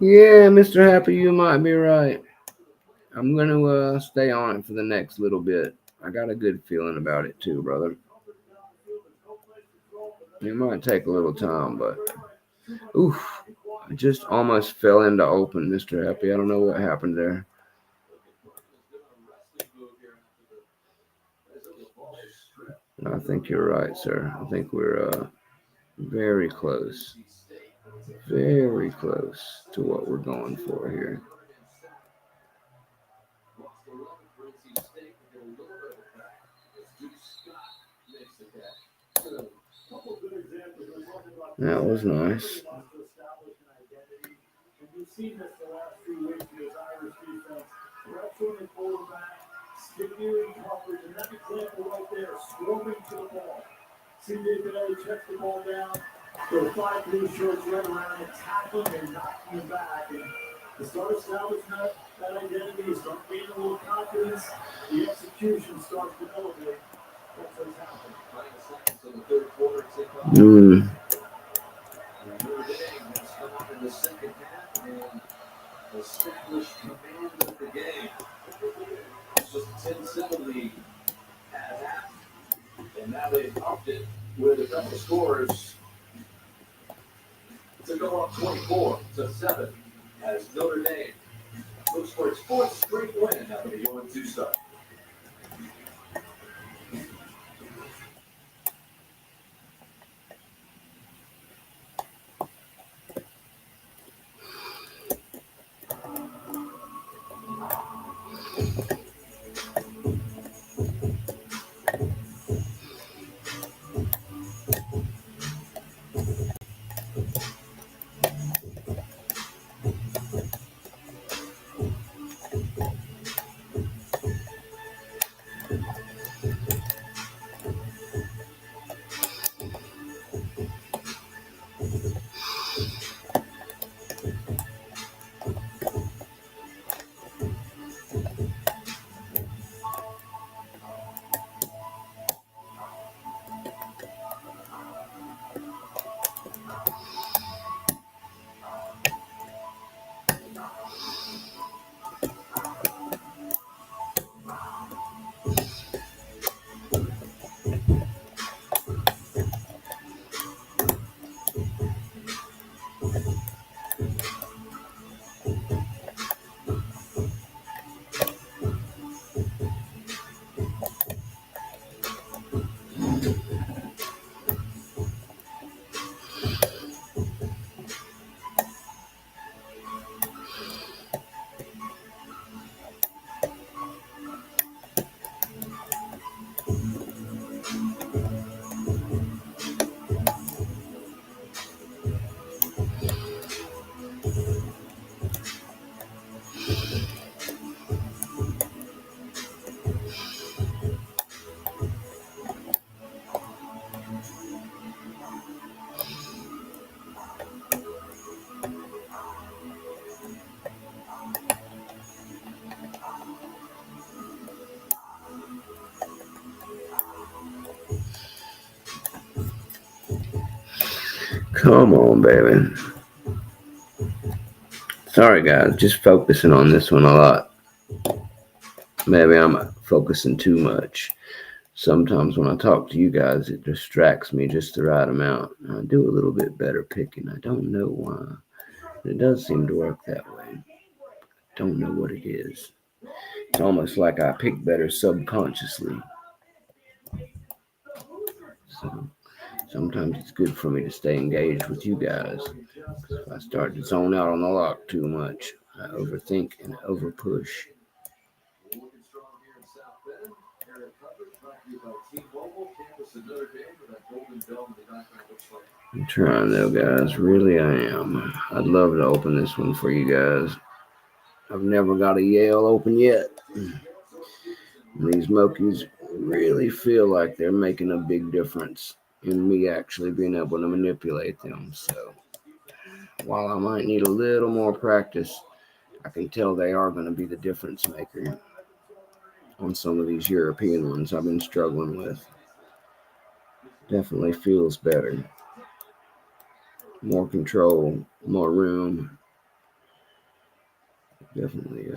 S1: Yeah, Mr. Happy, you might be right. I'm going to stay on it for the next little bit. I got a good feeling about it too, brother. It might take a little time, but oof, I just almost fell into open, Mr. Happy. I don't know what happened there. I think you're right, sir. I think we're very close. Very close to what we're going for here. That was nice.
S3: You've seen this the last few weeks with Irish defense. Pressuring the quarterback, sticking coverage, and that example right there, swarming to the ball. CJ Gennady checks the ball down. There are 5 blue shirts right around it, tackling and knocking him back. And to start establishing that identity, start gaining a little confidence, the execution starts to elevate. That's what's happening. 9 seconds in the third quarter. In the second half and established command of the game. It's just a 10-7 lead at half. And now they've upped it with a couple scores to go up 24-7 as Notre Dame looks for its 4th straight win after the 1-2 start.
S1: Come on, baby. Sorry, guys. Just focusing on this one a lot. Maybe I'm focusing too much. Sometimes when I talk to you guys, it distracts me just the right amount. I do a little bit better picking. I don't know why. It does seem to work that way. Don't know what it is. It's almost like I pick better subconsciously. So sometimes it's good for me to stay engaged with you guys. If I start to zone out on the lock too much, I overthink and overpush. I'm trying though, guys. Really, I am. I'd love to open this one for you guys. I've never got a Yale open yet. These MOKIs really feel like they're making a big difference in me actually being able to manipulate them. So while I might need a little more practice, I can tell they are going to be the difference maker on some of these European ones I've been struggling with. Definitely feels better. More control, more room. Definitely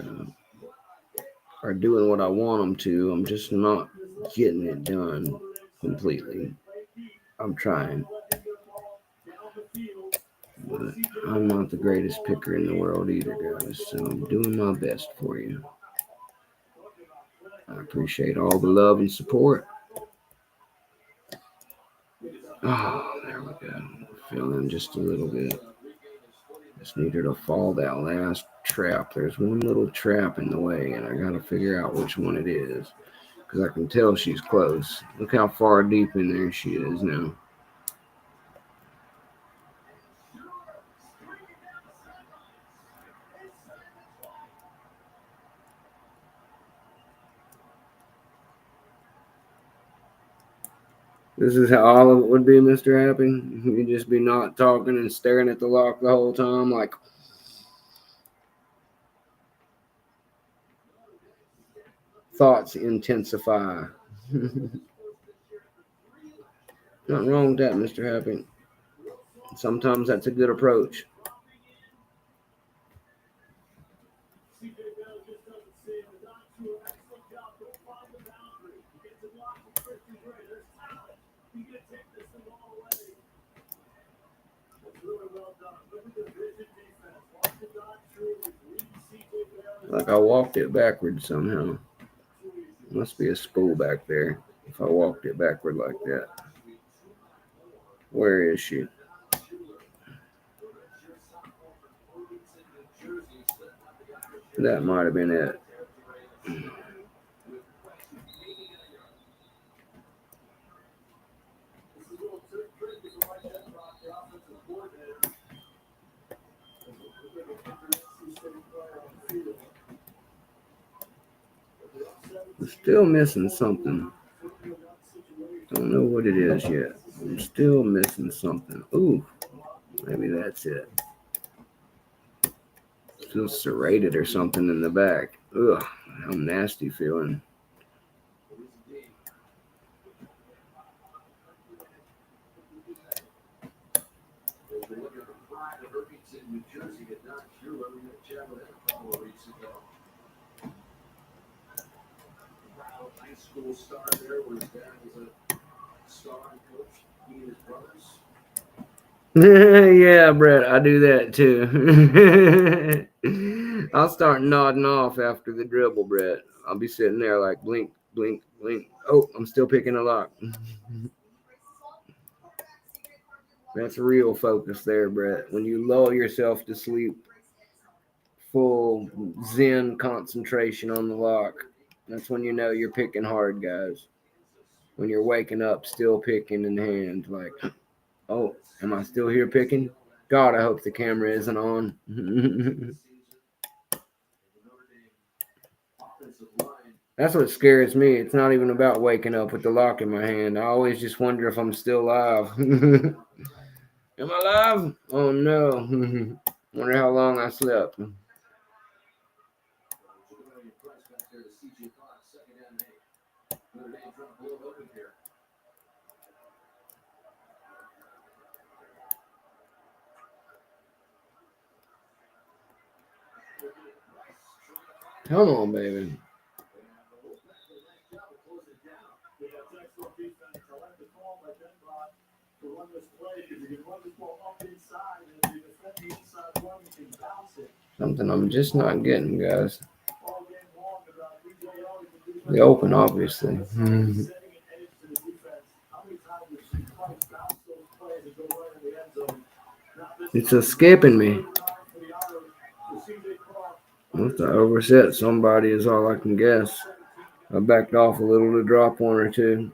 S1: are doing what I want them to. I'm just not getting it done completely. I'm trying. But I'm not the greatest picker in the world either, guys. So I'm doing my best for you. I appreciate all the love and support. Oh, there we go. Feeling just a little bit. Just needed to fall that last trap. There's one little trap in the way, and I gotta figure out which one it is. Because I can tell she's close. Look how far deep in there she is now. This is how all of it would be, Mr. Happy. You'd just be not talking and staring at the lock the whole time, like. Thoughts intensify. Nothing wrong with that, Mr. Happy. Sometimes that's a good approach. Like I walked it backwards somehow. Must be a spool back there if I walked it backward like that. Where is she? That might have been it. I'm still missing something. Don't know what it is yet. I'm still missing something. Ooh, maybe that's it. Still serrated or something in the back. Ugh, how nasty feeling. Yeah, Brett, I do that too. I'll start nodding off after the dribble, Brett. I'll be sitting there like blink, blink, blink. Oh, I'm still picking a lock. That's real focus there, Brett. When you lull yourself to sleep, full Zen concentration on the lock, that's when you know you're picking hard, guys. When you're waking up, still picking in hand, like, oh, am I still here picking? God, I hope the camera isn't on. That's what scares me. It's not even about waking up with the lock in my hand. I always just wonder if I'm still alive. Am I alive? Oh no. Wonder how long I slept. Come on, baby.
S3: To run this play because you can run this ball up inside, and if you defend the inside run, you can bounce it.
S1: Something I'm just not getting, guys. The open, obviously. It's escaping me. Must have overset somebody is all I can guess. I backed off a little to drop one or two.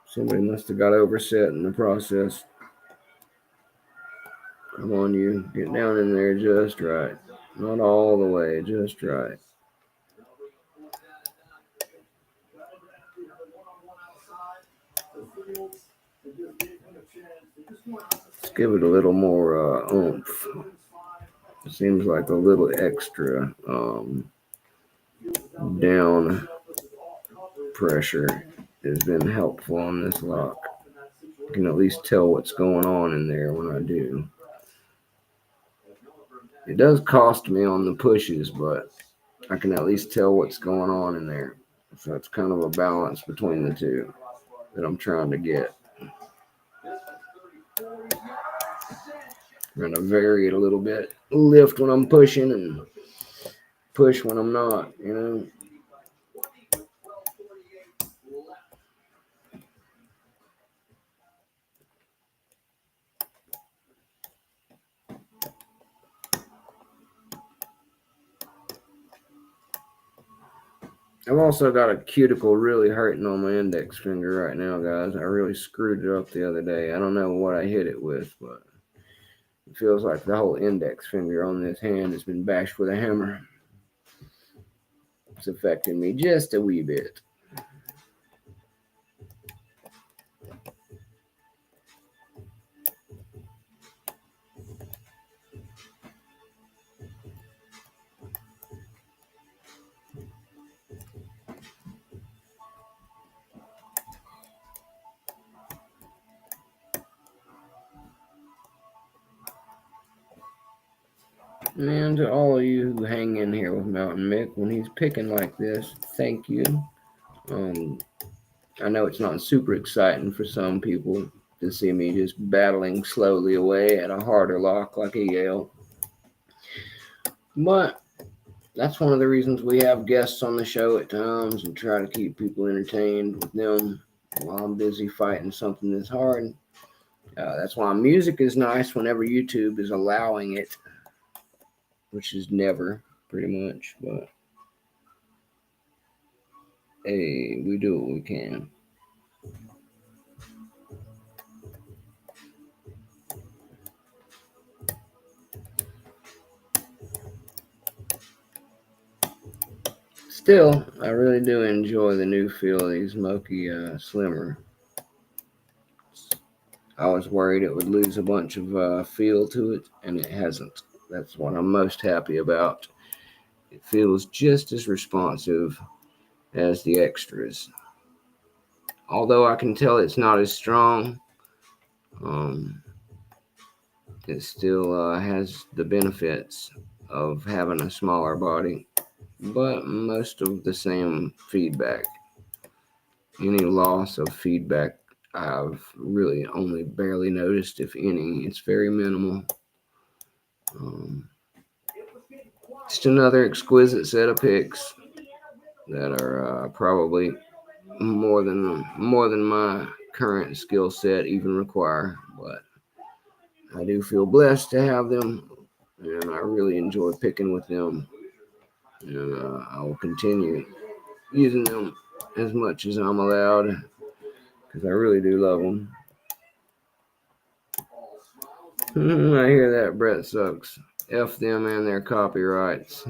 S1: Somebody must have got overset in the process. Come on, you. Get down in there just right. Not all the way, just right. Let's give it a little more oomph. It seems like a little extra down pressure has been helpful on this lock. I can at least tell what's going on in there when I do. It does cost me on the pushes, but I can at least tell what's going on in there. So it's kind of a balance between the two that I'm trying to get. I'm going to vary it a little bit. Lift when I'm pushing and push when I'm not, you know. I've also got a cuticle really hurting on my index finger right now, guys. I really screwed it up the other day. I don't know what I hit it with, but it feels like the whole index finger on this hand has been bashed with a hammer. It's affecting me just a wee bit. And to all of you who hang in here with Mountain Mick, when he's picking like this, thank you. I know it's not super exciting for some people to see me just battling slowly away at a harder lock like a Yale. But that's one of the reasons we have guests on the show at times and try to keep people entertained with them while I'm busy fighting something that's hard. That's why music is nice whenever YouTube is allowing it, which is never, pretty much. But hey, we do what we can. Still, I really do enjoy the new feel of these MOKI Slimmer. I was worried it would lose a bunch of feel to it, and it hasn't. That's what I'm most happy about. It feels just as responsive as the extras. Although I can tell it's not as strong, it still has the benefits of having a smaller body, but most of the same feedback. Any loss of feedback I've really only barely noticed, if any. It's very minimal. Just another exquisite set of picks that are probably more than my current skill set even require. But I do feel blessed to have them, and I really enjoy picking with them. And I will continue using them as much as I'm allowed, because I really do love them. I hear that. Brett sucks. F them and their copyrights.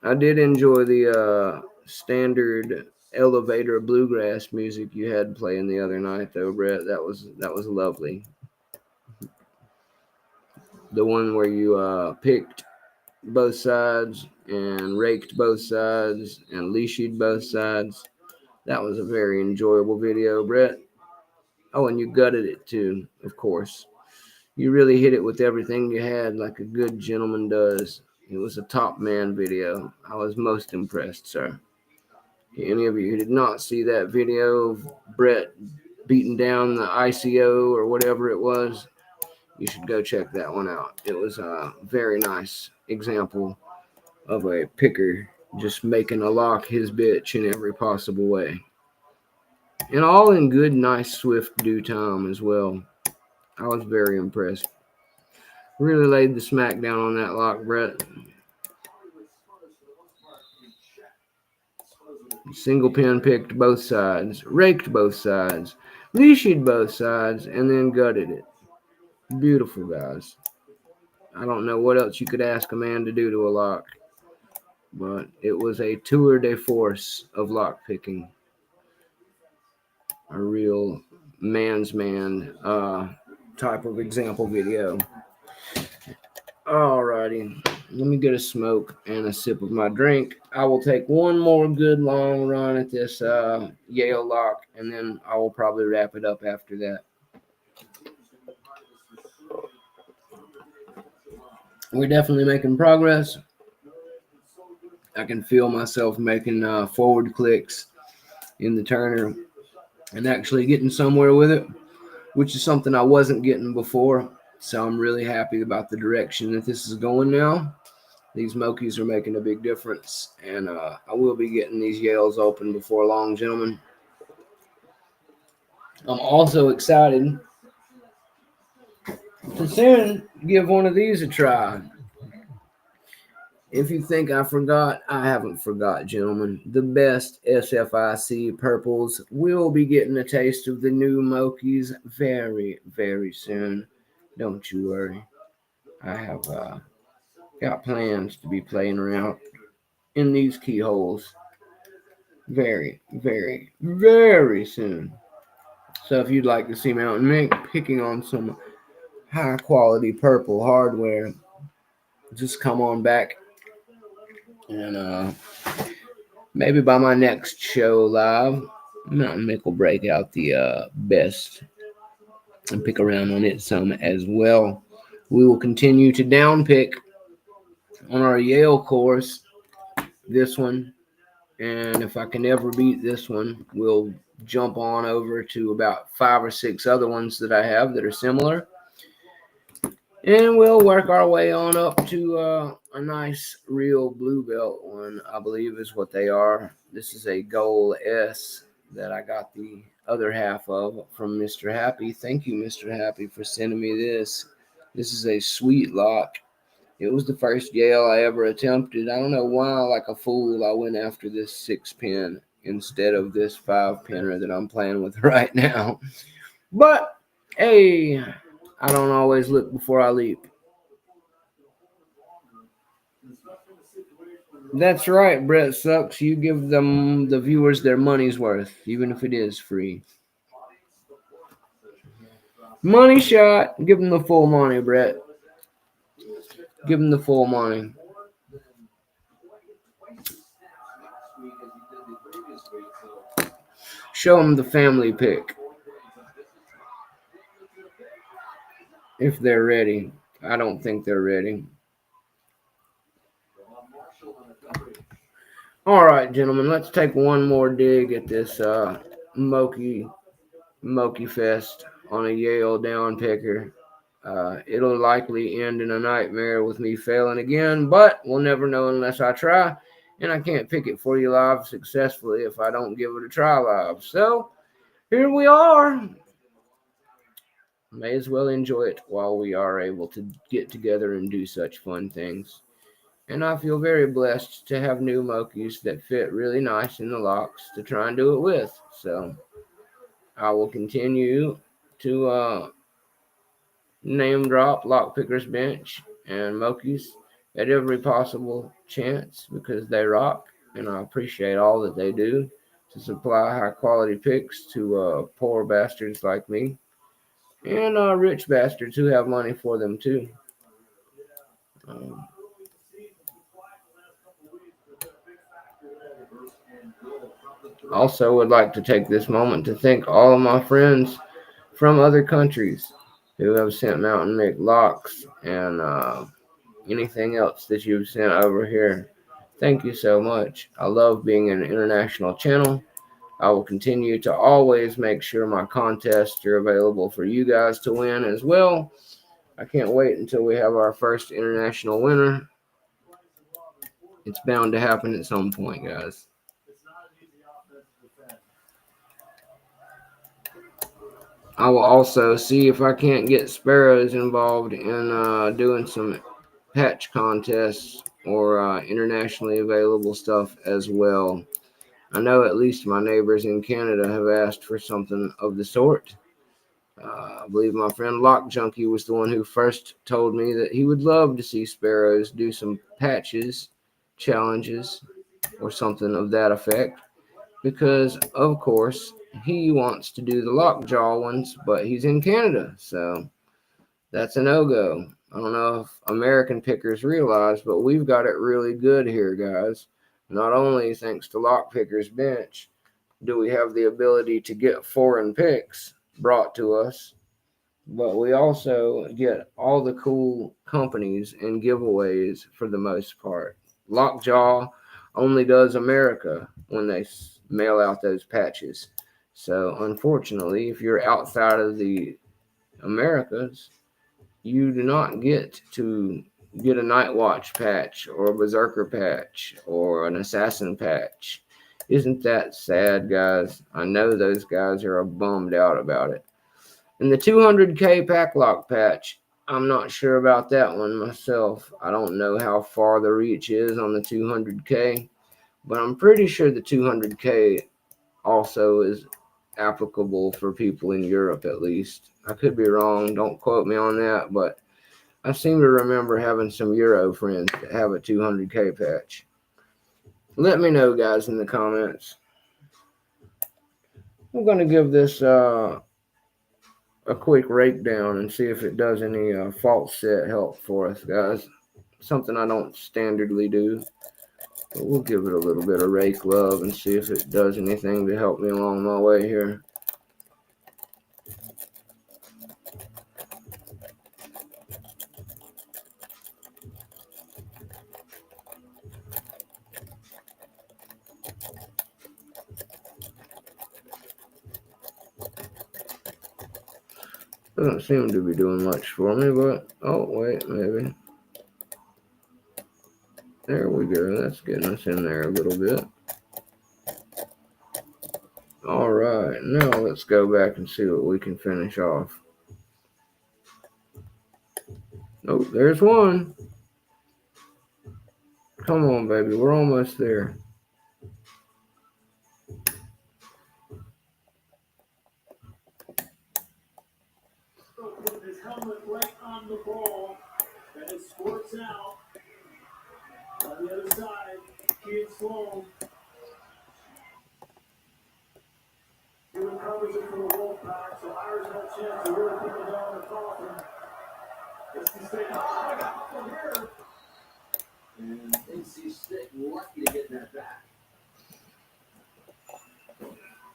S1: I did enjoy the standard elevator bluegrass music you had playing the other night, though, Brett. That was lovely. The one where you picked both sides and raked both sides and leashed both sides. That was a very enjoyable video, Brett. Oh, and you gutted it too, of course. You really hit it with everything you had, like a good gentleman does. It was a top man video. I was most impressed, sir. Any of you who did not see that video of Brett beating down the ICO or whatever it was, You should go check that one out. It was a very nice example of a picker just making a lock his bitch in every possible way. And all in good, nice, swift due time as well. I was very impressed. Really laid the smack down on that lock, Brett. Single pin picked both sides, raked both sides, leashed both sides, and then gutted it. Beautiful, guys. I don't know what else you could ask a man to do to a lock, but it was a tour de force of lock picking. A real man's man type of example video. Alrighty, let me get a smoke and a sip of my drink. I will take one more good long run at this Yale lock, and then I will probably wrap it up after that. We're definitely making progress. I can feel myself making forward clicks in the turner and actually getting somewhere with it, which is something I wasn't getting before. So I'm really happy about the direction that this is going now. These MOKIs are making a big difference, and I will be getting these Yales open before long, gentlemen. I'm also excited to soon give one of these a try. If you think I forgot, I haven't forgot, gentlemen. The best SFIC purples will be getting a taste of the new MOKIs very, very soon. Don't you worry. I have got plans to be playing around in these keyholes very, very, very soon. So if you'd like to see Mountain Mink picking on some high quality purple hardware, just come on back and maybe by my next show live, Mountain Mink will break out the best and pick around on it some as well. We will continue to down pick on our Yale course, this one, and if I can ever beat this one, we'll jump on over to about 5 or 6 other ones that I have that are similar. And we'll work our way on up to a nice real blue belt one, I believe is what they are. This is a Goal S that I got the other half of from Mr. Happy. Thank you, Mr. Happy, for sending me this. This is a sweet lock. It was the first Yale I ever attempted. I don't know why, like a fool, I went after this 6-pin instead of this 5-pinner that I'm playing with right now. But, hey, I don't always look before I leap. That's right, Brett Sucks. You give them, the viewers, their money's worth, even if it is free. Money shot. Give them the full money, Brett. Give them the full money. Show them the family pick. If they're ready. I don't think they're ready. All right, gentlemen, let's take one more dig at this MOKI Fest on a Yale down picker. It'll likely end in a nightmare with me failing again, but we'll never know unless I try, and I can't pick it for you live successfully if I don't give it a try live. So here we are. May as well enjoy it while we are able to get together and do such fun things. And I feel very blessed to have new MOKIs that fit really nice in the locks to try and do it with. So I will continue to name drop Lockpickers Bench and MOKIs at every possible chance because they rock, and I appreciate all that they do to supply high quality picks to poor bastards like me and rich bastards who have money for them too. Also would like to take this moment to thank all of my friends from other countries who have sent Mountain Mink locks and anything else that you've sent over here. Thank you so much. I love being an international channel. I will continue to always make sure my contests are available for you guys to win as well. I can't wait until we have our first international winner. It's bound to happen at some point, guys. I will also see if I can't get Sparrows involved in doing some patch contests or internationally available stuff as well. I know at least my neighbors in Canada have asked for something of the sort. I believe my friend Lock Junkie was the one who first told me that he would love to see Sparrows do some patches, challenges, or something of that effect. Because, of course, he wants to do the lockjaw ones, but he's in Canada, so that's a no-go. I don't know if American pickers realize, but we've got it really good here, guys. Not only thanks to Lockpickers Bench do we have the ability to get foreign picks brought to us, but we also get all the cool companies and giveaways for the most part. Lockjaw only does America when they mail out those patches. So unfortunately, if you're outside of the Americas, you do not get to get a Night Watch patch or a Berserker patch or an Assassin patch. Isn't that sad, guys? I know those guys are bummed out about it. And the 200K pack lock patch, I'm not sure about that one myself. I don't know how far the reach is on the 200K, but I'm pretty sure the 200K also is applicable for people in Europe at least. I could be wrong, don't quote me on that, but I seem to remember having some Euro friends that have a 200K patch. Let me know, guys, in the comments. I'm going to give this a quick rake down and see if it does any false set help for us, guys. Something I don't standardly do, but we'll give it a little bit of rake love and see if it does anything to help me along my way here. Doesn't seem to be doing much for me, but oh wait, maybe. There we go. That's getting us in there a little bit. All right, now let's go back and see what we can finish off. Oh, there's one. Come on, baby. We're almost there.
S3: With his helmet right on the ball, and it squirts out. On the other side, Keith Sloan. He recovers it from the Wolfpack, so Irish have a chance to really put it down the coffin. This is saying, oh, I got from here. And AC Stick lucky to get that back.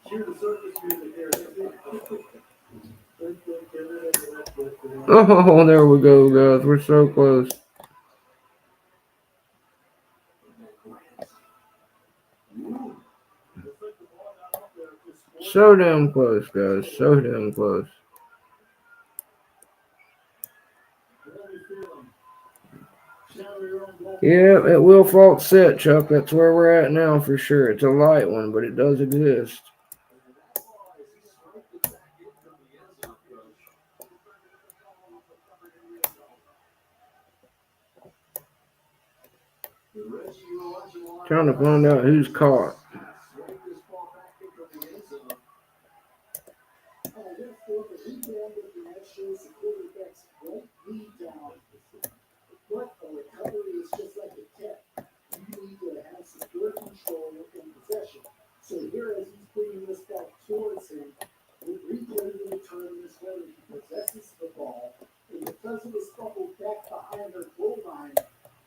S3: Cue the circus music there.
S1: Oh, there we go, guys. We're so close. So damn close, guys. So damn close. Yeah, it will false set, Chuck. That's where we're at now for sure. It's a light one, but it does exist. Trying to find out who's caught.
S3: But a recovery is just like a tip. You need to have secure control and possession. So here, as he's bringing this ball towards him, with replay to determine this whether he possesses the ball, and because of the scuffle back behind their goal line,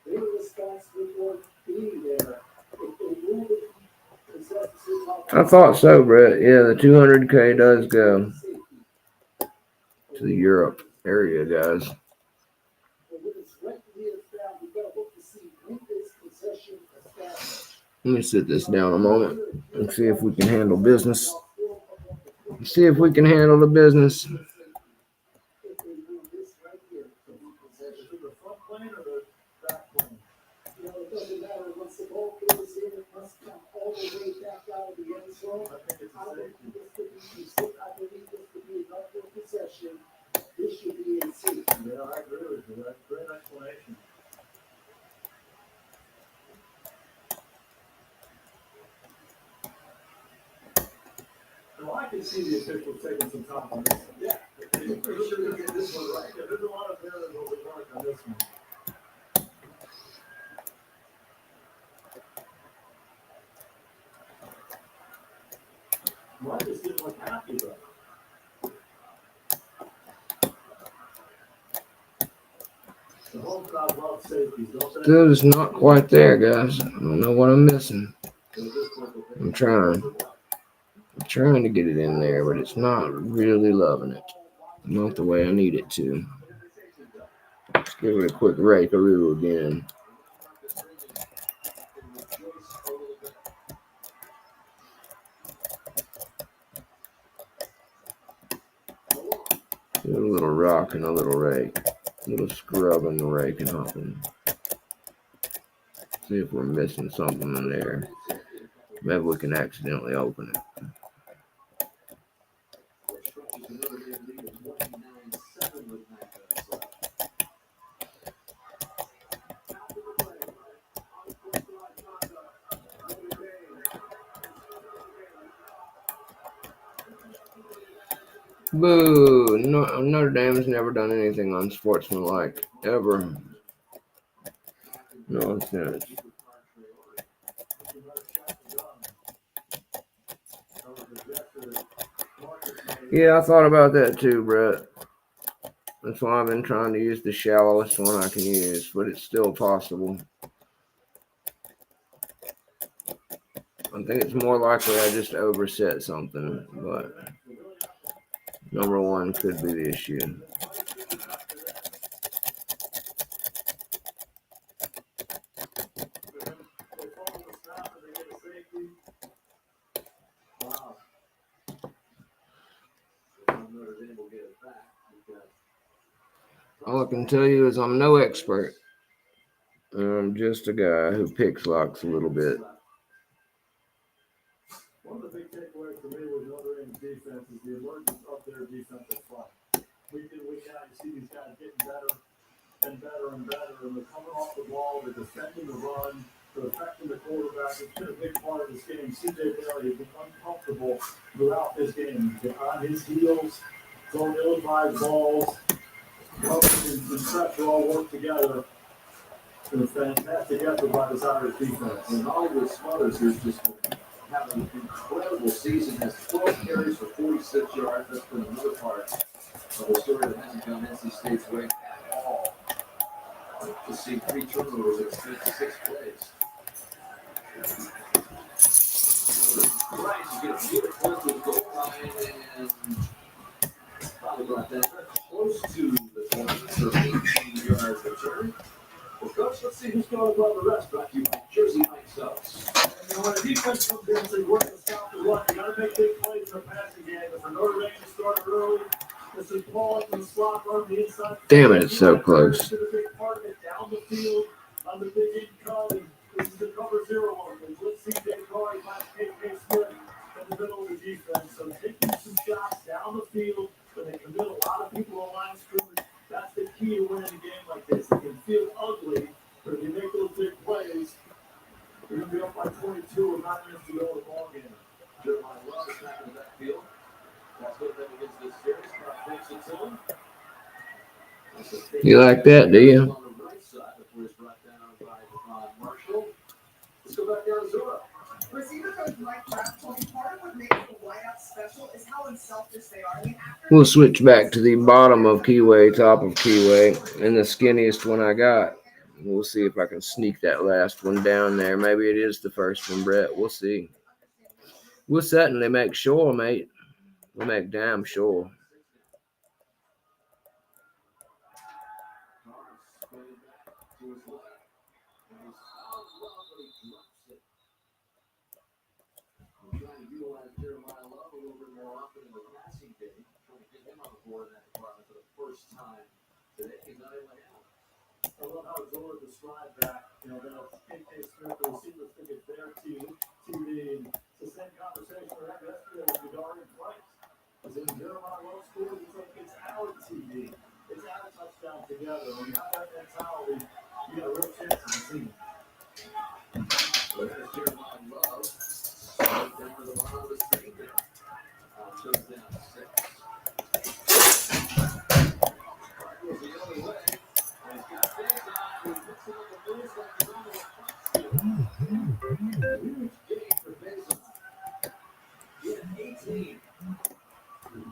S3: they were responsible for being there. If they rule that he possesses the ball,
S1: I thought so, Brett. Yeah, the 200K does go to the Europe area, guys. Let me sit this down a moment and see if we can handle business. See if we can handle the business.
S3: This should be in C. Yeah, I agree with you. That's a great explanation. Well, I can see the officials taking some time on this one. Yeah, they're pretty sure to get this one right. Yeah, there's a lot of variables at work on this one. Marcus didn't look happy though. The home crowd loves safeties, don't they?
S1: Still just not quite there, guys. I don't know what I'm missing. I'm trying to get it in there, but it's not really loving it. Not the way I need it to. Let's give it a quick rake-a-roo again. Do a little rock and a little rake. A little scrub and the rake and hopping. See if we're missing something in there. Maybe we can accidentally open it. Boo! No, Notre Dame's never done anything unsportsmanlike, ever. Nonsense. Yeah, I thought about that too, Brett. That's why I've been trying to use the shallowest one I can use, but it's still possible. I think it's more likely I just overset something, but number one could be the issue. All I can tell you is I'm no expert. I'm just a guy who picks locks a little bit.
S3: One of the big takeaways for me with Notre Dame's defense is the emergence of their defensive front. Week in, week out, you see these guys getting better and better and better, and they're coming off the ball, they're defending the run, they're affecting the quarterback. It's been a big part of this game. C.J. Bailey has been uncomfortable throughout this game. He's on his heels, throwing ill-advised balls, helping and pressure all work together. It's been a fantastic effort by this Irish defense.
S4: And Hollywood Smothers has just been having an incredible season. Has 12 carries for 46 yards. That's been another part of the story that hasn't gone NC State's way at all. To see 3 turnovers in 6 plays. Right, you get a beautiful to the goal line and probably brought that close to the 20 for 18 yards return. Well, Coach, let's see who's going above the rest. Brought to you by Jersey Mike Subs.
S3: You know, when a defense comes in and says, we're going to stop the run, you got to make big plays in the passing game. If for Notre Dame to start early, this is Paul in the slot on the inside.
S1: Damn it, it's so close.
S3: A big part of it down the field on the big in cut. And this is the cover 0 one. Let's see Dave Carey find K.K. Smith in the middle of the defense. So taking some shots down the field, but they commit a lot of people on line scrimmage. That's the key to winning a game like this. It can feel ugly, but if you make those big plays, you're going to be up by 22 with 9 minutes to go in the ball game.
S4: Jeremiah Love is back in the backfield. That's what them against this series. Thanks to him.
S1: You like that, do you?
S4: On the right side before he's brought down by Marshall. Let's go back down to Zora.
S5: Receiver coach Mike Kraft told me part of what makes the whiteouts special is how unselfish they are. I mean,
S1: We'll switch back to the bottom of Keyway, top of Keyway, and the skinniest one I got. We'll see if I can sneak that last one down there. Maybe it is the first one, Brett. We'll see. We'll certainly make sure, mate. We'll make damn sure.
S4: Trying to utilize Jeremiah Love a little bit more often in the passing game. Trying to get him on the board in that department for the first time today. He's not able to handle it.
S3: I love how Zora described that. You know, that K.K. Smith, the receivers think it's their TV. And it's the same conversation we had yesterday with together. When you have that mentality, you got a real chance to succeed.
S4: So there's Jeremiah Love. Down to the bottom of the screen there. Shows down 6. Goes the other way. And he's got things on. He puts it on the moves like he's on the huge gain for Mason. In 18.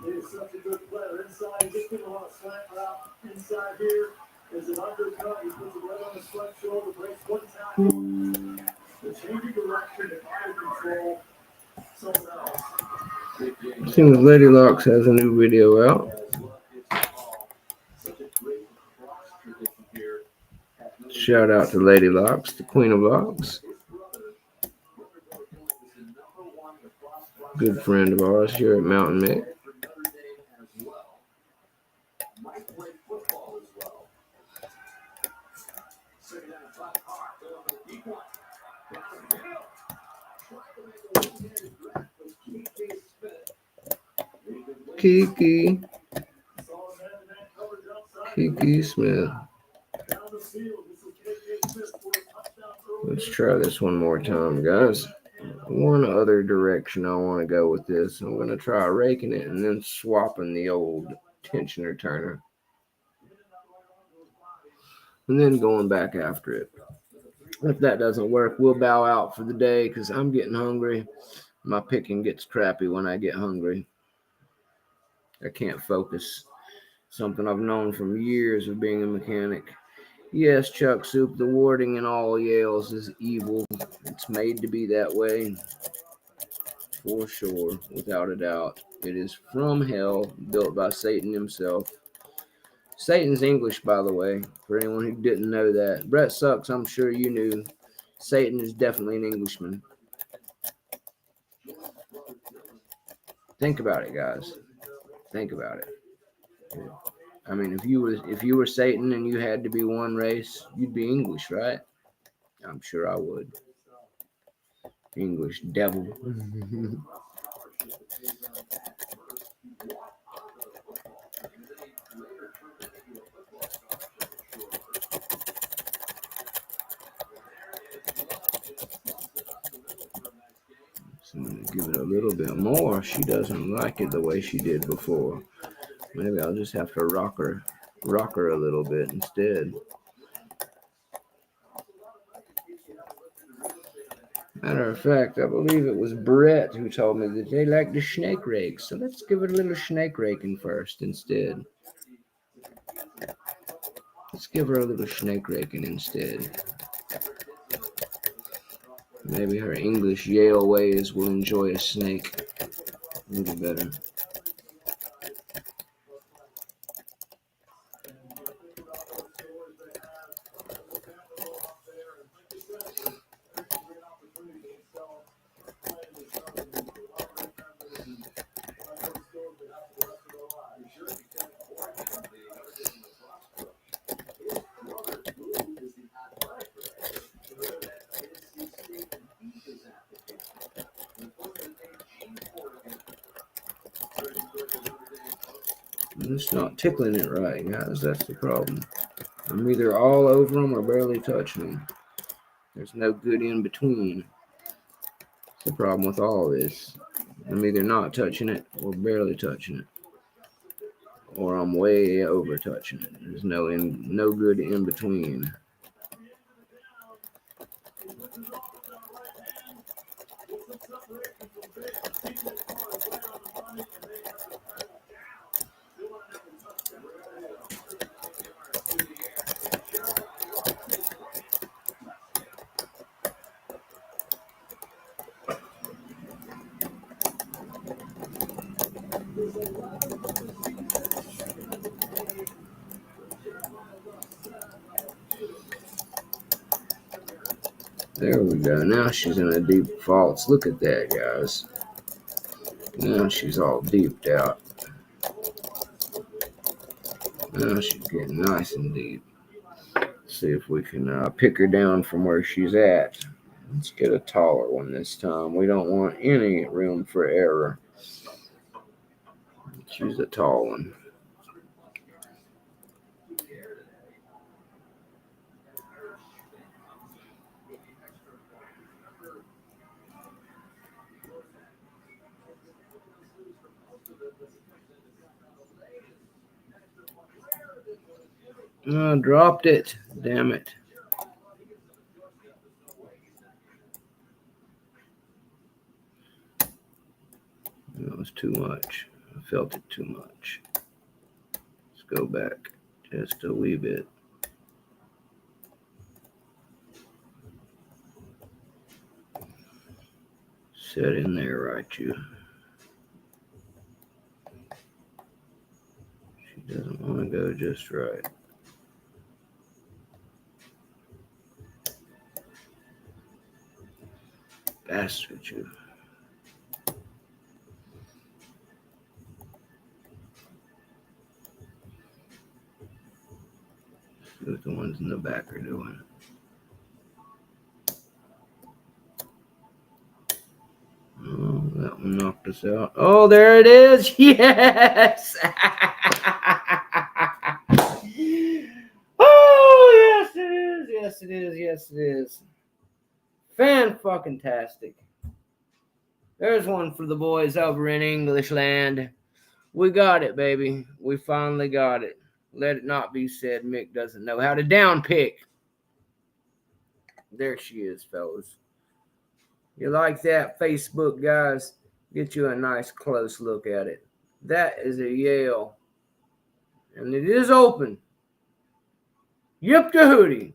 S3: He is such a good player inside. He just didn't want to slant out inside here. There's an undercut. He puts it right on his left shoulder, breaks one tackle. The changing direction and eye control. Someone else.
S1: Seems Lady Locks has a new video out.
S4: Such a great cross tradition here.
S1: Shout out to Lady Locks, the Queen of Locks. Good friend of ours here at Mountain Mick.
S4: Might play football as well. Second down, 5 hard. Go over the deep one. Down the middle. Trying to make a one-handed grab was Kiki Smith.
S1: Kiki Smith.
S3: Down the field. This is KK Smith for a touchdown throw.
S1: Let's try this one more time, guys. One other direction I want to go with this. I'm going to try raking it and then swapping the old tensioner turner. And then going back after it. If that doesn't work, we'll bow out for the day because I'm getting hungry. My picking gets crappy when I get hungry. I can't focus. Something I've known from years of being a mechanic. Yes, Chuck Soup, the warding in all Yales is evil. It's made to be that way. For sure, without a doubt. It is from hell, built by Satan himself. Satan's English, by the way, for anyone who didn't know that. Brett Sucks, I'm sure you knew. Satan is definitely an Englishman. Think about it, guys. Think about it. I mean, if you were Satan and you had to be one race, you'd be English, right? I'm sure I would. English devil. So I'm going to give it a little bit more. She doesn't like it the way she did before. Maybe I'll just have to rock her a little bit instead. Matter of fact, I believe it was Brett who told me that they like the snake rake. So let's give it a little snake raking first instead. Let's give her a little snake raking instead. Maybe her English Yale ways will enjoy a snake a little better. It's not tickling it right, guys. That's the problem. I'm either all over them or barely touching them. There's no good in between. It's the problem with all this. I'm either not touching it or barely touching it. Or I'm way over touching it. There's no good in between. There we go. Now she's in a deep false. Look at that, guys. Now she's all deeped out. Now she's getting nice and deep. Let's see if we can pick her down from where she's at. Let's get a taller one this time. We don't want any room for error. Let's use a tall one. Dropped it. Damn it. That was too much. I felt it too much. Let's go back just a wee bit. Sit in there, right, you. She doesn't want to go just right. Bastard, you. See what the ones in the back are doing. Oh, that one knocked us out. Oh, there it is. Yes. Oh, yes, it is. Yes, it is. Yes, it is. Fan-fucking-tastic. There's one for the boys over in English land. We got it, baby. We finally got it. Let it not be said Mick doesn't know how to down pick. There she is, fellas. You like that, Facebook guys? Get you a nice close look at it. That is a Yale. And it is open. Yip to hootie.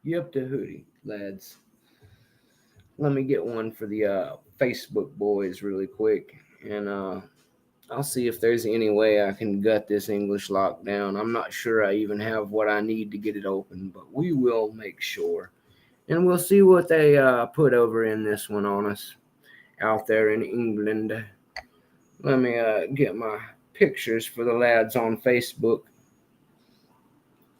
S1: Yip to hootie, lads. Let me get one for the Facebook boys really quick. And I'll see if there's any way I can gut this English lock down. I'm not sure I even have what I need to get it open, but we will make sure. And we'll see what they put over in this one on us out there in England. Let me get my pictures for the lads on Facebook.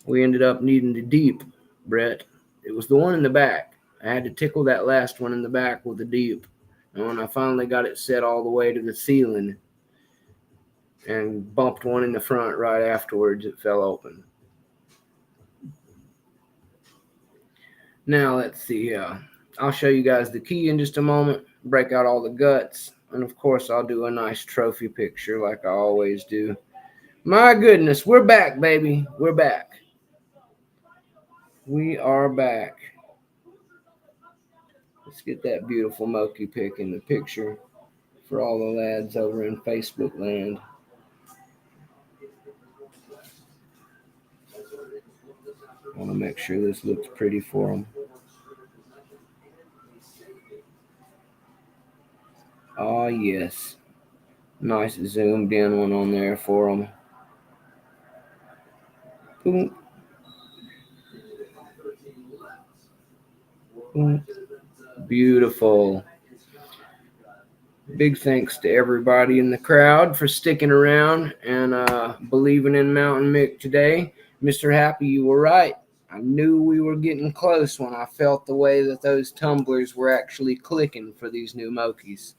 S1: We ended up needing the deep, Brett. It was the one in the back. I had to tickle that last one in the back with the deep. And when I finally got it set all the way to the ceiling and bumped one in the front right afterwards, it fell open. Now, let's see. I'll show you guys the key in just a moment, break out all the guts, and of course, I'll do a nice trophy picture like I always do. My goodness, we're back, baby. We're back. We are back. Let's get that beautiful MOKI pick in the picture for all the lads over in Facebook land. I want to make sure this looks pretty for them. Oh, yes. Nice zoomed in one on there for them. Boom. Boom. Beautiful. Big thanks to everybody in the crowd for sticking around and believing in Mountain Mick today. Mr. Happy, you were right. I knew we were getting close when I felt the way that those tumblers were actually clicking for these new MOKIs.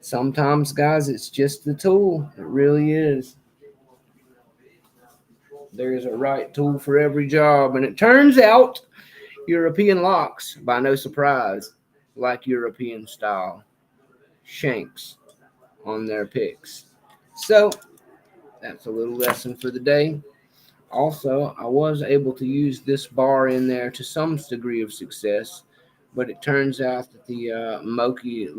S1: Sometimes, guys, it's just the tool. It really is. There's a right tool for every job. And it turns out European locks, by no surprise, like European style shanks on their picks. So that's a little lesson for the day. Also, I was able to use this bar in there to some degree of success, but it turns out that the MOKI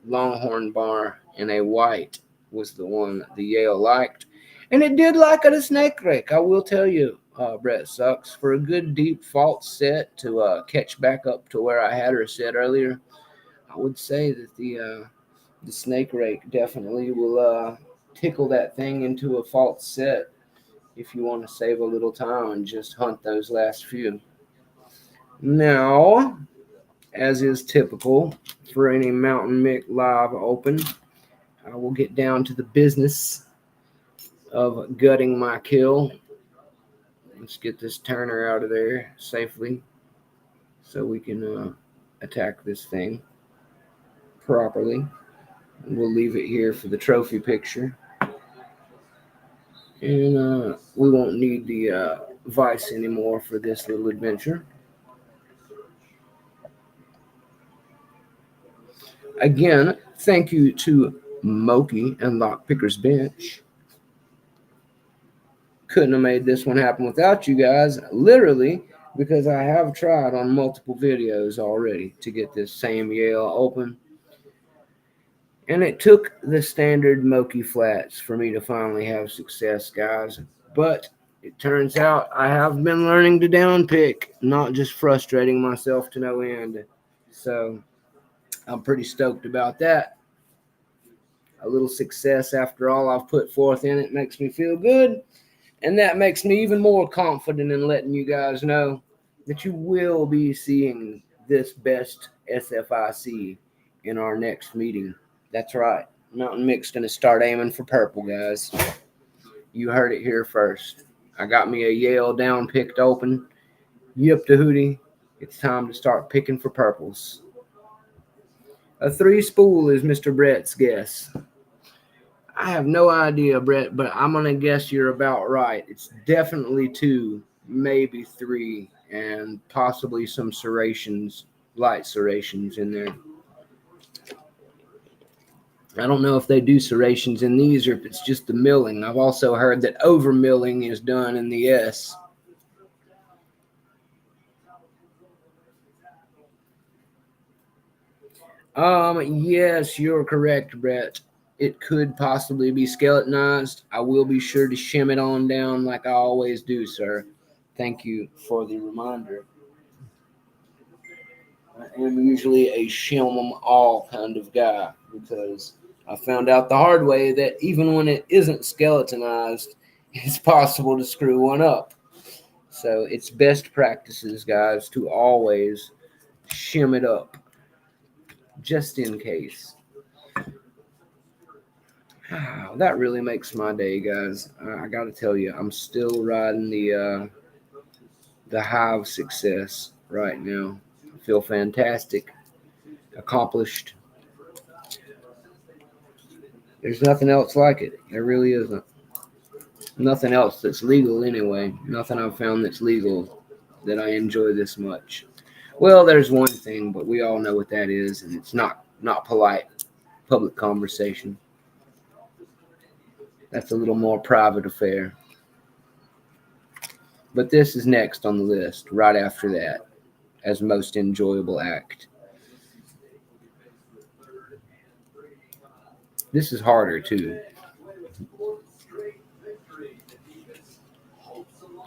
S1: Longhorn bar in a white was the one that the Yale liked. And it did like it a snake rake, I will tell you, Brett Sucks. For a good deep fault set to catch back up to where I had her set earlier, I would say that the snake rake definitely will tickle that thing into a fault set if you want to save a little time and just hunt those last few. Now, as is typical for any Mountain Mick live open, I will get down to the business of gutting my kill. Let's get this turner out of there safely so we can attack this thing properly. We'll leave it here for the trophy picture. And we won't need the vise anymore for this little adventure. Again, thank you to MOKI and LOCKPICKERS Bench. Couldn't have made this one happen without you guys, literally, because I have tried on multiple videos already to get this same Yale open. And it took the standard MOKI flats for me to finally have success, guys. But it turns out I have been learning to downpick, not just frustrating myself to no end. So I'm pretty stoked about that. A little success after all I've put forth in it makes me feel good. And that makes me even more confident in letting you guys know that you will be seeing this best SFIC in our next meeting. That's right. Mountain Mick's going to start aiming for purple, guys. You heard it here first. I got me a Yale down picked open. Yip to hootie. It's time to start picking for purples. A 3 spool is Mr. Brett's guess. I have no idea, Brett, but I'm going to guess you're about right. It's definitely 2, maybe 3, and possibly some serrations, light serrations in there. I don't know if they do serrations in these or if it's just the milling. I've also heard that over milling is done in the S. Yes, you're correct, Brett. It could possibly be skeletonized. I will be sure to shim it on down like I always do, sir. Thank you for the reminder. I am usually a shim them all kind of guy because I found out the hard way that even when it isn't skeletonized, it's possible to screw one up. So it's best practices, guys, to always shim it up just in case. That really makes my day, guys. I got to tell you, I'm still riding the high of success right now. I feel fantastic, accomplished. There's nothing else like it. There really isn't. Nothing else that's legal anyway. Nothing I've found that's legal that I enjoy this much. Well, there's one thing, but we all know what that is, and it's not polite public conversation. That's a little more private affair. But this is next on the list, right after that, as most enjoyable act. This is harder, too.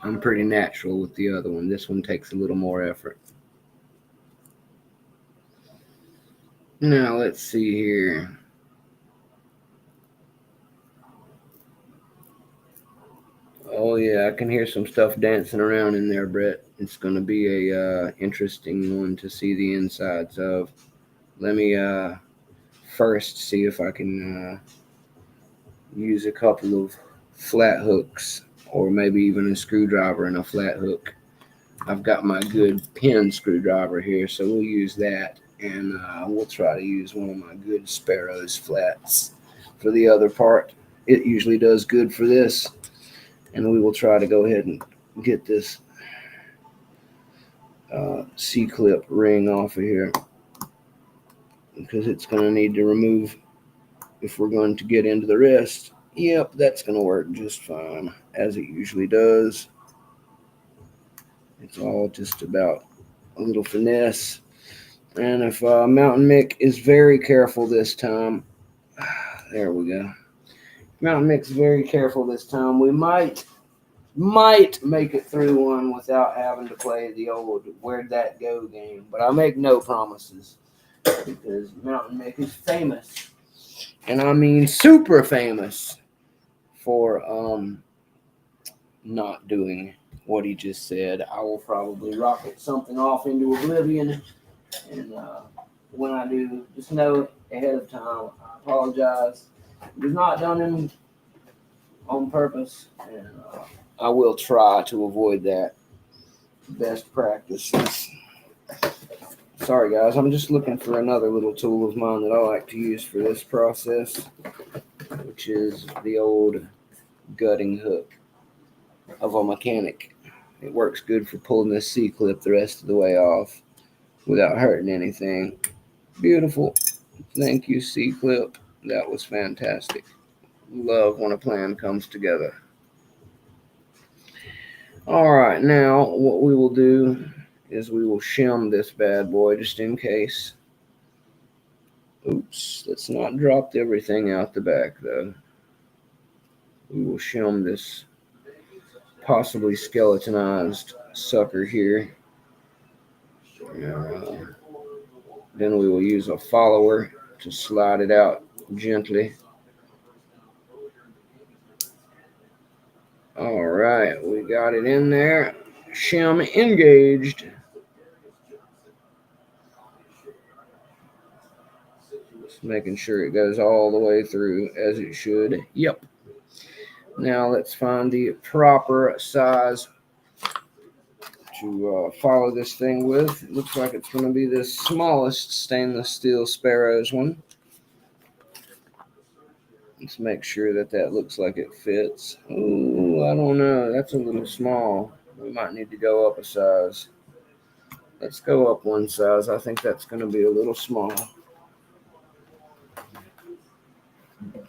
S1: I'm pretty natural with the other one. This one takes a little more effort. Now, let's see here. Oh, yeah, I can hear some stuff dancing around in there, Brett. It's going to be a interesting one to see the insides of. Let me first see if I can use a couple of flat hooks or maybe even a screwdriver and a flat hook. I've got my good pin screwdriver here, so we'll use that. And we'll try to use one of my good Sparrows flats for the other part. It usually does good for this. And we will try to go ahead and get this C-clip ring off of here because it's going to need to remove if we're going to get into the rest. Yep, that's going to work just fine, as it usually does. It's all just about a little finesse. And if Mountain Mick is very careful this time, there we go. Mountain Mick's very careful this time. We might make it through one without having to play the old where'd that go game. But I make no promises because Mountain Mick is famous. And I mean super famous for not doing what he just said. I will probably rocket something off into oblivion. And when I do, just know it ahead of time. I apologize. It was not done on purpose. And I will try to avoid that. Best practices. Sorry, guys. I'm just looking for another little tool of mine that I like to use for this process, which is the old gutting hook of a mechanic. It works good for pulling this C-clip the rest of the way off without hurting anything. Beautiful. Thank you, C-Clip. That was fantastic. Love when a plan comes together. All right, now what we will do is we will shim this bad boy just in case. Oops, let's not drop everything out the back though. We will shim this possibly skeletonized sucker here. Then we will use a follower to slide it out gently. All right, we got it in there. Shim engaged. Just making sure it goes all the way through as it should. Yep. Now let's find the proper size to follow this thing with. It looks like it's going to be the smallest stainless steel Sparrows one. Let's make sure that looks like it fits. Ooh, I don't know. That's a little small. We might need to go up a size. Let's go up one size. I think that's going to be a little small.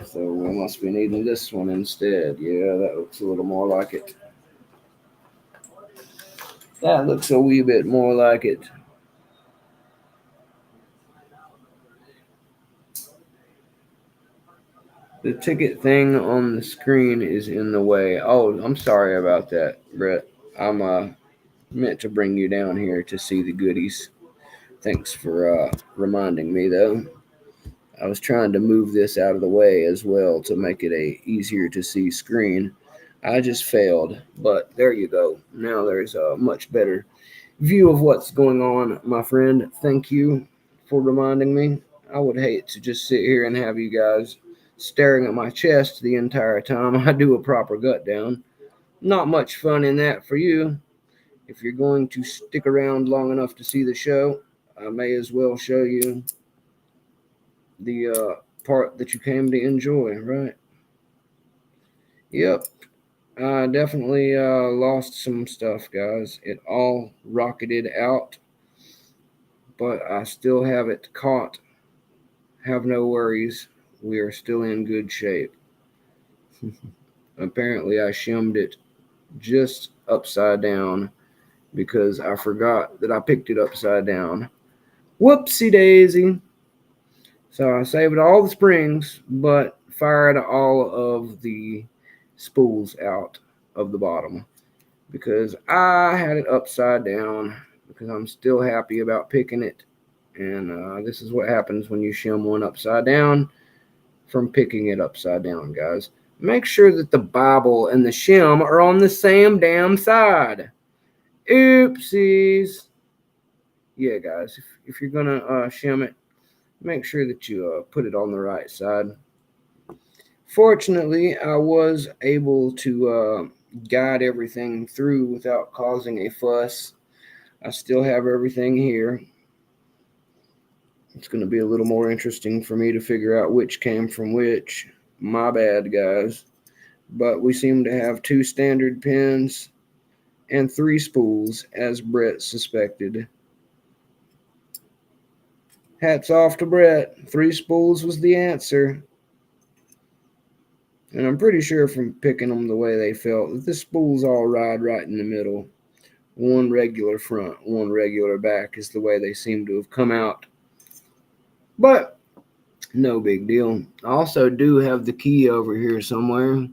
S1: So we must be needing this one instead. Yeah, that looks a little more like it. That looks a wee bit more like it. The ticket thing on the screen is in the way. Oh, I'm sorry about that, Brett. I'm meant to bring you down here to see the goodies. Thanks for reminding me, though. I was trying to move this out of the way as well to make it a easier to see screen. I just failed, but there you go. Now there's a much better view of what's going on, my friend. Thank you for reminding me. I would hate to just sit here and have you guys staring at my chest the entire time I do a proper gut down. Not much fun in that for you. If you're going to stick around long enough to see the show, I may as well show you the part that you came to enjoy, right? Yep. I definitely lost some stuff, guys. It all rocketed out, but I still have it caught. Have no worries. We are still in good shape. Apparently, I shimmed it just upside down because I forgot that I picked it upside down. Whoopsie daisy. So I saved all the springs, but fired all of the spools out of the bottom because I had it upside down because I'm still happy about picking it. And this is what happens when you shim one upside down from picking it upside down, guys. Make sure that the Bible and the shim are on the same damn side. Oopsies. Yeah, guys, if you're going to shim it, make sure that you put it on the right side. Fortunately, I was able to guide everything through without causing a fuss. I still have everything here. It's going to be a little more interesting for me to figure out which came from which. My bad, guys. But we seem to have 2 standard pins and 3 spools, as Brett suspected. Hats off to Brett. 3 spools was the answer. And I'm pretty sure from picking them the way they felt that the spools all ride right in the middle. 1 regular front, 1 regular back is the way they seem to have come out. But no big deal. I also do have the key over here somewhere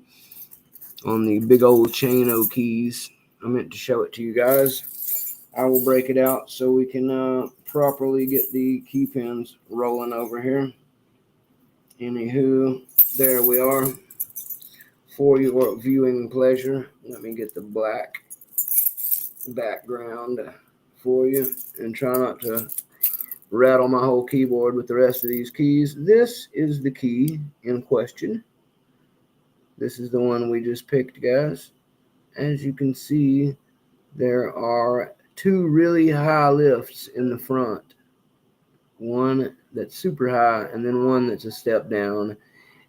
S1: on the big old chain o' keys. I meant to show it to you guys. I will break it out so we can properly get the key pins rolling over here. Anywho, there we are. For your viewing pleasure, let me get the black background for you and try not to rattle my whole keyboard with the rest of these keys. This is the key in question. This is the one we just picked, guys. As you can see, there are 2 really high lifts in the front. One that's super high and then one that's a step down.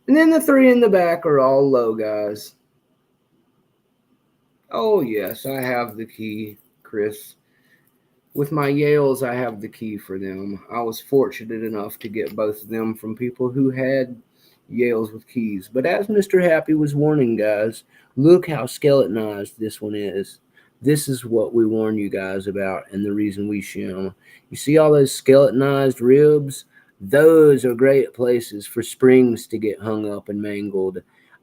S1: And then the 3 in the back are all low, guys. Oh, yes, I have the key, Chris. With my Yales, I have the key for them. I was fortunate enough to get both of them from people who had Yales with keys. But as Mr. Happy was warning, guys, look how skeletonized this one is. This is what we warn you guys about and the reason we shim. You see all those skeletonized ribs? Those are great places for springs to get hung up and mangled.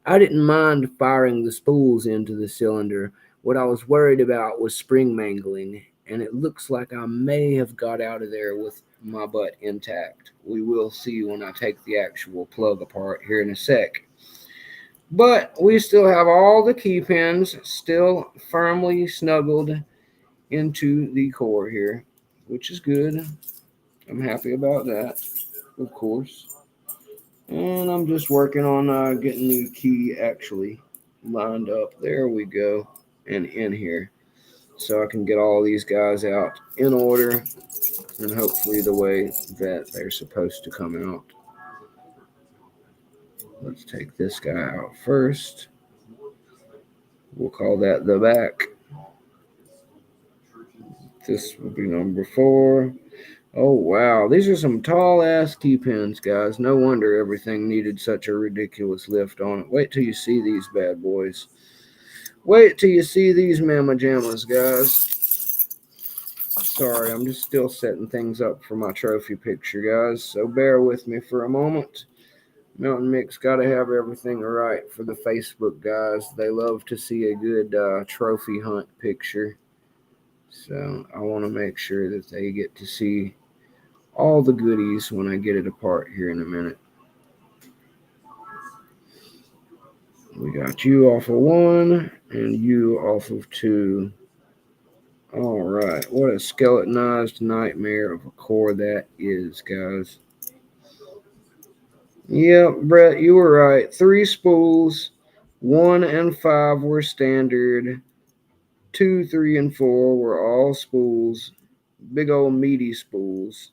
S1: I didn't mind firing the spools into the cylinder. What I was worried about was spring mangling, and it looks like I may have got out of there with my butt intact. We will see when I take the actual plug apart here in a sec. But we still have all the key pins still firmly snuggled into the core here, which is good. I'm happy about that, of course. And I'm just working on getting the key actually lined up. There we go. And in here. So I can get all these guys out in order and hopefully the way that they're supposed to come out. Let's take this guy out first. We'll call that the back. This will be number 4. Oh, wow. These are some tall-ass key pins, guys. No wonder everything needed such a ridiculous lift on it. Wait till you see these bad boys. Wait till you see these mamma jammas, guys. Sorry, I'm just still setting things up for my trophy picture, guys. So bear with me for a moment. Mountain Mick's got to have everything right for the Facebook guys. They love to see a good trophy hunt picture. So I want to make sure that they get to see all the goodies when I get it apart here in a minute. We got you off of 1 and you off of 2. All right, what a skeletonized nightmare of a core that is, guys. Yep, Brett, you were right. 3 spools, 1 and 5 were standard. 2, 3, and 4 were all spools. Big old meaty spools.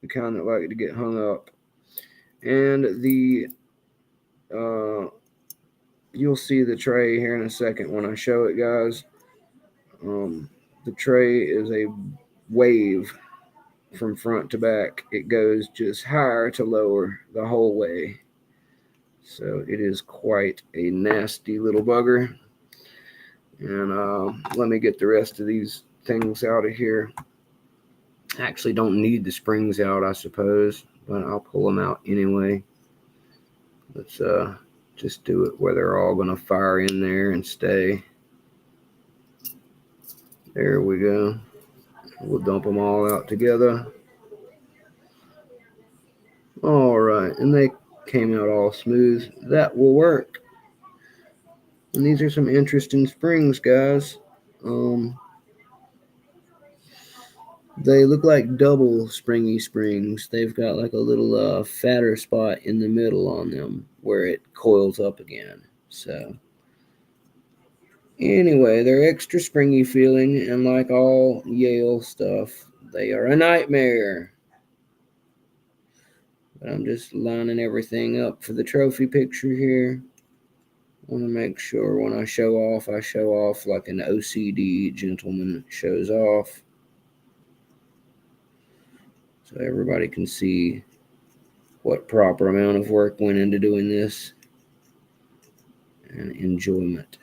S1: The kind that like to get hung up. And the you'll see the tray here in a second when I show it, guys. The tray is a wave from front to back. It goes just higher to lower the whole way. So it is quite a nasty little bugger. And let me get the rest of these things out of here. I actually don't need the springs out, I suppose, but I'll pull them out anyway. Let's just do it where they're all going to fire in there and stay. There we go. We'll dump them all out together. All right, and they came out all smooth. That will work. And these are some interesting springs, guys. They look like double springy springs. They've got like a little fatter spot in the middle on them where it coils up again. So anyway, they're extra springy feeling, and like all Yale stuff, they are a nightmare. But I'm just lining everything up for the trophy picture here. I want to make sure when I show off like an OCD gentleman shows off. So everybody can see what proper amount of work went into doing this. And enjoyment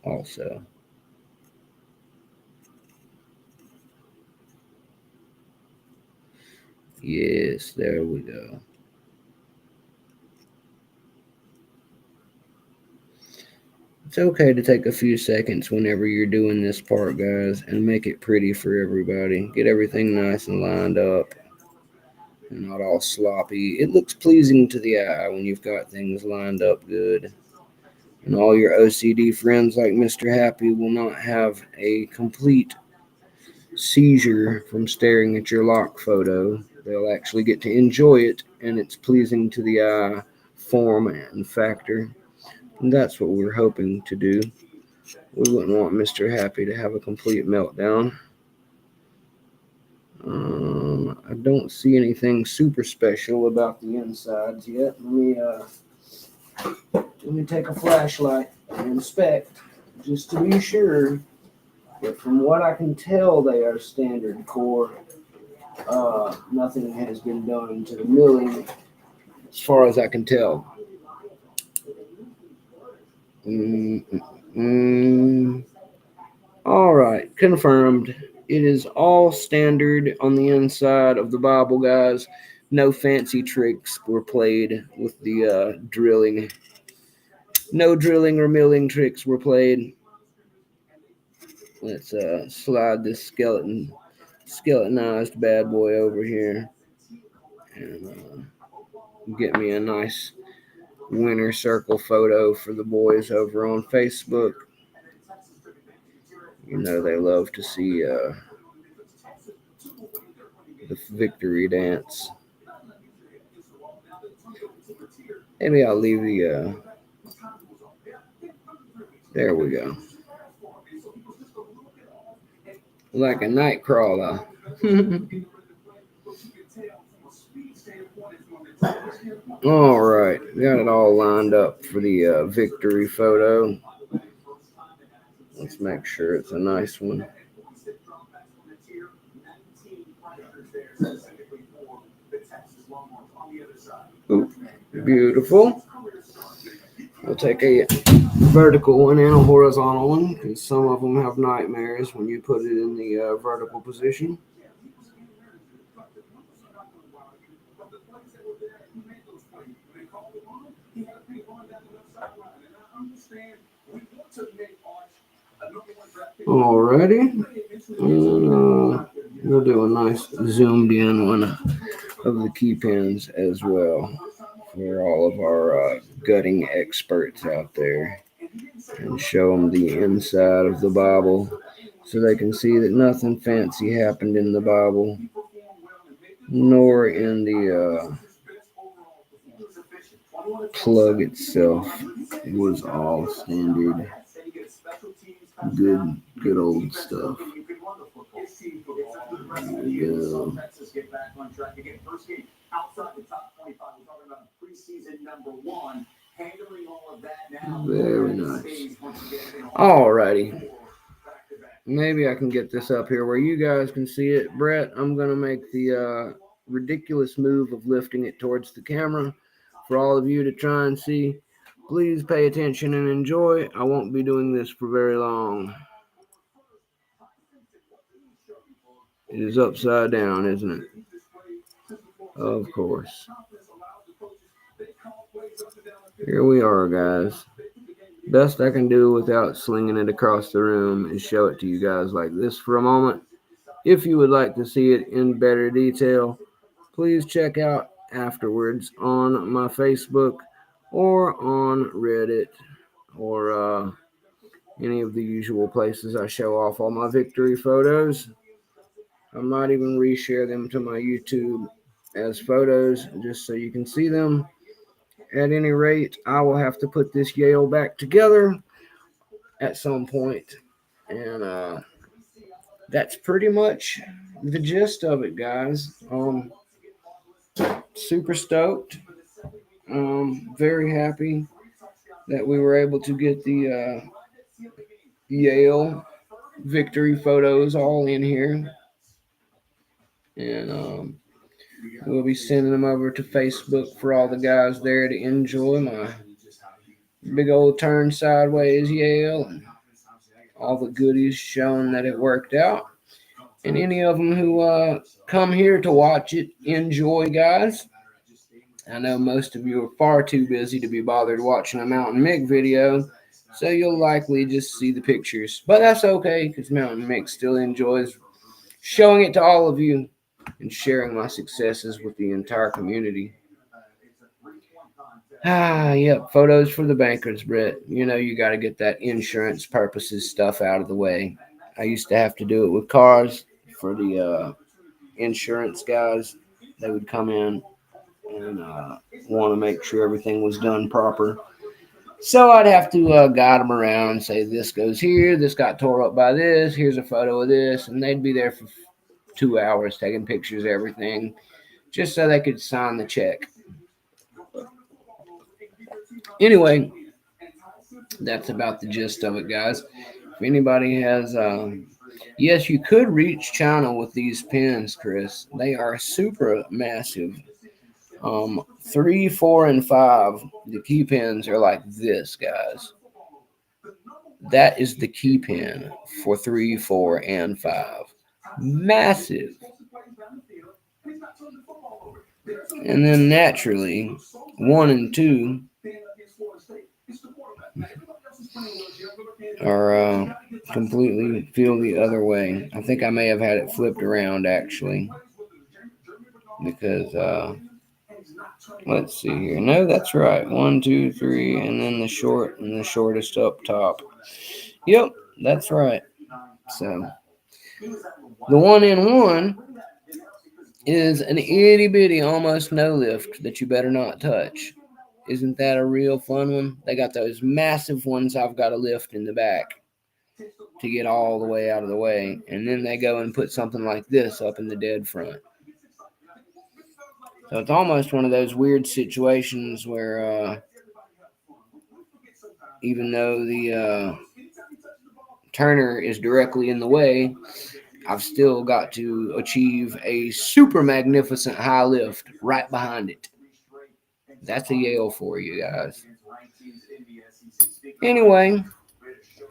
S1: also. Yes, there we go. It's okay to take a few seconds whenever you're doing this part, guys, and make it pretty for everybody. Get everything nice and lined up and not all sloppy. It looks pleasing to the eye when you've got things lined up good. And all your OCD friends like Mr. Happy will not have a complete seizure from staring at your lock photo. They'll actually get to enjoy it, and it's pleasing to the eye form and factor. And that's what we're hoping to do. We wouldn't want Mr. Happy to have a complete meltdown. I don't see anything super special about the insides yet. Let me take a flashlight and inspect just to be sure.
S6: But from what I can tell, they are standard core. Nothing has been done to the milling, as far as I can tell. All right, confirmed. It is all standard on the inside of the Bible, guys. No fancy tricks were played with the drilling. No drilling or milling tricks were played. Let's slide this skeletonized bad boy over here and get me a nice winner circle photo for the boys over on Facebook. You know they love to see the victory dance. Maybe I'll leave the there we go. Like a night crawler. All right, got it all lined up for the victory photo. Let's make sure it's a nice one. Ooh, beautiful. We'll take a vertical one and a horizontal one, because some of them have nightmares when you put it in the vertical position. Alrighty, and we'll do a nice zoomed in one of the key pins as well for all of our gutting experts out there, and show them the inside of the Bible so they can see that nothing fancy happened in the Bible, nor in the plug itself. It was all standard, good old stuff. There we go. Very nice. Alrighty. Maybe I can get this up here where you guys can see it. Brett, I'm going to make the ridiculous move of lifting it towards the camera for all of you to try and see. Please pay attention and enjoy. I won't be doing this for very long. It is upside down, isn't it? Of course. Here we are, guys. Best I can do without slinging it across the room is show it to you guys like this for a moment. If you would like to see it in better detail, please check out afterwards on my Facebook or on Reddit or any of the usual places I show off all my victory photos. I might even reshare them to my YouTube as photos just so you can see them. At any rate, I will have to put this Yale back together at some point. And that's pretty much the gist of it, guys. Super stoked. Very happy that we were able to get the Yale victory photos all in here. And we'll be sending them over to Facebook for all the guys there to enjoy my big old turn sideways Yale and all the goodies showing that it worked out. And any of them who come here to watch it, enjoy, guys. I know most of you are far too busy to be bothered watching a MOUNTA1NM1CK video, so you'll likely just see the pictures. But that's okay, because MOUNTA1NM1CK still enjoys showing it to all of you and sharing my successes with the entire community. Yep, photos for the bankers, Brett. You know you got to get that insurance purposes stuff out of the way. I used to have to do it with cars for the insurance guys. They would come in and want to make sure everything was done proper. So I'd have to guide them around and say, this goes here, this got tore up by this, here's a photo of this, and they'd be there for 2 hours taking pictures of everything just so they could sign the check. Anyway, that's about the gist of it, guys. If anybody has Yes, you could reach China with these pins, Chris. They are super massive. 3, 4, and 5. The key pins are like this, guys. That is the key pin for 3, 4, and 5. Massive. And then naturally, 1 and 2 are completely feel the other way. I think I may have had it flipped around actually, because let's see here. No, that's right. 1, 2, 3, and then the short and the shortest up top. Yep, that's right. So the 1N1 is an itty bitty, almost no lift that you better not touch. Isn't that a real fun one? They got those massive ones I've got to lift in the back to get all the way out of the way. And then they go and put something like this up in the dead front. So it's almost one of those weird situations where even though the turner is directly in the way, I've still got to achieve a super magnificent high lift right behind it. That's a Yale for you guys. Anyway,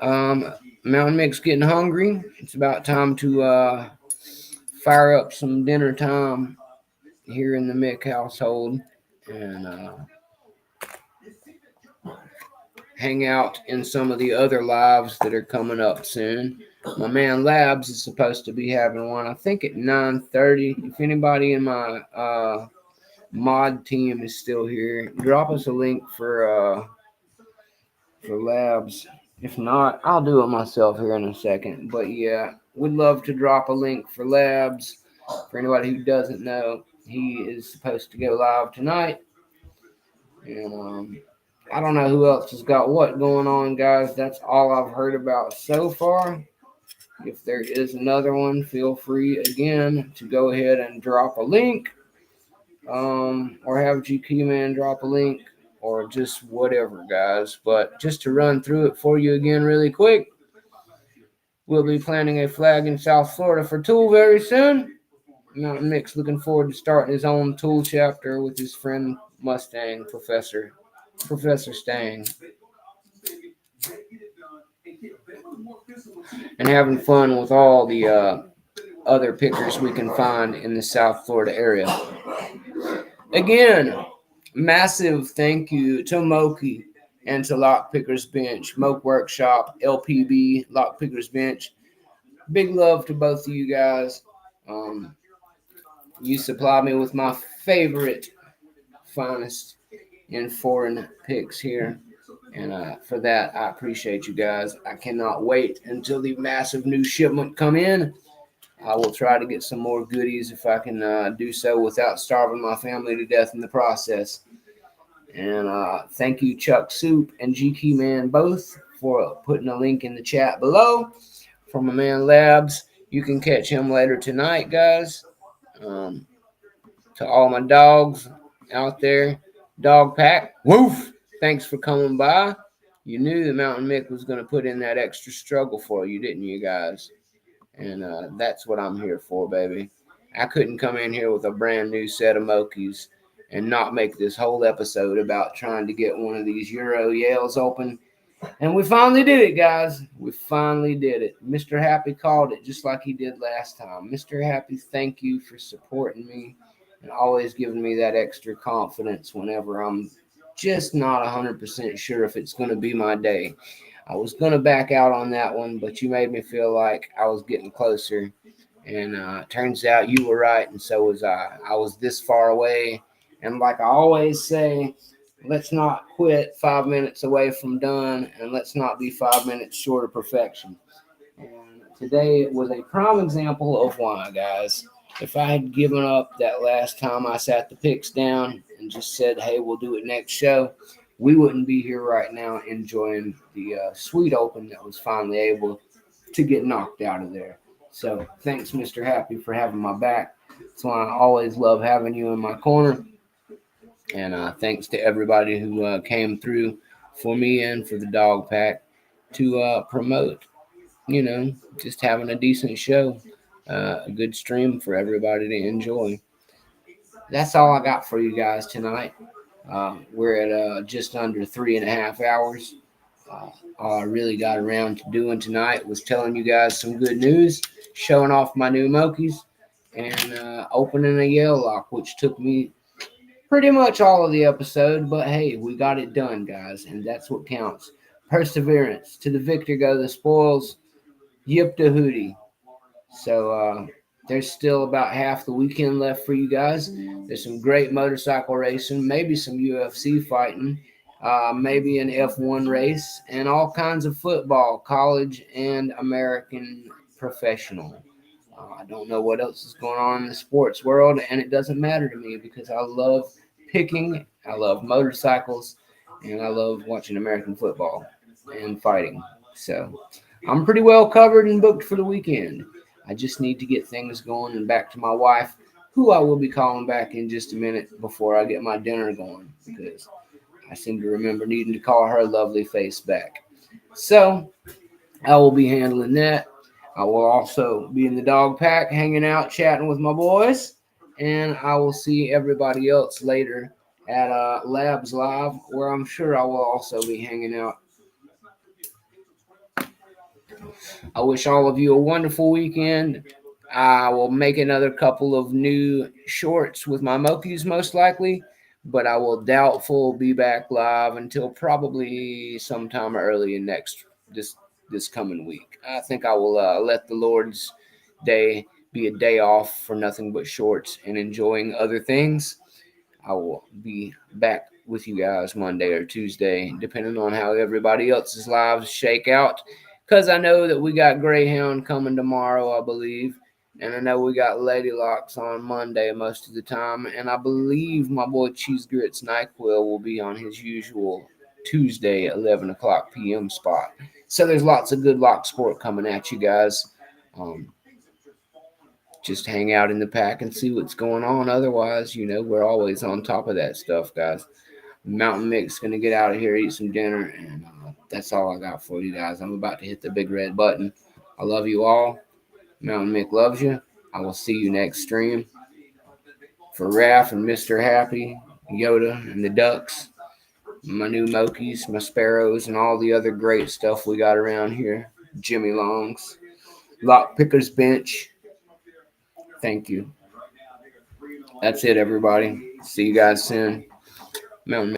S6: Mountain Mick's getting hungry. It's about time to fire up some dinner time here in the Mick household and hang out in some of the other lives that are coming up soon. My man Labs is supposed to be having one, I think at 9:30. If anybody in my mod team is still here, drop us a link for Labs. If not, I'll do it myself here in a second. But yeah, we'd love to drop a link for Labs. For anybody who doesn't know, he is supposed to go live tonight. And I don't know who else has got what going on, guys. That's all I've heard about so far. If there is another one, feel free again to go ahead and drop a link. Or have GK Man drop a link, or just whatever, guys. But just to run through it for you again really quick, we'll be planting a flag in South Florida for Tool very soon. Mountain Mick's looking forward to starting his own Tool chapter with his friend Mustang, Professor Stang, and having fun with all the other pickers we can find in the South Florida area. Again, massive thank you to MOKI and to LOCKPICKERS Bench, Moke Workshop, LPB, LOCKPICKERS Bench. Big love to both of you guys. You supply me with my favorite, finest in foreign picks here. And for that, I appreciate you guys. I cannot wait until the massive new shipment come in. I will try to get some more goodies if I can do so without starving my family to death in the process. And thank you, Chuck Soup and GK Man, both for putting a link in the chat below for my man Labs. You can catch him later tonight, guys. To all my dogs out there, Dog Pack, woof! Thanks for coming by. You knew the Mountain Mick was going to put in that extra struggle for you, didn't you guys? And that's what I'm here for, baby. I couldn't come in here with a brand new set of Mokis and not make this whole episode about trying to get one of these Euro Yales open. And we finally did it, guys. We finally did it. Mr. Happy called it just like he did last time. Mr. Happy, thank you for supporting me and always giving me that extra confidence whenever I'm just not 100% sure if it's going to be my day. I was going to back out on that one, but you made me feel like I was getting closer. And turns out you were right, and so was I. I was this far away. And like I always say, let's not quit 5 minutes away from done, and let's not be 5 minutes short of perfection. And today was a prime example of why, guys. If I had given up that last time I sat the picks down and just said, hey, we'll do it next show, we wouldn't be here right now enjoying the sweet open that was finally able to get knocked out of there. So thanks, Mr. Happy, for having my back. That's why I always love having you in my corner. And thanks to everybody who came through for me and for the dog pack to promote just having a decent show, a good stream for everybody to enjoy. That's all I got for you guys tonight. We're at just under 3.5 hours. All I really got around to doing tonight was telling you guys some good news, showing off my new Mokis, and opening a yell lock, which took me pretty much all of the episode. But hey, we got it done, guys, and that's what counts. Perseverance. To the victor go the spoils. Yip to Hootie. So there's still about half the weekend left for you guys. There's some great motorcycle racing, maybe some UFC fighting, maybe an F1 race, and all kinds of football, college and American professional. I don't know what else is going on in the sports world, and it doesn't matter to me because I love picking, I love motorcycles, and I love watching American football and fighting. So I'm pretty well covered and booked for the weekend. I just need to get things going and back to my wife, who I will be calling back in just a minute before I get my dinner going because I seem to remember needing to call her lovely face back. So I will be handling that. I will also be in the dog pack, hanging out, chatting with my boys, and I will see everybody else later at Labs Live, where I'm sure I will also be hanging out. I wish all of you a wonderful weekend. I will make another couple of new shorts with my Mokis most likely, but I will doubtful be back live until probably sometime early in this coming week. I think I will let the Lord's day be a day off for nothing but shorts and enjoying other things. I will be back with you guys Monday or Tuesday, depending on how everybody else's lives shake out. Because I know that we got Greyhound coming tomorrow, I believe. And I know we got Lady Locks on Monday most of the time. And I believe my boy Cheese Grits NyQuil will be on his usual Tuesday 11 o'clock p.m. spot. So there's lots of good lock sport coming at you guys. Just hang out in the pack and see what's going on. Otherwise, we're always on top of that stuff, guys. Mountain Mick's going to get out of here, eat some dinner, and that's all I got for you guys. I'm about to hit the big red button. I love you all. Mountain Mick loves you. I will see you next stream. For Raph and Mr. Happy, Yoda, and the Ducks, my new Mokis, my Sparrows, and all the other great stuff we got around here. Jimmy Longs, Lockpickers Bench. Thank you. That's it, everybody. See you guys soon. Mountain